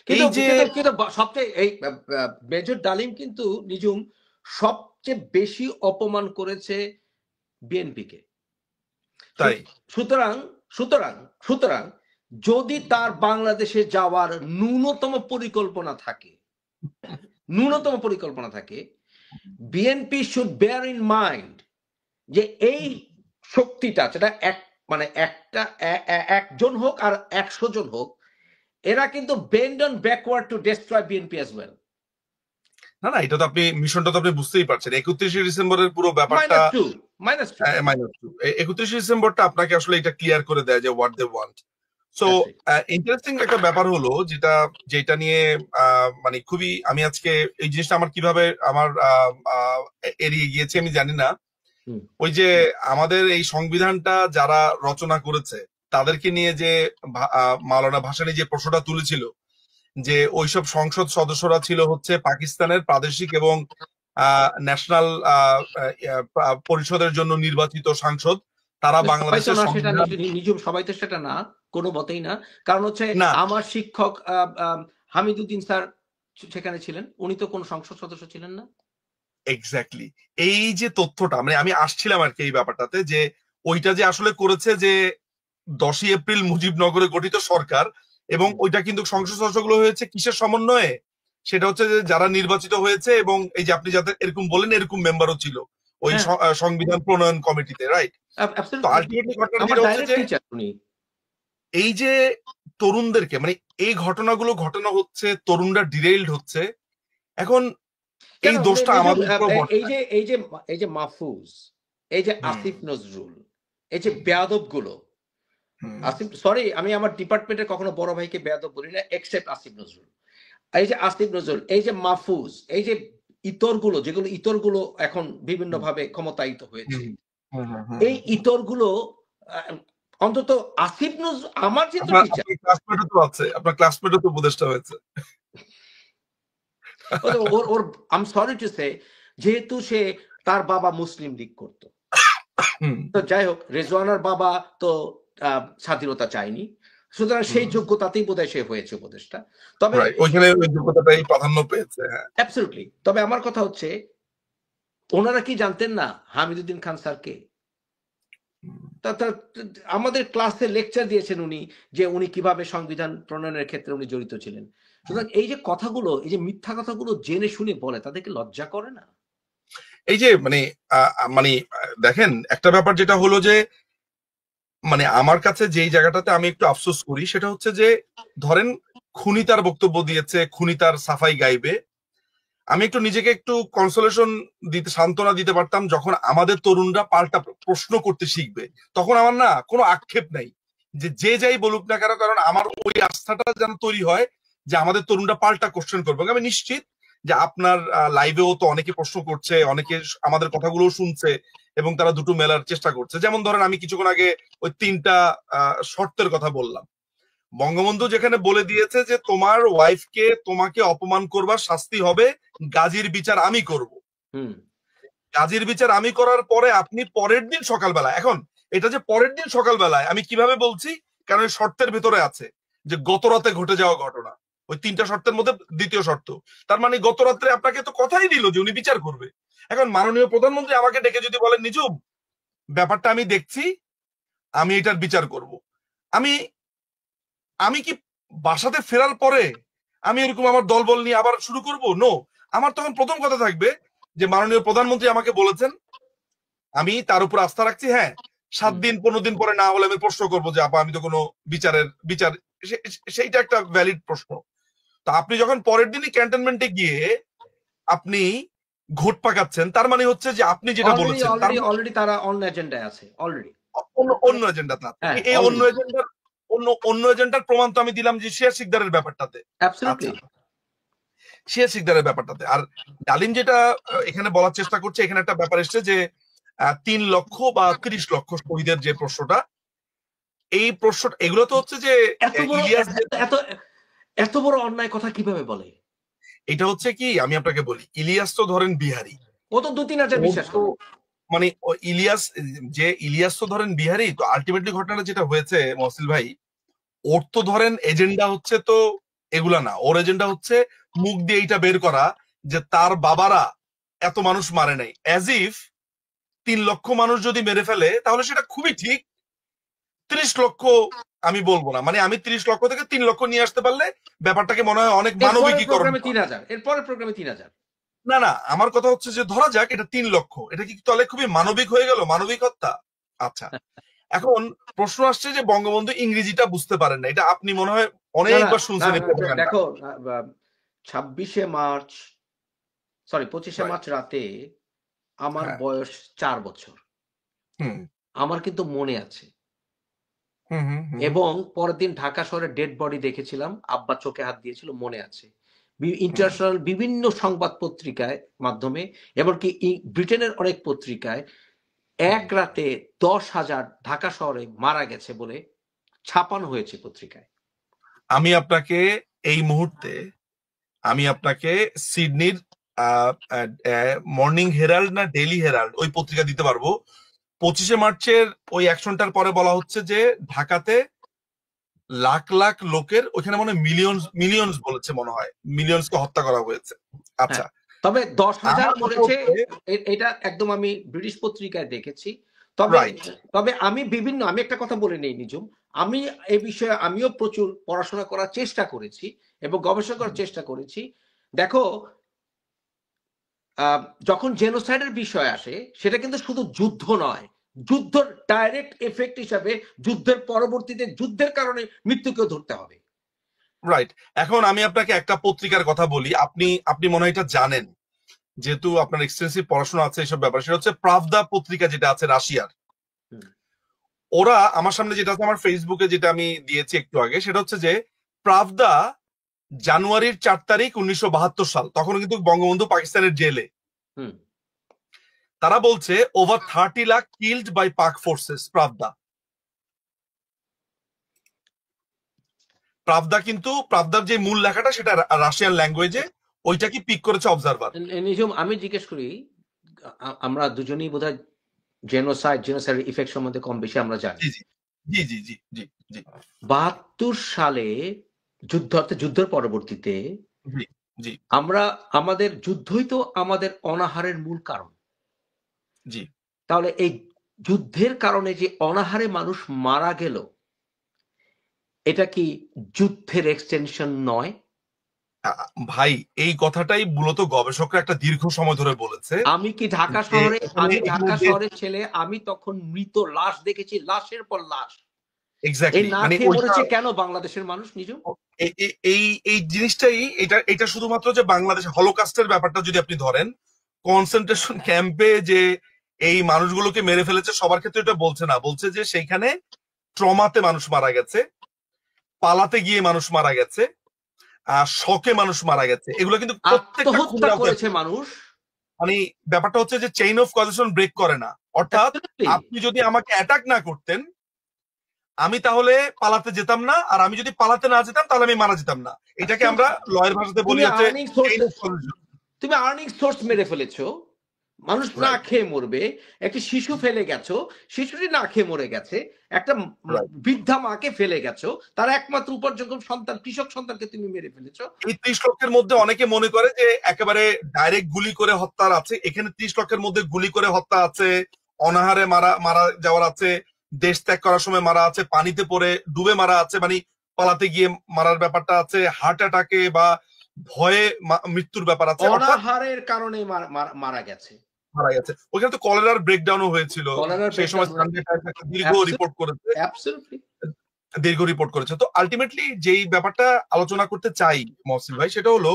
S3: এই যে
S1: সবচেয়ে এই মেজর ডালিম কিন্তু নিঝুম সবচেয়ে বেশি অপমান করেছে বিএনপিকে।
S3: তাই
S1: সুতরাং যদি তার বাংলাদেশে যাওয়ার ন্যূনতম পরিকল্পনা থাকে, BNP should bear in mind যে এই শক্তিটা, যেটা একজন হোক আর 100 জন হোক, এরা কিন্তু bend on backward to destroy BNP as well.
S3: না না, এটা তো আপনি মিশনটা তো আপনি বুঝতেই পারছেন। 31 ডিসেম্বরের পুরো ব্যাপারটা -2 ডিসেম্বরটা আপনাকে আসলে এটা ক্লিয়ার করে দেয় যে what they want. So interesting একটা ব্যাপার হলো, যেটা নিয়ে মানে খুবই, আমি আজকে এই জিনিসটা আমার কিভাবে আমার এড়িয়ে গিয়েছে আমি জানি না। ওই যে আমাদের এই সংবিধানটা যারা রচনা করেছে তাদেরকে নিয়ে যে মাওলানা ভাসানী যে প্রশ্নটা তুলেছিল, যে ওইসব সংসদ সদস্যরা ছিল হচ্ছে পাকিস্তানের প্রাদেশিক এবং ন্যাশনাল পরিষদের জন্য নির্বাচিত সাংসদ, তারা বাংলাদেশের
S1: নিজম সবাই তো সেটা না, কোনো মতেই না। কারণ হচ্ছে আমার শিক্ষক হামিদুদ্দিন স্যার সেখানে ছিলেন, উনি তো কোনো সংসদ সদস্য ছিলেন না।
S3: এক্স্যাক্টলি, এই যে তথ্যটা মানে আমি আসছিলাম আর কি এই ব্যাপারটাতে, যে ওইটা যে আসলে করেছে যে 10ই এপ্রিল মুজিবনগরে গঠিত সরকার, এবং ওইটা কিন্তু সংসদ সদস্যগুলো হয়েছে কিসের সমন্বয়ে, সেটা হচ্ছে যে যারা নির্বাচিত হয়েছে, এবং এই যে আপনি যাতে এরকম বলেন এরকম মেম্বারও ছিল ওই সংবিধান প্রণয়ন কমিটিতে, রাইট? তো আলটিমেটলি ঘটনা হচ্ছে যে এই যে তরুণদেরকে, মানে এই ঘটনাগুলো ঘটনা হচ্ছে, তরুণরা ডিরেইলড হচ্ছে। এখন এই দোষটা আমাদের
S1: এই যে মাহফুজ, এই যে আসিফ নজরুল, এই যে বেয়াদব গুলো, আসিফ, সরি আমি আমার ডিপার্টমেন্টের কখনো বড় ভাইকে বেয়াদব বলি না এক্সেপ্ট আসিফ নজরুল, এই যে আসিফ নজরুল, এই যে মাহফুজ, এই যে ইতরগুলো এখন বিভিন্ন ভাবে ক্ষমতায়িত হয়েছে, এই ইতরগুলো অন্তত আসিফ নজরুল আমার যেহেতু টিচার,
S3: আপনার ক্লাসমেটও তো আছে, আপনার ক্লাসমেটও তো উপদেষ্টা হয়েছে।
S1: ওর I am sorry to say, যেহেতু সে তার বাবা মুসলিম লীগ করতো, তো যাই হোক, রেজওয়ানার বাবা তো স্বাধীনতা চায়নি, সুতরাং সেই যোগ্যতাতেই বোধহয় সে হয়েছে উপদেষ্টা। তবে
S3: ওইখানে ওই যোগ্যতাটাই প্রাধান্য পেয়েছে।
S1: অ্যাবসলিউটলি। তবে আমার কথা হচ্ছে, ওনারা কি জানতেন না হামিদুদ্দিন খান স্যারকে? আমাদের ক্লাসে লেকচার দিয়েছেন উনি, যে উনি কিভাবে সংবিধান প্রণয়নের ক্ষেত্রে উনি জড়িত ছিলেন। সুতরাং এই যে কথাগুলো, এই যে মিথ্যা কথাগুলো জেনে শুনে বলে, তাদেরকে লজ্জা করে না?
S3: এই যে মানে দেখেন, একটা ব্যাপার যেটা হলো যে, মানে আমার কাছে যেই জায়গাটাতে আমি একটু আফসোস করি সেটা হচ্ছে যে, ধরেন খুনি তার বক্তব্য দিয়েছে, খুনি তার সাফাই গাইবে, আমি একটু নিজেকে একটু কনসোলেশন দিতে, সান্ত্বনা দিতে পারতাম যখন আমাদের তরুণরা পাল্টা প্রশ্ন করতে শিখবে। তখন আমার না কোনো আক্ষেপ নাই যে যাই বলুক না কেন, কারণ আমার ওই আস্থাটা যেন তৈরি হয় যে আমাদের তরুণরা পাল্টা কোশ্চেন করবে। আমি নিশ্চিত যে আপনার লাইভেও তো অনেকে প্রশ্ন করছে, অনেকে আমাদের কথাগুলো শুনছে এবং তারা দুটো মেলার চেষ্টা করছে। যেমন ধরেন আমি কিছুক্ষণ আগে ওই 3টা শর্তের কথা বললাম, বঙ্গবন্ধু যেখানে বলে দিয়েছে যে তোমার ওয়াইফকে, তোমাকে অপমান করবার শাস্তি হবে, গাজীর বিচার আমি করব। গাজীর বিচার আমি করার পরে আপনি পরের দিন সকালবেলা, এখন এটা যে পরের দিন সকালবেলায় আমি কিভাবে বলছি, কারণ শর্তের ভেতরে আছে যে গত রাতে ঘটে যাওয়া ঘটনা, ওই 3টা শর্তের মধ্যে দ্বিতীয় শর্ত। তার মানে গত রাত্রে আপনাকে তো কথাই দিল যে উনি বিচার করবে। এখন মাননীয় প্রধানমন্ত্রী আমাকে ডেকে যদি বলেন, নিজুম ব্যাপারটা আমি দেখছি, আমি এটার বিচার করব, আমি কি বাসাতে ফেরার পরে আমি এরকম আমার দলবল নিয়ে আবার শুরু করব? নো। আমার তখন প্রথম কথা থাকবে যে মাননীয় প্রধানমন্ত্রী আমাকে বলেছেন, আমি তার উপর আস্থা রাখছি। হ্যাঁ, 7 দিন 15 দিন পরে না হলে আমি প্রশ্ন করবো যে আপা আমি তো কোনো বিচার, সেইটা একটা ভ্যালিড প্রশ্ন। তো আপনি যখন পরের দিনই ক্যান্টনমেন্টে গিয়ে আপনি ঘোট পাকাচ্ছেন, তার মানে হচ্ছে যে আপনি যেটা বলেছেন
S1: অলরেডি তারা অন্য এজেন্ডায় আছে, অলরেডি
S3: অন্য এজেন্ডাতে আছে। এই অন্য এজেন্ডার প্রমাণ তো আমি দিলাম যে শেয়ার শিকদারের ব্যাপারটাতে। শেয়ার শিকদারের ব্যাপারটাতে। আর ডালিম যেটা এখানে বলার চেষ্টা করছে, এখানে একটা ব্যাপার এসছে যে 3 লক্ষ বা 30 লক্ষ শহীদের যে প্রশ্নটা, এই প্রশ্ন, এগুলো তো হচ্ছে যে
S1: এত বড় অন্যায় কথা কিভাবে বলে?
S3: এটা হচ্ছে কি, আমি আপনাকে বলি, ইলিয়াস তো ধরেন বিহারি,
S1: ও তো 2-3 হাজার বিশ্বাস করে,
S3: মানে ইলিয়াস তো ধরেন বিহারি। তো আলটিমেটলি ঘটনাটা যেটা হয়েছে মহসিল ভাই, ওর তো ধরেন এজেন্ডা হচ্ছে তো এগুলা না, ওর এজেন্ডা হচ্ছে মুখ দিয়ে এইটা বের করা যে তার বাবারা এত মানুষ মারে নাই, অ্যাজ ইফ 3 লক্ষ মানুষ যদি মেরে ফেলে তাহলে সেটা খুবই ঠিক, 30 লক্ষ আমি বলবো না, মানে আমি 30 লক্ষ থেকে 3 লক্ষ নিয়ে আসতে পারলে ব্যাপারটাকে মনে হয় অনেক মানবিকীকরণ।
S1: 3000 এরপরের প্রোগ্রামে 3000
S3: না, আমার কথা হচ্ছে যে ধরা যাক এটা 3 লক্ষ, এটা কি তাহলে খুবই মানবিক হয়ে গেল, মানবিক হত্যা? আচ্ছা, এখন প্রশ্ন আসছে যে বঙ্গবন্ধু ইংরেজিটা বুঝতে পারেন না, এটা আপনি মনে হয় অনেকবার শুনছেন।
S1: দেখো 25শে মার্চ রাতে আমার বয়স 4 বছর, আমার কিন্তু মনে আছে। এবং পরের দিন ঢাকা শহরে ডেড বডি দেখেছিলাম, আব্বা চোখে হাত দিয়েছিল, মনে আছে। ইন্টারন্যাশনাল বিভিন্ন সংবাদ পত্রিকায় মাধ্যমে, এমনকি ব্রিটেনের অনেক পত্রিকায় এক রাতে 10,000 ঢাকা শহরে মারা গেছে বলে ছাপানো হয়েছে পত্রিকায়।
S3: আমি আপনাকে এই মুহূর্তে সিডনির মর্নিং হেরাল্ড না ডেইলি হেরাল্ড ওই পত্রিকা দিতে পারবো। 25শে মার্চের ওই অ্যাকশনটার পরে বলা হচ্ছে যে ঢাকাতে লাখ লাখ লোকের, ওইখানে মনে হয় মিলিয়নস বলেছে, মনে হয় মিলিয়নসকে হত্যা করা হয়েছে। আচ্ছা,
S1: তবে 10,000 বলেছে, এটা একদম আমি ব্রিটিশ পত্রিকায় দেখেছি। তবে আমি একটা কথা বলে নেই নিজুম, আমি এই বিষয়ে আমিও প্রচুর পড়াশোনা করার চেষ্টা করেছি এবং গবেষণা করার চেষ্টা করেছি। দেখো, যখন জেনোসাইডের বিষয় আসে, সেটা কিন্তু শুধু যুদ্ধ নয়, যুদ্ধের ডাইরেক্ট এফেক্ট হিসাবে যুদ্ধের পরবর্তীতে যুদ্ধের কারণে মৃত্যুকেও ধরতে হবে।
S3: রাইট। এখন আমি আপনাকে একটা পত্রিকার কথা বলি, আপনি মনে হয় এটা জানেন, যেহেতু আপনার এক্সটেন্সিভ পড়াশোনা আছে এইসব ব্যাপার। সেটা হচ্ছে প্রাভদা পত্রিকা, যেটা আছে রাশিয়ার। ওরা আমার সামনে যেটা আছে, আমার ফেসবুকে যেটা আমি দিয়েছি একটু আগে, সেটা হচ্ছে যে প্রাভদা জানুয়ারির 4 তারিখ 1972 সাল, তখন কিন্তু বঙ্গবন্ধু পাকিস্তানের জেলে।
S1: হুম।
S3: তারা বলছে ওভার 30 লাখ কিল্ড বাই পাক ফোর্সেস। প্রাবদা কিন্তু প্রাবদার যে মূল লেখাটা সেটা রাশিয়ান ল্যাঙ্গুয়েজে, ওইটা কি পিক করেছে অবজারভার।
S1: নিজম আমি জিজ্ঞেস করি, আমরা দুজনেই বোধহয় জেনোসাইড ইফেক্ট সম্বন্ধে কম বেশি আমরা জানি।
S3: জি জি জি জি জি জি
S1: 72 সালে যুদ্ধের পরবর্তীতে
S3: জি জি
S1: আমাদের যুদ্ধই তো আমাদের অনাহারের মূল কারণ।
S3: জি
S1: তাহলে এই যুদ্ধের কারণে যে অনাহারে মানুষ মারা গেল, এটা কি যুদ্ধের এক্সটেনশন নয়?
S3: ভাই এই কথাটাই মূলত গবেষকরা একটা দীর্ঘ সময় ধরে বলেছে।
S1: আমি ঢাকা শহরের ছেলে, আমি তখন মৃত লাশ দেখেছি, লাশের পর লাশ।
S3: এক্স্যাক্টলি, মানে
S1: মরেছে কেন বাংলাদেশের মানুষ? নিজম
S3: এই জিনিসটাই, এটা শুধুমাত্র যে বাংলাদেশ হলোকাস্টের ব্যাপারটা যদি আপনি ধরেন, কনসেন্ট্রেশন ক্যাম্পে যে এই মানুষগুলোকে মেরে ফেলেছে সবার ক্ষেত্রে এটা বলছে না, বলছে যে সেইখানে ট্রমাতে মানুষ মারা গেছে, পালাতে গিয়ে মানুষ মারা গেছে, শকে মানুষ মারা গেছে, এগুলো কিন্তু
S1: আত্মহত্যা করেছে মানুষ।
S3: মানে ব্যাপারটা হচ্ছে যে চেইন অফ কজেশন ব্রেক করে না। অর্থাৎ আপনি যদি আমাকে অ্যাটাক না করতেন, আমি তাহলে পালাতে যেতাম না, আর আমি যদি পালাতে না যেতাম তাহলে আমি মারা যেতাম না। এটাকে আমরা লয়ের ভাষাতে বলি হচ্ছে
S1: তুমি আর্নিং সোর্স মেরে ফেলেছো, মানুষ না খেয়ে মরবে, একটা শিশু ফেলে গেছো, শিশুটি না খেয়ে মরে গেছে, একটা বৃদ্ধা মাকে ফেলে গেছো, তার একমাত্র উপার্জনক্ষম সন্তান কৃষক সন্তানকে তুমি মেরে ফেলেছো।
S3: এই 30 লক্ষের মধ্যে অনেকে মনে করে যে একেবারে ডাইরেক্ট গুলি করে হত্যার আছে, এখানে 30 লক্ষের মধ্যে গুলি করে হত্যা আছে, অনাহারে মারা যাওয়ার আছে, দেশ ত্যাগ করার সময় মারা আছে, পানিতে পড়ে ডুবে মারা আছে, মানে পালাতে গিয়ে মারার ব্যাপারটা আছে, হার্ট অ্যাটাকে বা ভয়ে মৃত্যুর ব্যাপার আছে,
S1: অনাহারের কারণে মারা গেছে।
S3: ওখানে তো কলেরার ব্রেকডাউনও হয়েছিল সেই সময়, দীর্ঘ রিপোর্ট করেছে। তো আলটিমেটলি যেই ব্যাপারটা আলোচনা করতে চাই মহসিন ভাই, সেটা হলো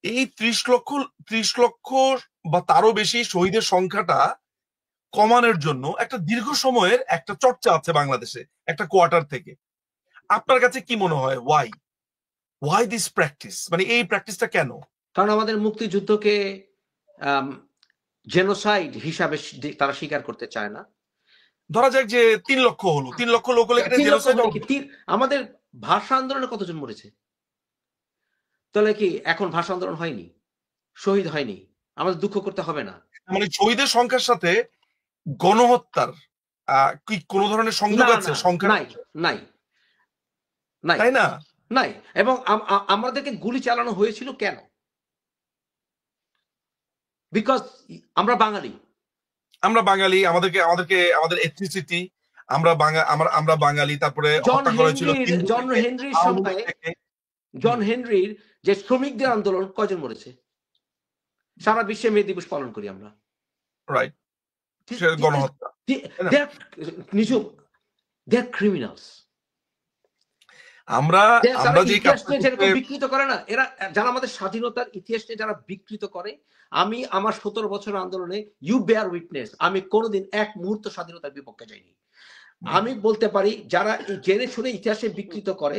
S3: এই 30 লক্ষ বা তারও বেশি শহীদের সংখ্যাটা কমানোর জন্য একটা দীর্ঘ সময়ের একটা চর্চা আছে বাংলাদেশে, একটা কোয়ার্টার থেকে। আপনার কাছে কি মনে হয় ওয়াই দিস প্র্যাকটিস, মানে এই প্র্যাকটিসটা কেন?
S1: কারণ আমাদের মুক্তিযুদ্ধকে জেনোসাইড হিসাবে তারা স্বীকার করতে চায় না।
S3: ধরা যাক যে 3 লক্ষ হলো, 3 লক্ষ লোক হলে
S1: আমাদের ভাষা আন্দোলনে কতজন মরেছে? তাহলে কি এখন ভাষা আন্দোলন হয়নি, শহীদ হয়নি, আমাদের দুঃখ করতে হবে না?
S3: মানে শহীদের সংখ্যার সাথে গণহত্যার কি কোন ধরনের সংযোগ আছে? সংখ্যা
S1: নাই,
S3: তাই না?
S1: নাই। এবং আমাদেরকে গুলি চালানো হয়েছিল কেন? বিকজ আমরা বাঙালি, আমাদের এথনিসিটি, আমরা বাঙালি। তারপরে জন হেনরির যে শ্রমিকদের আন্দোলন, কয়জন মরেছে? সারা বিশ্বে মে দিবস পালন করি আমরা, রাইট? গণহত্যা। ক্রিমিনালস। আমরা যে যেরকম বিকৃত করে না এরা, যারা আমাদের স্বাধীনতার ইতিহাস নিয়ে যারা বিকৃত করে, আমি আমার 17 বছর আন্দোলনে ইউ বেয়ার উইটনেস, আমি কোনোদিন এক মুহূর্ত স্বাধীনতার বিপক্ষে যাইনি। আমি বলতে পারি যারা জেনে শুনে ইতিহাসে বিকৃত করে,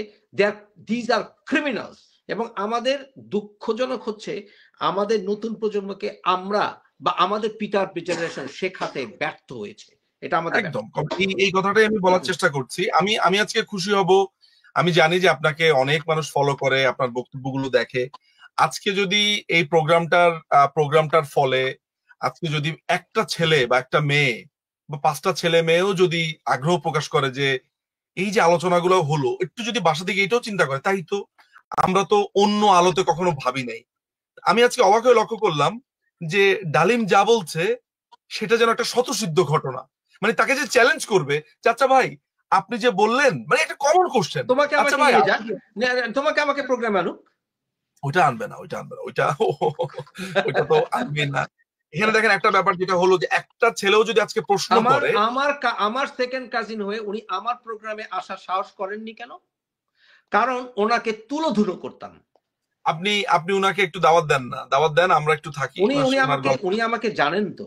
S1: দিজ আর ক্রিমিনালস। এবং আমাদের দুঃখজনক হচ্ছে আমাদের নতুন প্রজন্মকে আমরা বা আমাদের পিতার জেনারেশন শেখাতে ব্যর্থ হয়েছে। এটা আমাদের একদম,
S3: এই কথাটাই আমি বলার চেষ্টা করছি। আমি আজকে খুশি হব, আমি জানি যে আপনাকে অনেক মানুষ ফলো করে, আপনার বক্তব্যগুলো দেখে। আজকে যদি এই প্রোগ্রামটার ফলে আজকে যদি একটা ছেলে বা একটা মেয়ে বা 5টা ছেলে মেয়েও যদি আগ্রহ প্রকাশ করে যে এই যে আলোচনাগুলো হলো, একটু যদি বাসা থেকে এটাও চিন্তা করে, তাই তো আমরা তো অন্য আলোতে কখনো ভাবি নাই। আমি আজকে অবাক হয়ে লক্ষ্য করলাম যে ডালিম যা বলছে সেটা যেন একটা স্বতঃসিদ্ধ ঘটনা। মানে তাকে যে চ্যালেঞ্জ করবে, চাচা ভাই আপনি যে বললেন, মানে একটা কমন কোশ্চেন,
S1: তোমাকে আমাকে প্রোগ্রামে আনুক,
S3: ওইটা আনবে না, ওইটা তো আনবে না। এখানে দেখেন একটা ব্যাপার যেটা হলো যে একটা ছেলেও যদি আজকে প্রশ্ন করে,
S1: আমার সেকেন্ড কাজিন হয়ে উনি আমার প্রোগ্রামে আসার সাহস করেননি কেন? কারণ ওনাকে তুলোধুলো করতাম।
S3: আপনি উনাকে একটু দাওয়াত দেন না? দাওয়াত দেন, আমরা একটু থাকি।
S1: উনি আমাকে জানেন তো,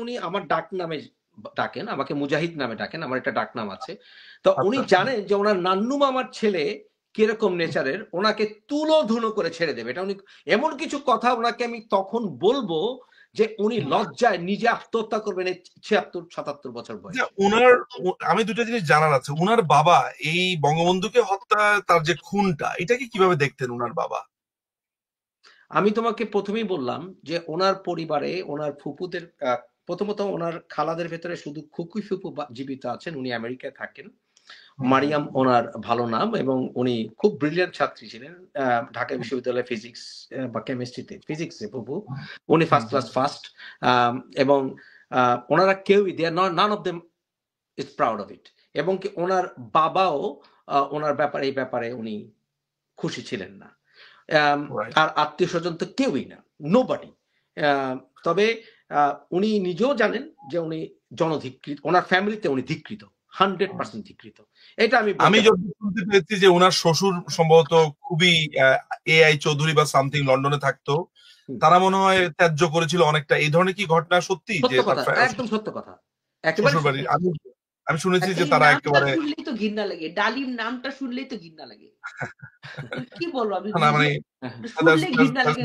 S1: উনি আমার ডাক নামে ডাকেন, আমাকে মুজাহিদ নামে ডাকেন, আমার একটা ডাক নাম আছে। তো উনি জানেন যে ওনার নান্নু মামার ছেলে কিরকম নেচারের, ওনাকে তুলো ধুনো করে ছেড়ে দেবে। এটা উনি এমন কিছু কথা ওনাকে আমি তখন বলবো যে উনি লজ্জায় নিজে আত্মহত্যা করবেন এই ৭৬-৭৭ বছর বয়সে।
S3: আমি দুটো জিনিস জানার আছে। উনার বাবা এই বঙ্গবন্ধুকে হত্যা, তার যে খুনটা, এটাকে কিভাবে দেখতেন উনার বাবা?
S1: আমি তোমাকে প্রথমেই বললাম যে ওনার পরিবারে ওনার ফুপুদের প্রথমত ওনার খালাদের ভেতরে শুধু খুকুই ফুপু জীবিত আছেন, উনি আমেরিকায় থাকেন। মারিয়াম ওনার ভালো নাম, এবং উনি খুব ব্রিলিয়ান্ট ছাত্রী ছিলেন। ঢাকা বিশ্ববিদ্যালয়ে ফিজিক্স বা কেমিস্ট্রিতে, ফিজিক্সে ফুপু উনি ফার্স্ট ক্লাস ফার্স্ট, এবং ওনারা কেউই none of them is proud of it, এবং কি ওনার বাবাও ওনার ব্যাপারে এই ব্যাপারে উনি খুশি ছিলেন না। আর আত্মীয় স্বজন তো কেউই না, নোবডি। তবে উনি নিজেও জানেন যে উনি জনধিকৃত, ওনার ফ্যামিলিতে উনি ধিকৃত, 100% ধিকৃত। এটা আমি
S3: যখন শুনতে পেয়েছি যে ওনার শ্বশুর সম্ভবত খুবই এআই চৌধুরী বা সামথিং লন্ডনে থাকতো, তারা মনে হয় ত্যায্য করেছিল অনেকটা। এই ধরনের কি ঘটনা সত্যি?
S1: যে একদম সত্য কথা, একেবারে।
S3: আমি শুনেছি যে তারা একেবারে,
S2: শুনলেই তো ঘৃণা লাগে, ডালিম নামটা শুনলেই তো ঘৃণা লাগে। কি বলবো আমি,
S3: মানে
S2: শুনলে ঘৃণা লাগে,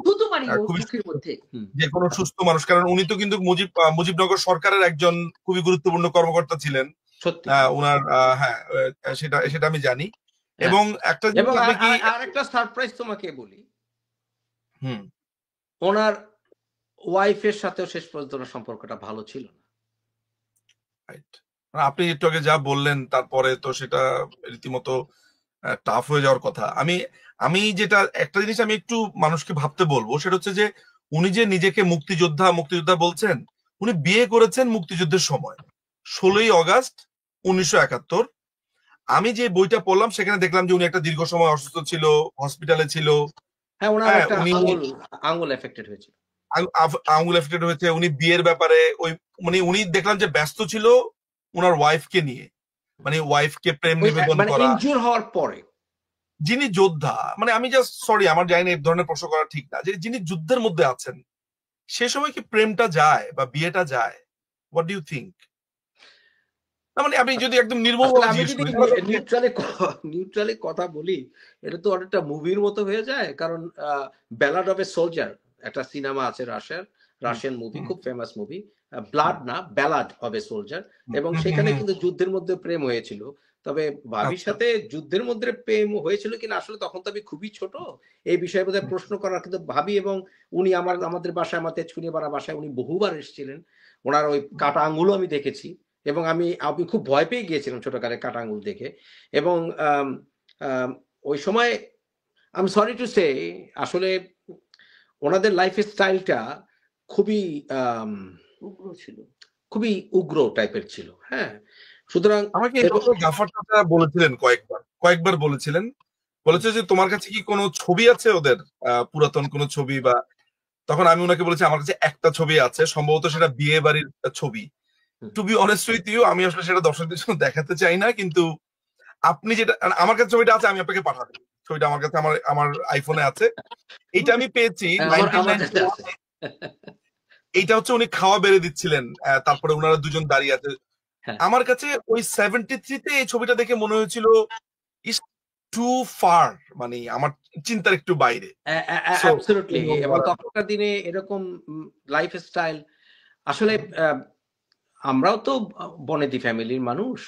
S2: শুধু মারি মুখের মধ্যে।
S3: যে কোনো সুস্থ মানুষ, কারণ উনি তো কিন্তু মুজিবনগর সরকারের একজন খুবই গুরুত্বপূর্ণ কর্মকর্তা ছিলেন। ওনার হ্যাঁ, সেটা আমি জানি। এবং
S1: আরেকটা সারপ্রাইজ তোমাকে বলি, ওনার ওয়াইফের সাথেও শেষ পর্যন্ত সম্পর্কটা ভালো ছিল না।
S3: আপনি একটু আগে যা বললেন তারপরে তো সেটা রীতিমতো টাফ হয়ে যাওয়ার কথা। আমি যেটা একটা জিনিস আমি একটু মানুষকে ভাবতে বলবো, সেটা হচ্ছে যে উনি যে নিজেকে মুক্তিযোদ্ধা বলছেন, উনি বিয়ে করেছেন মুক্তিযুদ্ধের সময় 16ই অগাস্ট 1971। আমি যে বইটা পড়লাম সেখানে দেখলাম যে উনি একটা দীর্ঘ সময় অসুস্থ ছিল, হসপিটালে ছিল।
S1: হ্যাঁ, ওনার একটা আঙ্গুল এফেক্টেড হয়েছিল।
S3: আঙ্গুল এফেক্টেড হয়েছে। উনি বিয়ের ব্যাপারে উনি দেখলাম যে ব্যস্ত ছিল ওনার ওয়াইফকে নিয়ে, মানে ওয়াইফকে প্রেম নিবেদন করা,
S1: ইনজুর হওয়ার পরে।
S3: যিনি যোদ্ধা, মানে আমি জাস্ট সরি, আমার জানি না এই ধরনের প্রশ্ন করা ঠিক না, যে যিনি যুদ্ধের মধ্যে আছেন সে সময় কি প্রেমটা যায় বা বিয়েটা যায়? What do you think? মানে আমি যদি একদম
S1: নিউট্রালি কথা বলি, এটা তো অনেকটা মুভির মতো হয়ে যায়। কারণ ব্যালাড অফ এ সোলজার একটা সিনেমা আছে, রাশিয়ান মুভি, খুব ফেমাস মুভি, ব্লাড না, ব্যালাড অফ এ সোলজার, এবং সেখানে কিন্তু যুদ্ধের মধ্যে প্রেম হয়েছিল। তবে ভাবির সাথে যুদ্ধের মধ্যে প্রেম হয়েছিল কিনা আসলে তখন তো আমি খুবই ছোট, এই বিষয়ে বোধহয় প্রশ্ন করার, কিন্তু ভাবি এবং উনি আমাদের বাসায়, আমার তেজকুনিপাড়া বাসায় উনি বহুবার এসেছিলেন। ওনার ওই কাটা আঙ্গুলও আমি দেখেছি, এবং আমি খুব ভয় পেয়ে গিয়েছিলাম ছোটকালে কাটা আঙ্গুল দেখে। এবং ওই সময় আমি সরি টু সে, আসলে ওনাদের লাইফ স্টাইলটা খুবই উগ্র ছিল, খুবই উগ্র টাইপের ছিল। হ্যাঁ, সুতরাং
S3: আমাকে গাফারটা বলেছিলেন কয়েকবার বলেছে যে তোমার কাছে কি কোনো ছবি আছে ওদের, পুরাতন কোনো ছবি? বা তখন আমি ওনাকে বলেছি আমার কাছে একটা ছবি আছে, সম্ভবত সেটা বিয়ে বাড়ির ছবি। To be honest with you, আমি আসলে সেটা দর্শকদের জন্য দেখাতে চাই না, কিন্তু আপনি যেটা, আমার কাছে ছবিটা আছে, আমি আপনাকে পাঠাবো। ছবিটা আমার কাছে আমার আইফোনে আছে। এইটা আমি পেয়েছি 1991। এইটা হচ্ছে উনি খাওয়া বেড়ে দিচ্ছিলেন, তারপরে ওনারা দুজন দাঁড়িয়ে আছে। আমার কাছে ওই 73-তে এই ছবিটা দেখে মনে হয়েছিল ইস টু ফার, মানে আমার চিন্তার একটু বাইরে।
S1: অ্যাবসলিউটলি। এবং তখনকার দিনে এরকম লাইফ স্টাইল, আসলে আমরাও তো বনেদি ফ্যামিলির মানুষ,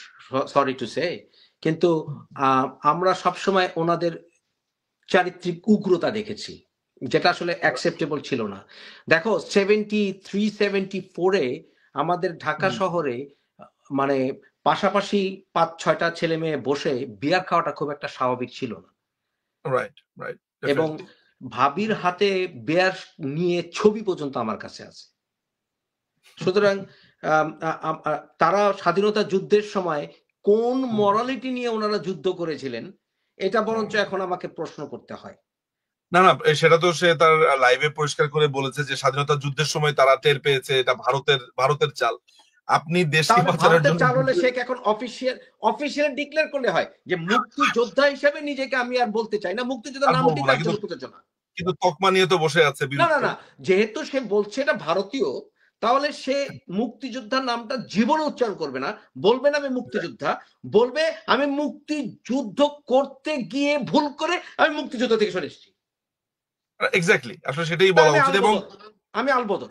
S1: সরি টু সে, কিন্তু আমরা সবসময় ওনাদের চারিত্রিক উগ্রতা দেখেছি, যেটা আসলে অ্যাকসেপ্টেবল ছিল না। দেখো 73-74-এ আমাদের ঢাকা শহরে মানে পাশাপাশি 5-6টা ছেলে মেয়ে বসে বিয়ার খাওয়াটা খুব একটা স্বাভাবিক ছিল না। এবং ভাবির হাতে বিয়ার নিয়ে ছবি পর্যন্ত আমার কাছে আছে। সুতরাং তারা স্বাধীনতা যুদ্ধের সময় কোন মরালিটি নিয়ে ওনারা যুদ্ধ করেছিলেন, এটা বরঞ্চ এখন আমাকে প্রশ্ন করতে হয়।
S3: না, সেটা তো সে তার লাইভে পরিষ্কার করে বলেছে যে স্বাধীনতা যুদ্ধের সময় তারা টের পেয়েছে এটা ভারতের চাল। আপনি দেশকে বাঁচানোর জন্য
S1: চাল হলে সে এখন অফিশিয়াল ডিক্লেয়ার করলে হয় যে মুক্তিযোদ্ধা হিসেবে নিজেকে আমি আর বলতে চাই না, মুক্তিযোদ্ধা নামটি মুক্তিযোদ্ধা,
S3: কিন্তু তকমা নিয়ে তো বসে আছে।
S1: না, যেহেতু সে বলছে এটা ভারতীয়, তাহলে সে মুক্তিযোদ্ধার নামটা জীবনে উচ্চারণ করবে না, বলবে না আমি মুক্তিযোদ্ধা, বলবে আমি মুক্তিযুদ্ধ করতে গিয়ে ভুল করে আমি মুক্তিযুদ্ধ থেকে সরে এসেছি।
S3: এক্স্যাক্টলি, আসলে সেটাই বলা উচিত। এবং
S1: আমি আলবদর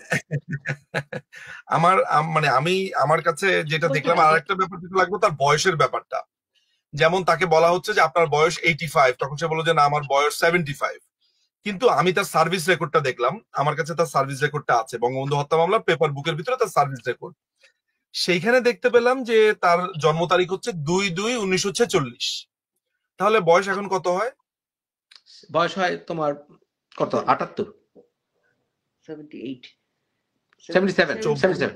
S3: মানে আমি আমার কাছে যেটা দেখলাম, আর একটা ব্যাপার যেটা লাগলো তার বয়সের ব্যাপারটা। যেমন তাকে বলা হচ্ছে যে আপনার বয়স 85, তখন সে বলল যে না আমার বয়স 75। কিন্তু আমি তার সার্ভিস রেকর্ডটা দেখলাম, আমার কাছে তার সার্ভিস রেকর্ডটা আছে, বঙ্গবন্ধু হত্যা মামলা পেপার বুকের ভিতরে তার সার্ভিস রেকর্ড। সেইখানে দেখতে পেলাম যে তার জন্ম তারিখ হচ্ছে 2/2/1946। তাহলে বয়স এখন কত হয়?
S1: বয়স হয় তোমার কত? 78,
S2: 78,
S1: 77, 77।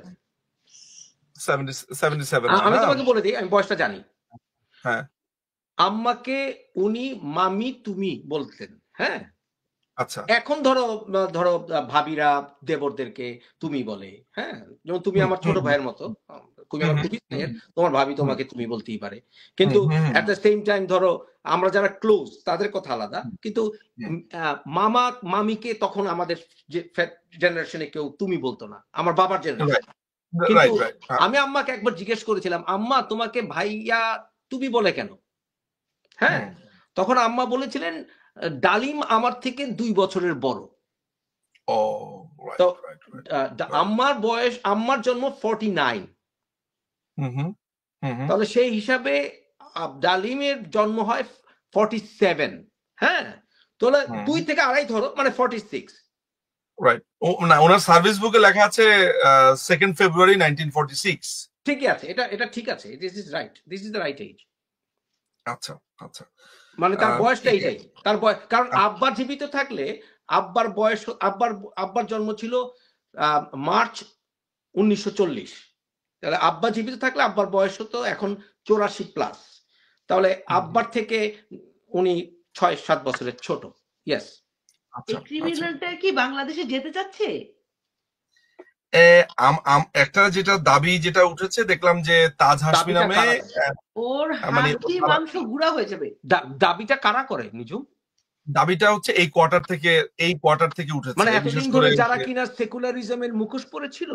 S3: 77।
S1: আমি তোমাকে বলে দিই, আমি বয়সটা জানি।
S3: হ্যাঁ,
S1: আম্মাকে উনি মামি তুমি বলতেন। হ্যাঁ,
S3: আচ্ছা।
S1: এখন ধরো ধরো ভাবিরা দেবরদেরকে তুমি বলে। হ্যাঁ, যেমন তুমি আমার ছোট ভাইয়ের মতো, তুমি আমার খুবই স্নেহের, তোমার ভাবি তোমাকে তুমি বলতেই পারে। কিন্তু এট দ্য সেম টাইম ধরো আমরা যারা ক্লোজ তাদের কথা আলাদা, কিন্তু মামা মামিকে তখন আমাদের জেনারেশনে কেউ তুমি বলতো না, আমার বাবার জেনারেশন। কিন্তু আমি আম্মাকে একবার জিজ্ঞেস করেছিলাম, আম্মা তোমাকে ভাইয়া তুমি বলে কেন? হ্যাঁ, তখন আম্মা বলেছিলেন ডালিম আমার থেকে 2 বছরের বড়। তো আম্মার বয়স, আম্মার জন্ম 49, তাহলে সেই হিসাবে ডালিমের জন্ম হয় 47। হ্যাঁ, তাহলে 2 থেকে 2.5 ধরো, মানে 46।
S3: রাইট। না, ওনার সার্ভিস বুকে লেখা আছে 2 ফেব্রুয়ারি 1946।
S1: ঠিকই আছে, এটা ঠিক আছে, this is right, this is the right edge.
S3: আচ্ছা আচ্ছা,
S1: মানে তার বয়সটা এইটাই, তার বয়স। কারণ আব্বা জীবিত থাকলে আব্বার বয়স, আব্বার জন্ম ছিল মার্চ 1940, তাহলে আব্বা জীবিত থাকলে আব্বার বয়স হতো এখন 84+। তাহলে আব্বার থেকে উনি 6-7 বছরের ছোট। ইয়েস।
S2: এই ক্রিমিনালটা কি বাংলাদেশে যেতে চাচ্ছে?
S3: একটা যেটা দাবি যেটা উঠেছে দেখলাম যে তাজ হাশমি নামে
S2: ওর হাড়ি মাংস গুঁড়া হয়ে যাবে।
S1: দাবিটা কারা করে নিজু?
S3: দাবিটা হচ্ছে এই কোয়ার্টার থেকে উঠেছে।
S1: মানে এতদিন ধরে যারা কিনা সেকুলারিজমের মুখোশ পড়েছিল,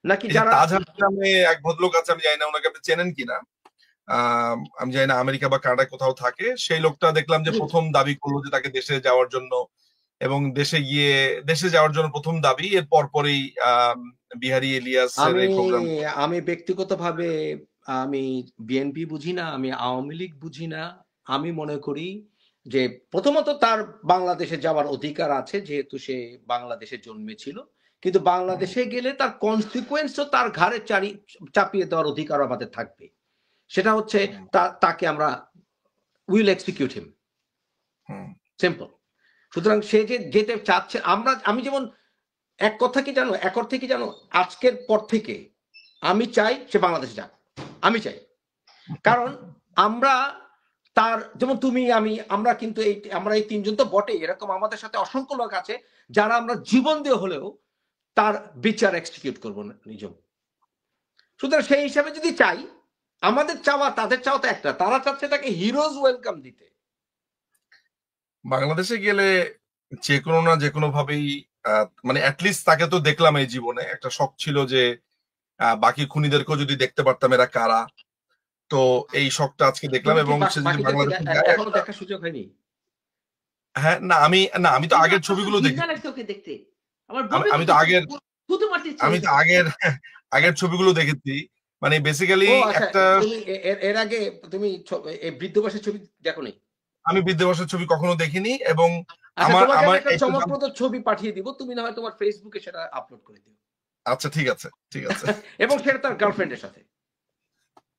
S1: নাকি যারা
S3: তাজ হাশমি নামে এক ভদ্রলোক আছে, আমি জানি না ওনাকে আপনি চেনেন কিনা, আমি জানি না আমেরিকা বা কানাডায় কোথাও থাকে। সেই লোকটা দেখলাম যে প্রথম দাবি করলো যে তাকে দেশে যাওয়ার জন্য, এবং দেশে যাওয়ার জন্য প্রথম দাবি, এর পরপরই বিহারী ইলিয়াস এর প্রোগ্রাম।
S1: আমি ব্যক্তিগতভাবে আমি বিএনপি বুঝি না, আমি আওয়ামী লীগ বুঝি না। আমি মনে করি যে প্রথমত তার বাংলাদেশে যাওয়ার অধিকার আছে, যেহেতু সে বাংলাদেশে জন্মেছিল। কিন্তু বাংলাদেশে গেলে তার কনসিকুয়েন্সও তার ঘাড়ে চাপিয়ে দেওয়ার অধিকার আমাদের থাকবে। সেটা হচ্ছে তাকে আমরা উইল এক্সিকিউট হিম, সিম্পল। সুতরাং সে যে যেতে চাচ্ছে, আমি যেমন এক অর্থে কি জানো, আজকের পর থেকে আমি চাই সে বাংলাদেশে যাক, আমি চাই। কারণ আমরা তার, যেমন তুমি আমি, আমরা কিন্তু আমরা এই 3 জন তো বটে, এরকম আমাদের সাথে অসংখ্য লোক আছে যারা আমরা জীবন দিয়ে হলেও তার বিচার এক্সিকিউট করবো না নিজম। সুতরাং সেই হিসাবে যদি চাই, আমাদের চাওয়া তাদের চাওয়া তো একটা, তারা চাচ্ছে তাকে হিরোজ ওয়েলকাম দিতে।
S3: বাংলাদেশে গেলে যে কোনো না যে কোনো ভাবেই মানে অ্যাটলিস্ট তাকে তো দেখলাম এই জীবনে, একটা শখ ছিল যে বাকি খুনিদেরকেও যদি দেখতে পারতাম এরা কারা। তো এই শখটা আজকে দেখলাম, এবং সে যদি বাংলাদেশে
S1: এখনো দেখার সুযোগ হয়নি।
S3: হ্যাঁ, না আমি তো আগের ছবিগুলো দেখি, আমি তো আগের ছবিগুলো দেখেছি। মানে বেসিক্যালি একটা,
S1: এর আগে তুমি বৃদ্ধ বয়সের ছবি দেখোনি?
S3: আমি বৃদ্ধ বয়সের ছবি কখনো দেখিনি, এবং
S1: আমার একটা চমকপ্রদ ছবি পাঠিয়ে দিব, তুমি না হয় তোমার ফেসবুকে সেটা আপলোড করে দিও।
S3: আচ্ছা, ঠিক আছে
S1: এবং সেটা তার গার্লফ্রেন্ডের সাথে।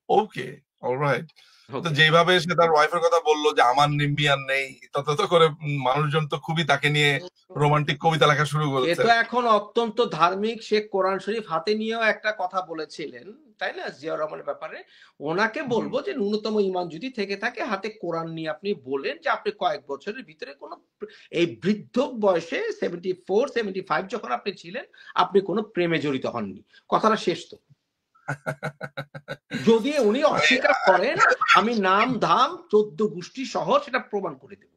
S3: ওকে, অলরাইট। তো যেভাবে সে তার ওয়াইফের কথা বললো যে আমার নিম্মি আর নেই, তত করে মানুষজন তো খুবই তাকে নিয়ে রোমান্টিক কবিতা লেখা শুরু করেছে।
S1: তো এখন অত্যন্ত ধার্মিক, সে কোরআন শরীফ হাতে নিয়েও একটা কথা বলেছিলেন, তাই না, জিয়াউর রহমানের ব্যাপারে। ওনাকে বলবো যে ন্যূনতম ঈমান যদি থেকে থাকে, হাতে কোরআন নিয়ে আপনি বলেন যে আপনি কয়েক বছরের ভিতরে কোনো, এই বৃদ্ধ বয়সে 74-75 যখন আপনি ছিলেন, আপনি কোনো প্রেমে জড়িত হননি। কথাটা শেষ তো। যদি উনি অস্বীকার করেন, আমি নাম ধাম 14 গোষ্ঠী সহ সেটা প্রমাণ করে দেব।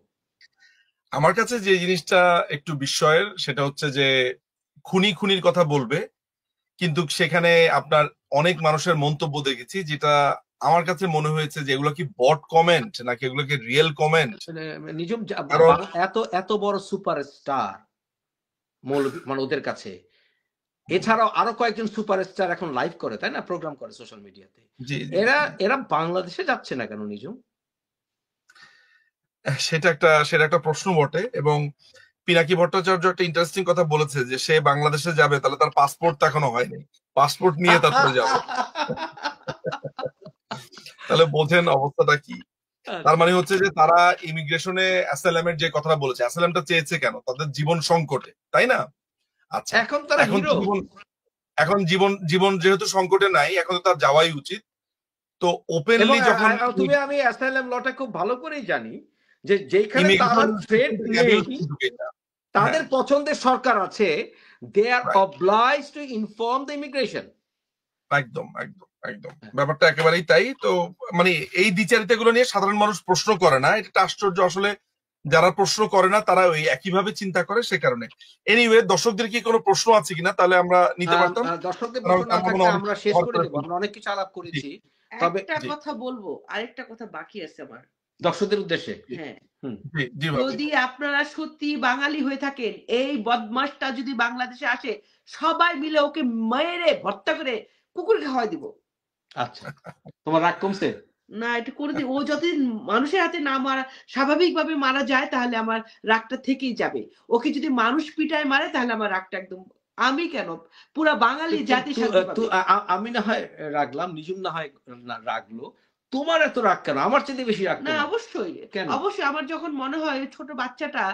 S3: আমার কাছে যে জিনিসটা একটু বিস্ময়ের, সেটা হচ্ছে যে খুনির কথা বলবে, কিন্তু সেখানে আপনার অনেক মানুষের মন্তব্য দেখেছি, যেটা আমার কাছে মনে হয়েছে যে এগুলো কি বট কমেন্ট নাকি এগুলো কি রিয়েল কমেন্ট।
S1: নিজম
S3: কারণ
S1: এত এত বড় সুপারস্টার মানে ওদের কাছে, এছাড়াও আরো কয়েকজন সুপারস্টার এখন লাইভ করে, তাই না, প্রোগ্রাম করে সোশ্যাল মিডিয়াতে,
S3: জি
S1: এরা বাংলাদেশে যাচ্ছে না কেন নিজম?
S3: সেটা একটা প্রশ্ন বটে। এবং পিনাকি ভট্টাচার্য একটা ইন্টারেস্টিং কথা বলেছে যে সে বাংলাদেশে যাবে, তাহলে তার পাসপোর্ট তো এখনো হয়নি, পাসপোর্ট নিয়ে তারপরে যাবে। তাহলে বোঝেন অবস্থাটা কি। তার মানে হচ্ছে যে তারা ইমিগ্রেশনে অ্যাসাইলামের যে কথাটা বলেছে, অ্যাসাইলামটা চেয়েছে কেন? তাদের জীবন সংকটে, তাই না? আচ্ছা,
S1: এখন তারা
S3: এখন
S1: হিরো।
S3: এখন জীবন যেহেতু সংকটে নাই, এখন তো তার যাওয়াই উচিত। তো ওপেনলি যখন
S1: তুমি, আমি অ্যাসাইলাম লটা খুব ভালো করেই জানি যে যেখানে তারা
S3: ইমিগ্রেশন
S1: থ্রেট নেই, তাদের
S3: হ্যাঁ,
S1: পছন্দের সরকার আছে, দে আর
S3: right.
S1: obliged to inform the immigration.
S3: একদম একদম একদম ব্যাপারটা একেবারেই তাই। তো মানে এই দ্বিচারিতা গুলো নিয়ে সাধারণ মানুষ প্রশ্ন করে না, এটা একটা আশ্চর্য। আসলে যারা প্রশ্ন করে না তারা ওই একইভাবে চিন্তা করে, সে কারণে। এনিওয়ে, দর্শকদের কি কোনো প্রশ্ন আছে কিনা তাহলে আমরা নিতে পারতাম।
S1: দর্শকদের প্রশ্ন না থাকলে আমরা শেষ করে দেব, আমরা অনেক কিছু আলাপ করেছি। তবে
S2: একটা কথা বলবো, আরেকটা কথা বাকি আছে আমার
S1: দর্শকদের উদ্দেশ্যে।
S2: হ্যাঁ,
S3: যদি
S2: আপনারা সত্যি বাঙালি হয়ে থাকেন, এই বদমাশটা যদি বাংলাদেশে আসে, সবাই মিলে ওকে মেরে হত্যা করে কুকুর খাওয়াই দিব।
S1: আচ্ছা, তোমার রাগ কমছে?
S2: না, এটা করে দিই। ও যতদিন মানুষের হাতে না মারা, স্বাভাবিকভাবে মারা যায়, তাহলে আমার রাগটা থেকেই যাবে। ওকে যদি মানুষ পিটায় মারে, তাহলে আমার রাগটা একদম, আমি কেন, পুরা বাঙালি জাতি শান্তি পাবে।
S1: আমি না হয় রাগলাম, নিজুম না হয় রাগলো, তোমার এত রাগ কেন? আমার চেয়ে বেশি রাগ
S2: না,
S1: কেন?
S2: অবশ্যই
S1: কেন?
S2: অবশ্যই আমার যখন মনে হয় ছোট বাচ্চাটা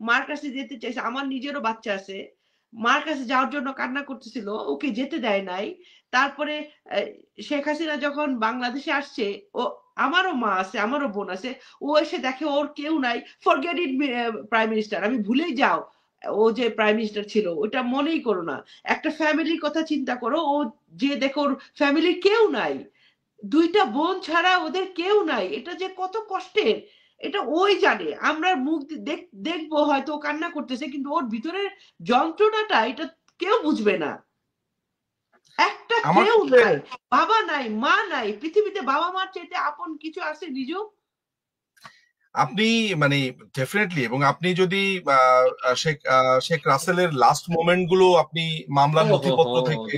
S2: মার কাছে যেতে চাইছে, আমার নিজেরও বাচ্চা আছে, মার কাছে যাওয়ার জন্য কান্না করতেছিল, ওকে যেতে দেয় নাই। তারপরে শেখ হাসিনা যখন বাংলাদেশে আসছে, ও, আমারও মা আছে, আমারও বোন আছে, ও এসে দেখে ওর কেউ নাই, ফরগেট ইট প্রাইম মিনিস্টার, আমি ভুলেই যাও ও যে প্রাইম মিনিস্টার ছিল, ওটা মনেই করো না। একটা ফ্যামিলির কথা চিন্তা করো, ও যে দেখো ওর ফ্যামিলির কেউ নাই, দুইটা বোন ছাড়া ওদের কেউ নাই, এটা যে কত কষ্টের, এটা ওই জানে। আমরা মুখ দেখবো হয়তো ও কান্না করতেছে, কিন্তু ওর ভিতরের যন্ত্রণাটা এটা কেউ বুঝবে না। একটা কেউ নাই, বাবা নাই, মা নাই, পৃথিবীতে বাবা মার চাইতে আপন কিছু আছে নিজু?
S3: আপনি মানে ডেফিনেটলি, এবং আপনি যদি শেখ রাসেলের লাস্ট মোমেন্ট গুলো আপনি মামলার নথিপত্র থেকে,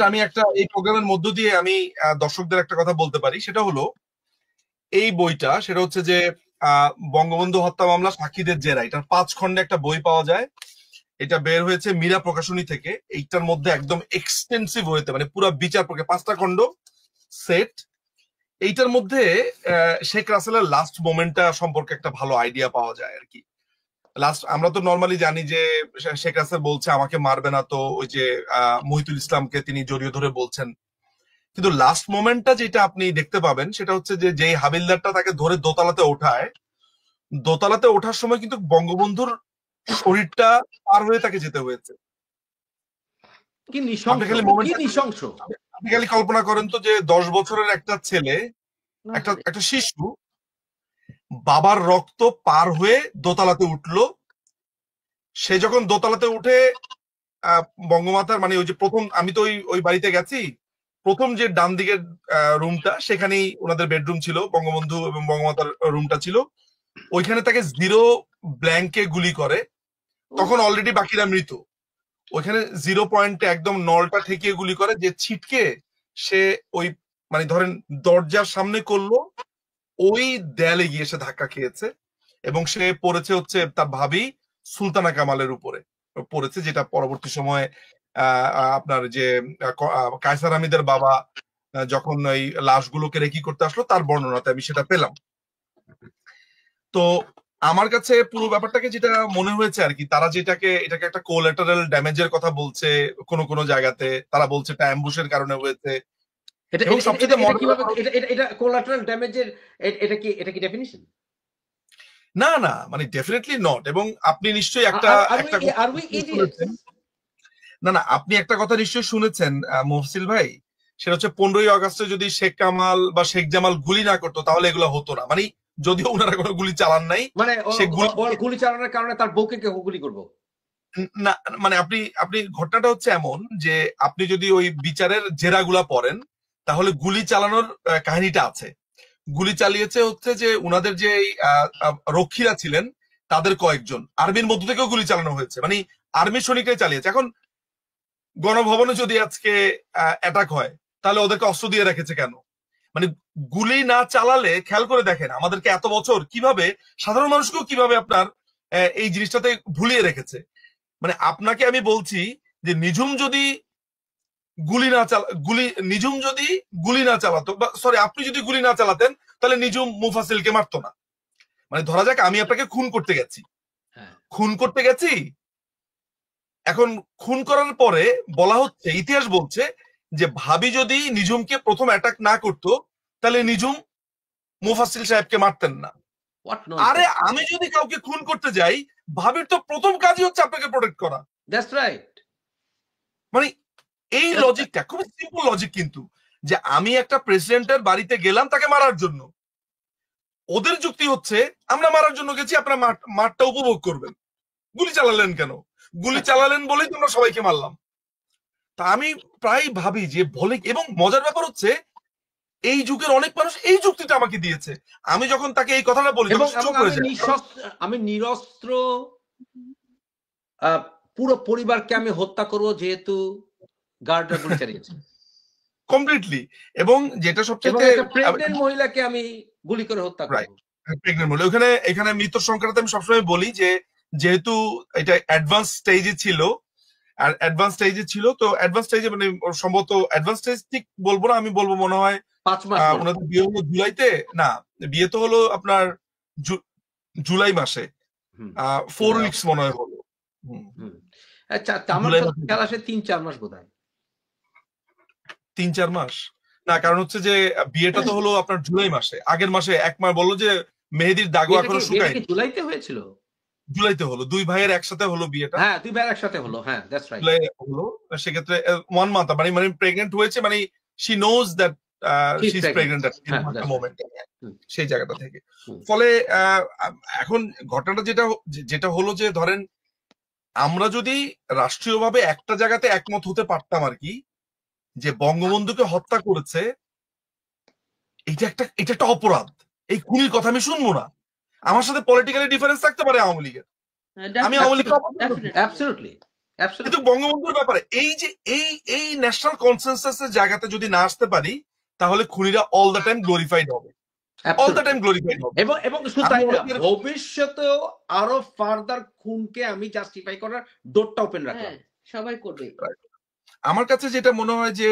S3: আমি একটা এই প্রোগ্রামের মধ্য দিয়ে আমি দর্শকদের একটা কথা বলতে পারি, সেটা হলো এই বইটা, সেটা হচ্ছে যে বঙ্গবন্ধু হত্যা মামলা সাক্ষীদের জেরা, এটার 5 খণ্ডে একটা বই পাওয়া যায়। এটা বের হয়েছে মীরা প্রকাশনী থেকে। এইটার মধ্যে একদম এক্সটেন্সিভ হয়েছে, মানে পুরো বিচার প্রক্রিয়া 5টা খণ্ড সেট। এইটার মধ্যে শেখ রাসেলের লাস্ট মোমেন্টটা সম্পর্কে একটা ভালো আইডিয়া পাওয়া যায় আর কি। লাস্ট, আমরা তো নর্মালি জানি যে শেখ রাসেল বলছে আমাকে মারবে না, তো ওই যে মহিতুল ইসলামকে তিনি জড়িয়ে ধরে বলছেন। কিন্তু লাস্ট মোমেন্টটা যেটা আপনি দেখতে পাবেন, সেটা হচ্ছে যে যেই হাবিলদারটা তাকে ধরে দোতলাতে ওঠায়, দোতলাতে ওঠার সময় কিন্তু বঙ্গবন্ধুর শরীরটা পার হয়ে তাকে যেতে হয়েছে।
S1: কি নৃশংস!
S3: আপনি খালি কল্পনা করেন তো যে 10 বছরের একটা ছেলে, একটা শিশু, বাবার রক্ত পার হয়ে দোতলাতে উঠলো। সে যখন দোতলাতে উঠে বঙ্গমাতার, মানে ওই যে প্রথম, আমি তো ওই বাড়িতে গেছি, প্রথম যে ডান দিকের রুমটা, সেখানেই ওনাদের বেডরুম ছিল, বঙ্গবন্ধু এবং বঙ্গমাতার রুমটা ছিল। ওইখানে তাকে জিরো ব্ল্যাঙ্কে গুলি করে, তখন অলরেডি বাকিরা মৃত। ওইখানে 0 পয়েন্টে একদম নলটা ঠেকিয়ে গুলি করে, যে ছিটকে সে ওই, মানে ধরেন দরজার সামনে করলো, ওই দেয়ালে গিয়ে সে ধাক্কা খেয়েছে, এবং সে পড়েছে হচ্ছে তার ভাবি সুলতানা কামালের উপরে পড়েছে, যেটা পরবর্তী সময়ে আপনার যে কায়সার হামিদের বাবা যখন ওই লাশগুলোকে রেকি করতে আসলো, তার বর্ণনাতে আমি সেটা পেলাম। তো আমার কাছে পুরো ব্যাপারটাকে যেটা মনে হয়েছে আর কি, তারা এটাকে একটা কোলাটারাল ড্যামেজের কথা বলছে, কোন কোন জায়গাতে তারা বলছে এটা অ্যাম্বুশের কারণে হয়েছে। এবং সবচেয়ে
S1: এটা কোলাটারাল ড্যামেজের এটা কি ডেফিনিশন?
S3: না না, মানে ডেফিনেটলি নট। এবং আপনি নিশ্চয়ই না, আপনি একটা কথা নিশ্চয়ই শুনেছেন মহসিল ভাই, সেটা হচ্ছে 15ই আগস্টে যদি শেখ কামাল বা শেখ জামাল গুলি না করতো, তাহলে এগুলো হতো না। মানে যদিও ওনারা কোনো গুলি চালান নাই,
S1: মানে গুলি চালানোর কারণে তার বউকে কেউ গুলি করবো?
S3: না মানে আপনি আপনি ঘটনাটা হচ্ছে এমন যে আপনি যদি ওই বিচারের জেরাগুলা পড়েন তাহলে গুলি চালানোর কাহিনীটা আছে। গুলি চালিয়েছে হচ্ছে যে উনাদের যে রক্ষীরা ছিলেন তাদের কয়েকজন, আর্মির মধ্য থেকেও গুলি চালানো হয়েছে, মানে আর্মির সৈনিকরাই চালিয়েছে। এখন গণভবনে যদি আজকে অ্যাটাক হয় তাহলে ওদেরকে অস্ত্র দিয়ে রেখেছে কেন? মানে গুলি না চালালে, খেয়াল করে দেখেন আমাদেরকে এত বছর কিভাবে, সাধারণ মানুষকেও কিভাবে আপনার এই জিনিসটাতে ভুলিয়ে রেখেছে। মানে আপনাকে আমি বলছি যে নিঝুম যদি গুলি না চালাতো, বা সরি আপনি যদি গুলি না চালাতেন তাহলে নিঝুম মুফাসিলকে মারতো না। মানে ধরা যাক আমি আপনাকে খুন করতে গেছি, এখন খুন করার পরে বলা হচ্ছে, ইতিহাস বলছে যে ভাবি যদি নিঝুমকে প্রথম অ্যাটাক না করতো তাহলে নিঝুম মুফাসিল সাহেবকে মারতেন না। আরে আমি যদি কাউকে খুন করতে যাই, ভাবির তো প্রথম কাজই হচ্ছে আপনাকে প্রোটেক্ট করা।
S1: That's right.
S3: মানে এই লজিকটা খুব সিম্পল লজিক, কিন্তু যে আমি একটা প্রেসিডেন্টের বাড়িতে গেলাম তাকে মারার জন্য, ওদের যুক্তি হচ্ছে আমরা মারার জন্য গেছি, আপনারা মাঠটা উপভোগ করবেন, গুলি চালালেন কেন? গুলি চালালেন বলেই তোমরা সবাইকে মারলাম। তা আমি প্রায় ভাবি যে বলে, এবং মজার ব্যাপার হচ্ছে এই যুগের অনেক মানুষ এই যুক্তিটা আমাকে দিয়েছে। আমি যখন তাকে এই কথাটা বলি
S1: আমি নিরস্ত্র পুরো পরিবারকে আমি হত্যা করব যেহেতু গার্ডরা গুলি চালিয়েছে
S3: কমপ্লিটলি। এবং যেটা সবচেয়ে
S1: প্রেগন্যান্ট মহিলাকে আমি গুলি করে হত্যা করব।
S3: প্রেগন্যান্ট মহিলা, এখানে মৃত্যুর সংখ্যাটা আমি সবসময় বলি যে যেহেতু এটা অ্যাডভান্স স্টেজে ছিল, আর অ্যাডভান্স স্টেজে ছিল, তো অ্যাডভান্স স্টেজে মানে সম্ভবত অ্যাডভান্স স্টেজ ঠিক বলবো না, আমি বলবো মনে হয়
S1: 5 মাস।
S3: ওনাদের বিয়ে হলো জুলাইতে, না বিয়ে তো হলো আপনার জুলাই মাসে, 4 উইকস মনে হয় হলো।
S1: আচ্ছা, আমার খেয়াল আসে 3-4 মাস বোধহয়।
S3: 3-4 মাস না, কারণ হচ্ছে যে বিয়েটা তো হলো আপনার জুলাই মাসে, আগের মাসে 1 মাস বললো যে মেহেদির দাগও এখনো শুকায়নি।
S1: জুলাইতে হয়েছিল,
S3: জুলাইতে হলো, 2 ভাইয়ের একসাথে হলো বিয়েটা।
S1: হ্যাঁ 2 ভাইয়ের একসাথে হলো, হ্যাঁ দ্যাটস রাইট।
S3: জুলাই হলো, সেক্ষেত্রে 1 মান্থ মানে প্রেগন্যান্ট হয়েছে, মানে she knows that she is pregnant at the moment, সেই জায়গাটা থেকে। ফলে এখন ঘটনাটা যেটা হলো যে ধরেন আমরা যদি রাষ্ট্রীয়ভাবে একটা জায়গাতে একমত হতে পারতাম আর কি, যে বঙ্গবন্ধুকে হত্যা করেছে, এটা একটা অপরাধ, এই খুনির কথা আমি শুনবো না। আমার সাথে পলিটিক্যালি ডিফারেন্স থাকতে পারে আওয়ামী লীগের, আমি আওয়ামী লীগ কিন্তু বঙ্গবন্ধুর ব্যাপারে এই যে এই ন্যাশনাল কনসেনসাসের জায়গাতে যদি না আসতে পারি তাহলে খুনিরা অল দ্য টাইম গ্লোরিফাইড হবে, অল দ্য টাইম গ্লোরিফাইড হবে।
S1: এবং শুধু তাই না, ভবিষ্যতেও আরো ফার্দার খুনকে আমি জাস্টিফাই করার ডোরটা ওপেন রাখলাম,
S2: সবাই করবে।
S3: আমার কাছে যেটা মনে হয় যে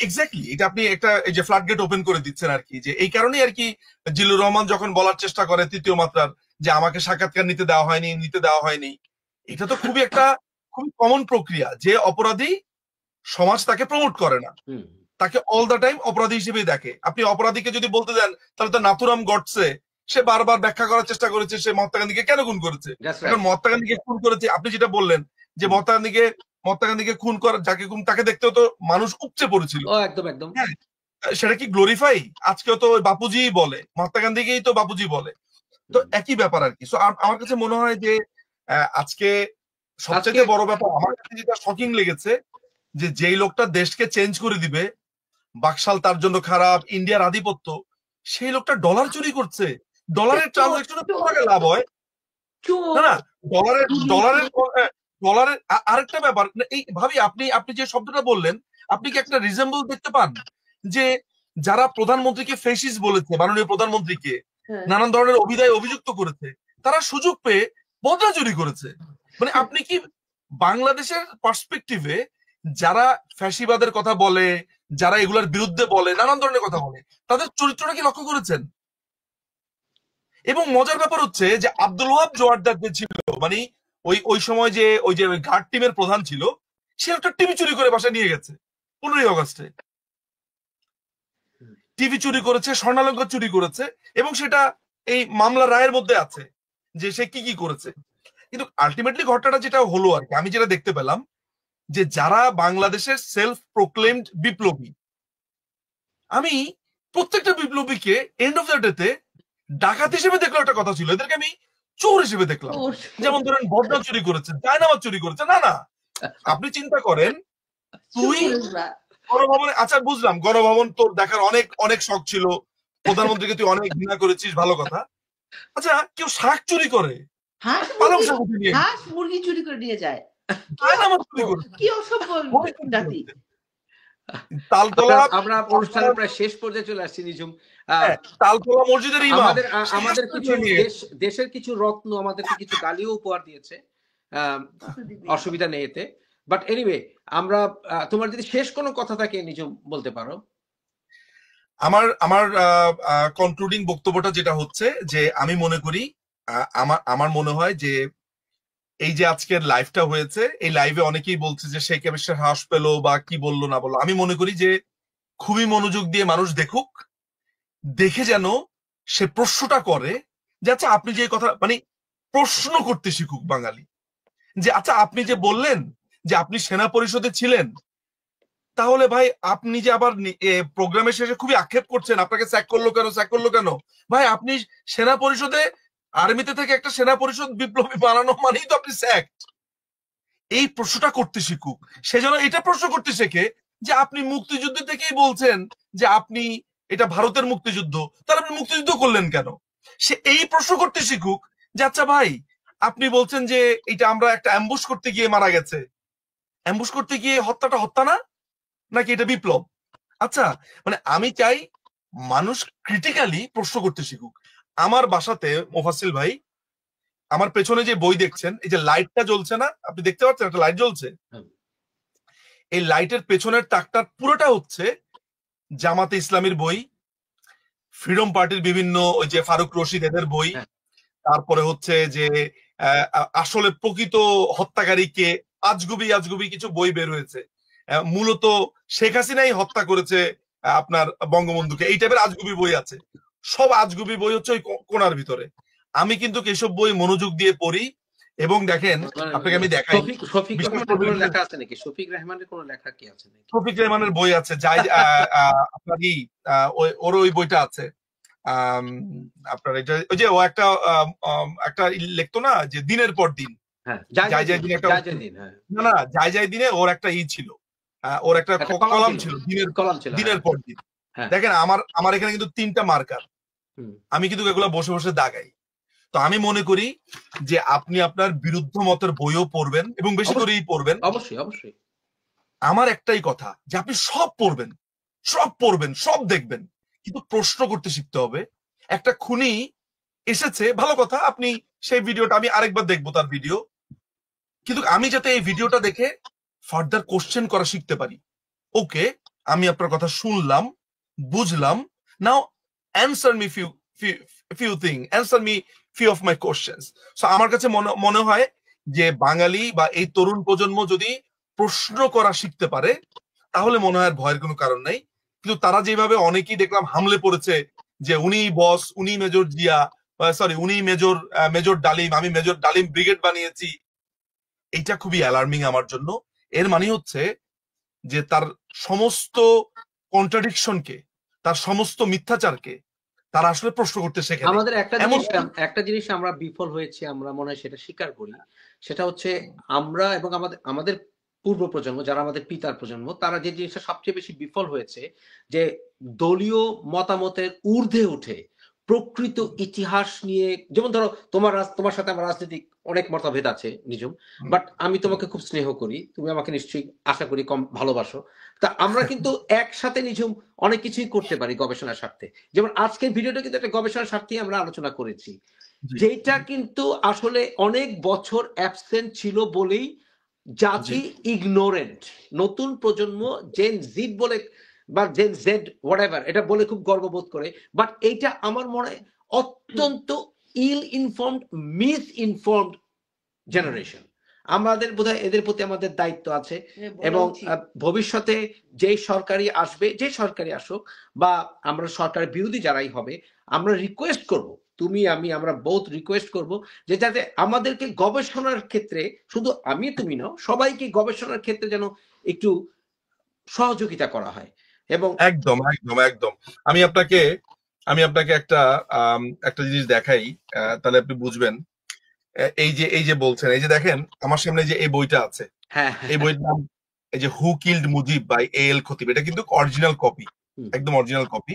S3: এক্স্যাক্টলি এটা আপনি একটা এই যে ফ্লাড গেট ওপেন করে দিচ্ছেন আর কি, যে এই কারণেই আর কি জিল্লুর রহমান যখন বলার চেষ্টা করে তৃতীয় মাত্রার যে আমাকে সাক্ষাৎকার নিতে দেওয়া হয়নি, এটা তো খুবই কমন প্রক্রিয়া, যে অপরাধী সমাজ তাকে প্রমোট করে না, তাকে অল দ্য টাইম অপরাধী হিসেবেই দেখে। আপনি অপরাধীকে যদি বলতে দেন তাহলে তো নাথুরাম গডসে সে বারবার ব্যাখ্যা করার চেষ্টা করেছে সে মহাত্মা গান্ধীকে কেন খুন করেছে। এখন মহাত্মা গান্ধীকে খুন করেছে, আপনি যেটা বললেন যে মহাত্মা গান্ধীকে খুন করার যাকে খুন তাকে দেখতেও তো মানুষ উপচে পড়েছিল,
S1: একদম
S3: হ্যাঁ, সেটা কি গ্লোরিফাই? আজকেও তো বাপুজি বলে, মহাত্মা গান্ধীকেই তো বাপুজি বলে, তো একই ব্যাপার আর কি। সো আমার কাছে মনে হয় যে আজকে সবচেয়ে বড় ব্যাপার আমার কাছে যেটা শকিং লেগেছে, যে যেই লোকটা দেশকে চেঞ্জ করে দিবে, বাকশাল তার জন্য খারাপ, ইন্ডিয়ার আধিপত্য, সেই লোকটা ডলার চুরি করছে, ডলারের ট্রানজাকশনে কত টাকা লাভ হয় না, ডলারের আরেকটা ব্যাপার এই ভাবি, আপনি যে শব্দটা বললেন, আপনি কি একটা রিজেম্বল দেখতে পান যে যারা প্রধানমন্ত্রীকে ফেসিস্ট বলেছে, মাননীয় প্রধানমন্ত্রীকে নানান ধরনের অভিযুক্ত করেছে, তারা সুযোগ পেয়ে বদলা চুরি করেছে। মানে আপনি কি বাংলাদেশের পার্সপেক্টিভে যারা ফ্যাসিবাদের কথা বলে, যারা এগুলোর বিরুদ্ধে বলে, নানান ধরনের কথা বলে, তাদের চরিত্রটা কি লক্ষ্য করেছেন? এবং মজার ব্যাপার হচ্ছে যে আব্দুল ওয়াহাব জোয়ারদার যে ছিল, মানে ওই সময় যে ওই গার্ড টিমের প্রধান ছিল, সে একটা টিভি চুরি করে বাসায় নিয়ে গেছে 15ই আগস্টে, টিভি চুরি করেছে, স্বর্ণালঙ্কার চুরি করেছে, এবং সেটা এই মামলা রায়ের মধ্যে আছে যে সে কি করেছে। কিন্তু আলটিমেটলি ঘটনাটা যেটা হলো আর কি, আমি যেটা দেখতে পেলাম যে যারা বাংলাদেশের সেলফ প্রোক্লেমড বিপ্লবী, আমি প্রত্যেকটা বিপ্লবীকে এন্ড অফ দ্য ডেতে ডাকাত হিসেবে দেখলো একটা কথা ছিল, এদেরকে আমি চোর হিসেবে দেখলাম।
S2: ওর
S3: যেমন ধরেন বদনা চুরি করেছে, জায়নামাজ চুরি করেছে, না না, আপনি চিন্তা করেন তুই
S2: চোররা।
S3: গণভবনে, আচ্ছা বুঝলাম গণভবন তোর দেখার অনেক অনেক শখ ছিল, প্রধানমন্ত্রীকে তুই অনেক ঘৃণা করেছিস, ভালো কথা। আচ্ছা কেউ শাক চুরি করে,
S2: হাঁস
S3: পালং
S2: মুরগি
S3: শাক উঠে নিয়ে
S2: হাঁস মুরগি চুরি করে নিয়ে যায়,
S3: জায়নামাজ চুরি করেছে,
S2: কি অসভ্য
S3: ঘড়ি চুরি
S2: জাতি।
S3: করেছে, তালতলা
S1: আমরা অনুষ্ঠানের প্রায় শেষ পর্যায়ে চলে আসছি নিজুম।
S3: তালতলা মসজিদের ইমাম
S1: আমাদের
S3: সে
S1: আমাদের
S3: হাঁস
S1: কিছু
S3: চুরি নিয়ে
S1: দেশের কিছু রত্ন আমাদেরকে কিছু গালিও উপহার দিয়েছে, অসুবিধা নেই এতে। বাট এনিওয়ে, আমরা তোমার যদি শেষ কোনো কথা থাকে নিজুম বলতে পারো।
S3: আমার আমার কনক্লুডিং বক্তব্যটা যেটা হচ্ছে যে আমি মনে করি, আমার আমার মনে হয় যে এই যে আজকের লাইভটা হয়েছে, এই লাইভে অনেকেই বলছে যে শেখ হাসিনা হাঁস পেলো বা কি বললো না বললো, আমি মনে করি যে খুবই মনোযোগ দিয়ে মানুষ দেখুক, দেখে যেন সে প্রশ্নটা করে যে আচ্ছা আপনি যে কথা মানে প্রশ্ন করতে শিখুক বাঙালি, যে আচ্ছা আপনি যে বললেন যে আপনি সেনা পরিষদে ছিলেন, তাহলে ভাই আপনি যে আবার প্রোগ্রামের শেষে খুবই আক্ষেপ করছেন আপনাকে স্যাক করলো কেন, স্যাক করলো কেন, ভাই আপনি সেনা পরিষদে আর্মিতে থেকে একটা সেনা পরিষদ বিপ্লবী বানানো মানেই তো আপনি স্যাক্ট। এই প্রশ্নটা করতে শিখুক, সেজন্য এটা প্রশ্ন করতে শেখে যে আপনি মুক্তিযুদ্ধ থেকেই বলছেন যে আপনি এটা ভারতের মুক্তিযুদ্ধ, তাহলে আপনি মুক্তিযুদ্ধ করলেন কেন, সে এই প্রশ্ন করতে শিখুক যে আচ্ছা ভাই আপনি বলছেন যে এটা আমরা একটা অ্যাম্বুশ করতে গিয়ে মারা গেছে, অ্যাম্বুশ করতে গিয়ে হত্যাটা হত্যা না, নাকি এটা বিপ্লব? আচ্ছা মানে আমি চাই মানুষ ক্রিটিক্যালি প্রশ্ন করতে শিখুক। আমার বাসাতে মোফাসিল ভাই, আমার পেছনে যে বই দেখছেন, এই যে লাইটটা জ্বলছে না, আপনি দেখতে পাচ্ছেন একটা লাইট জ্বলছে, এই লাইটের পেছনের তাকটার পুরোটা হচ্ছে জামাতে ইসলামীর বই, ফ্রিডম পার্টির বিভিন্ন ওই যে ফারুক রশিদ এদের বই, তারপরে হচ্ছে যে আসলে প্রকৃত হত্যাকারীকে আজগুবি আজগুবি কিছু বই বের হয়েছে, মূলত শেখ হাসিনাই হত্যা করেছে আপনার বঙ্গবন্ধুকে, এই টাইপের আজগুবি বই আছে, সব আজগুবি বই হচ্ছে ওই কোণার ভিতরে। আমি কিন্তু এসব বই মনোযোগ দিয়ে পড়ি, এবং দেখেন আপনাকে আমি দেখাই,
S1: শফিক রহমানের কোনো লেখা আছে নাকি? শফিক রহমানের কোনো লেখা কি আছে নাকি?
S3: শফিক রহমানের বই আছে, যাই আপনার ওর ওই বইটা আছে, আপনার এটা ওই যে ও একটা একটা লিখতো না যে দিনের পর দিন, যাই যাই দিন একটা, না না যাই যাই দিনে ওর একটা ছিল, ওর একটা কলাম ছিল দিনের পর দিন। দেখেন আমার এখানে কিন্তু 3টা মার্কার, আমি কিন্তু এগুলো বসে বসে দাগাই। তো আমি মনে করি যে আপনি আপনার বিরুদ্ধ মতের বইও পড়বেন এবং বেশি করেই পড়বেন,
S1: অবশ্যই অবশ্যই।
S3: আমার একটাই কথা যে আপনি সব পড়বেন, সব দেখবেন, কিন্তু প্রশ্ন করতে শিখতে হবে। একটা খুনি এসেছে, ভালো কথা, আপনি সেই ভিডিওটা আমি আরেকবার দেখবো তার ভিডিও, কিন্তু আমি যাতে এই ভিডিওটা দেখে ফার্দার কোশ্চেন করা শিখতে পারি। ওকে, আমি আপনার কথা শুনলাম, বুঝলাম, now answer me few thing, answer me few of my questions. So আমার কাছে মনে হয় যে বাঙালি বা এই তরুণ প্রজন্ম যদি প্রশ্ন করা শিখতে পারে, তাহলে মনে হয় ভয়ের কোনো কারণ নাই। কিন্তু তারা যেভাবে অনেকেই দেখলাম হামলে পড়েছে যে উনি বস, উনি মেজর জিয়া, সরি উনি মেজর ডালিম, আমি মেজর ডালিম ব্রিগেড বানিয়েছি, এইটা খুবই অ্যালার্মিং আমার জন্য। এর মানে হচ্ছে যে তার সমস্ত কন্ট্রাডিকশনকে, তার সমস্ত মিথ্যাচারকে তারা আসলে প্রশ্ন করতে শেখে।
S1: আমাদের একটা জিনিস আমরা বিফল হয়েছি, আমরা মনে হয় সেটা স্বীকার করি, সেটা হচ্ছে আমরা এবং আমাদের পূর্ব প্রজন্ম, যারা আমাদের পিতার প্রজন্ম, তারা যে জিনিসটা সবচেয়ে বেশি বিফল হয়েছে, যে দলীয় মতামতের ঊর্ধ্বে উঠে প্রকৃত ইতিহাস নিয়ে, যেমন ধরো তোমার সাথে আমার রাজনৈতিক অনেক মতভেদ আছে নিজুম, বাট আমি তোমাকে খুব স্নেহ করি, তুমি আমাকে নিশ্চয়ই আশা করি কম ভালোবাসো, তা আমরা কিন্তু একসাথে নিজুম অনেক কিছুই করতে পারি গবেষণার স্বার্থে। যেমন আজকের ভিডিওটা কিন্তু একটা গবেষণার স্বার্থে আমরা আলোচনা করেছি, যেটা কিন্তু আসলে অনেক বছর অ্যাবসেন্ট ছিল বলেই জাতি ইগনোরেন্ট। নতুন প্রজন্ম জেন জিড বলে বা জেন জেড হোয়াটএভার এটা বলে খুব গর্ববোধ করে, বাট এইটা আমার মনে হয় অত্যন্ত ইল ইনফর্মড, মিস ইনফর্মড জেনারেশন। আমাদের বোধহয় এদের প্রতি আমাদের দায়িত্ব আছে, এবং ভবিষ্যতে যে সরকারি আসবে, যে সরকারি আসুক, বা আমরা সরকারের বিরোধী যারাই হবে, আমরা রিকোয়েস্ট করব, তুমি আমি আমরা বহুত রিকোয়েস্ট করব যে যাতে আমাদেরকে গবেষণার ক্ষেত্রে, শুধু আমি তুমি নাও, সবাইকে গবেষণার ক্ষেত্রে যেন একটু সহযোগিতা করা হয়। এবং
S3: একদম একদম একদম আমি আপনাকে একটা জিনিস দেখাই, তাহলে আপনি বুঝবেন। এই যে বলছেন, এই যে দেখেন আমার সামনে যে এই বইটা আছে,
S1: হ্যাঁ
S3: এই বইটার নাম এই যে হু কিল্ড মুজিব বাই A.L. খতিব। এটা কিন্তু অরিজিনাল কপি,
S1: হুম,
S3: একদম অরিজিনাল কপি।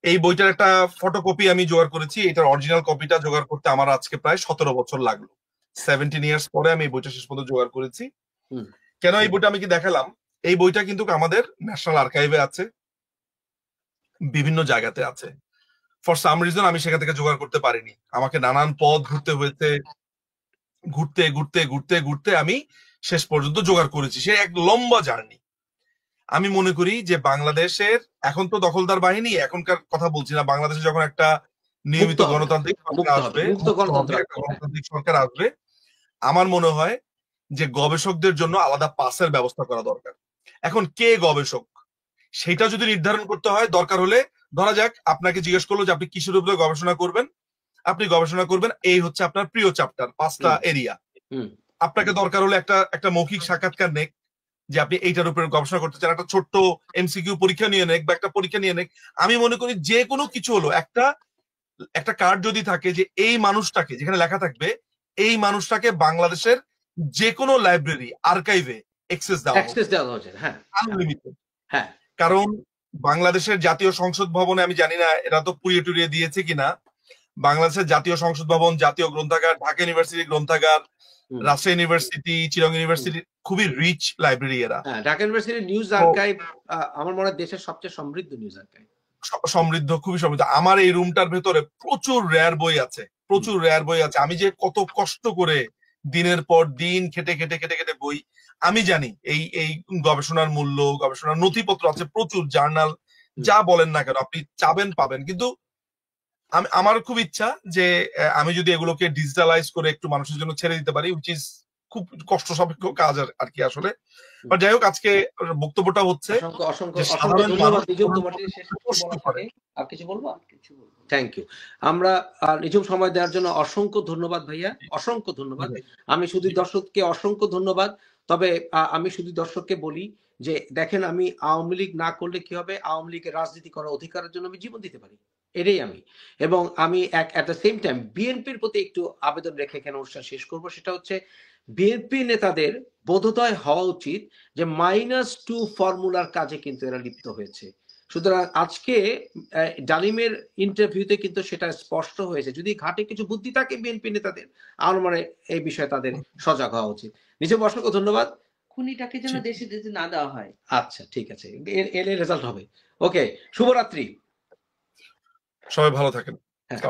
S3: এই বইটার একটা ফটোকপি আমি জোগাড় করেছি। এটার অরিজিনাল কপিটা জোগাড় করতে আমার আজকে প্রায় 17 বছর লাগলো। 17 ইয়ার্স পরে আমি এই বইটা শেষ পর্যন্ত জোগাড় করেছি।
S1: হুম,
S3: কেন এই বইটা আমি কি দেখালাম? এই বইটা কিন্তু আমাদের ন্যাশনাল আর্কাইভে আছে, বিভিন্ন জায়গাতে আছে। ফর সাম রিজন আমি সেখান থেকে জোগাড় করতে পারিনি, আমাকে নানান পথ ঘুরতে হয়েছে। ঘুরতে ঘুরতে ঘুরতে ঘুরতে আমি শেষ পর্যন্ত জোগাড় করেছি। সে এক লম্বা জার্নি। আমি মনে করি যে বাংলাদেশের এখন তো দখলদার বাহিনী, এখনকার কথা বলছি না, বাংলাদেশে যখন একটা
S1: মুক্ত
S3: নিয়মিত
S1: হবে,
S3: গণতান্ত্রিক সরকার
S1: মুক্ত হবে,
S3: আসবে,
S1: মুক্ত গণতন্ত্র
S3: একটা
S1: আসবে। হ্যাঁ,
S3: গণতান্ত্রিক সরকার আসবে, আমার মনে হয় যে গবেষকদের জন্য আলাদা পাসের ব্যবস্থা করা দরকার। এখন কে গবেষক সেটা যদি নির্ধারণ করতে হয়, দরকার হলে ধরা যাক আপনাকে জিজ্ঞেস করলো যে আপনি কিসের উপরে গবেষণা করবেন, আপনি গবেষণা করবেন এই হচ্ছে আপনার প্রিয় চ্যাপ্টার, 5টা
S1: হুম,
S3: এরিয়া।
S1: হুম,
S3: আপনাকে দরকার হলে একটা মৌখিক সাক্ষাৎকার নেক যে আপনি এইটার উপরে গবেষণা করতে চান, একটা ছোট্ট MCQ পরীক্ষা নিয়ে নেক বা একটা পরীক্ষা নিয়ে নেক। আমি মনে করি যে কোনো কিছু হলো একটা কার্ড যদি থাকে যে এই মানুষটাকে, যেখানে লেখা থাকবে এই মানুষটাকে বাংলাদেশের যে কোনো লাইব্রেরি আর্কাইভে অ্যাক্সেস দেওয়া হবে,
S1: অ্যাক্সেস দেওয়া হচ্ছে। হ্যাঁ,
S3: আনলিমিটেড।
S1: হ্যাঁ,
S3: কারণ বাংলাদেশের জাতীয় সংসদ ভবনে, আমি জানি না এরা তো পুড়িয়ে টুড়িয়ে দিয়েছে কিনা, বাংলাদেশের জাতীয় সংসদ ভবন, জাতীয় গ্রন্থাগার, ঢাকা ইউনিভার্সিটি গ্রন্থাগার,
S1: হুম,
S3: রাজশাহী ইউনিভার্সিটি, চিরং
S1: হুম,
S3: ইউনিভার্সিটি, খুবই রিচ লাইব্রেরি এরা।
S1: হ্যাঁ। ঢাকা ইউনিভার্সিটির নিউজ
S3: তো
S1: আর্কাইভ আমার মনে হয় দেশের সবচেয়ে সমৃদ্ধ নিউজ আর্কাইভ।
S3: সমৃদ্ধ, খুবই সমৃদ্ধ। আমার এই রুমটার ভেতরে প্রচুর রেয়ার বই আছে,
S1: হুম,
S3: প্রচুর রেয়ার বই আছে। আমি যে কত কষ্ট করে দিনের পর দিন খেটে খেটে খেটে খেটে বই, আমি জানি এই এই গবেষণার মূল্য, গবেষণার নথিপত্র আছে প্রচুর, জার্নাল,
S1: হুম,
S3: যা বলেন না কেন আপনি চাবেন পাবেন। কিন্তু আমার খুব ইচ্ছা যে আমি যদি এগুলোকে ডিজিটালাইজ করে একটু মানুষের জন্য ছেড়ে দিতে পারি, উইচ ইজ খুব কষ্ট সাপেক্ষ কাজ আর কি আসলে।
S1: হুম।
S3: বাট যাই হোক, আজকে বক্তব্যটা হচ্ছে
S1: অসংখ্য অসংখ্য
S3: যে
S1: অসংখ্য
S3: সাধারণ
S1: ধন্যবাদ
S3: মানুষ
S1: নিজুম, তোমার যদি শেষ কিছু
S3: কষ্ট
S1: বলার
S3: করে।
S1: থাকে। আর কিছু বলবো? আর কিছু বলবো। Thank you. আমরা নিজুম সময় দেওয়ার জন্য অসংখ্য ধন্যবাদ ভাইয়া, অসংখ্য ধন্যবাদ।
S3: জি ভাই,
S1: আমি শুধু
S3: জি।
S1: দর্শককে অসংখ্য ধন্যবাদ। তবে আমি শুধু দর্শককে বলি যে দেখেন, আমি আওয়ামী লীগ না করলে কি হবে? আওয়ামী লীগের রাজনীতি করার অধিকারের জন্য আমি জীবন দিতে পারি। এটাই আমি। এবং আমি এট দ্য সেম টাইম বিএনপির প্রতি একটু আবেদন রেখে এখানে অনুষ্ঠান শেষ করব। সেটা হচ্ছে বিএনপি নেতাদের বোধোদয় হওয়া উচিত যে -2 ফর্মুলার কাজে কিন্তু এরা লিপ্ত হয়েছে। সুতরাং আজকে ডালিমের ইন্টারভিউতে কিন্তু সেটা স্পষ্ট হয়েছে। যদি ঘাটে কিছু বুদ্ধি থাকে বিএনপি নেতাদের, আমার মনে হয় এই বিষয়ে তাদের সজাগ হওয়া উচিত। নিজেকে অসংখ্য ধন্যবাদ।
S2: খুনিটাকে যেন
S3: ঠিক।
S2: দেশে যেতে না দেওয়া হয়।
S1: আচ্ছা, ঠিক আছে। এর রেজাল্ট হবে। ওকে, শুভরাত্রি।
S3: সবাই ভালো থাকেন।
S1: হ্যাঁ।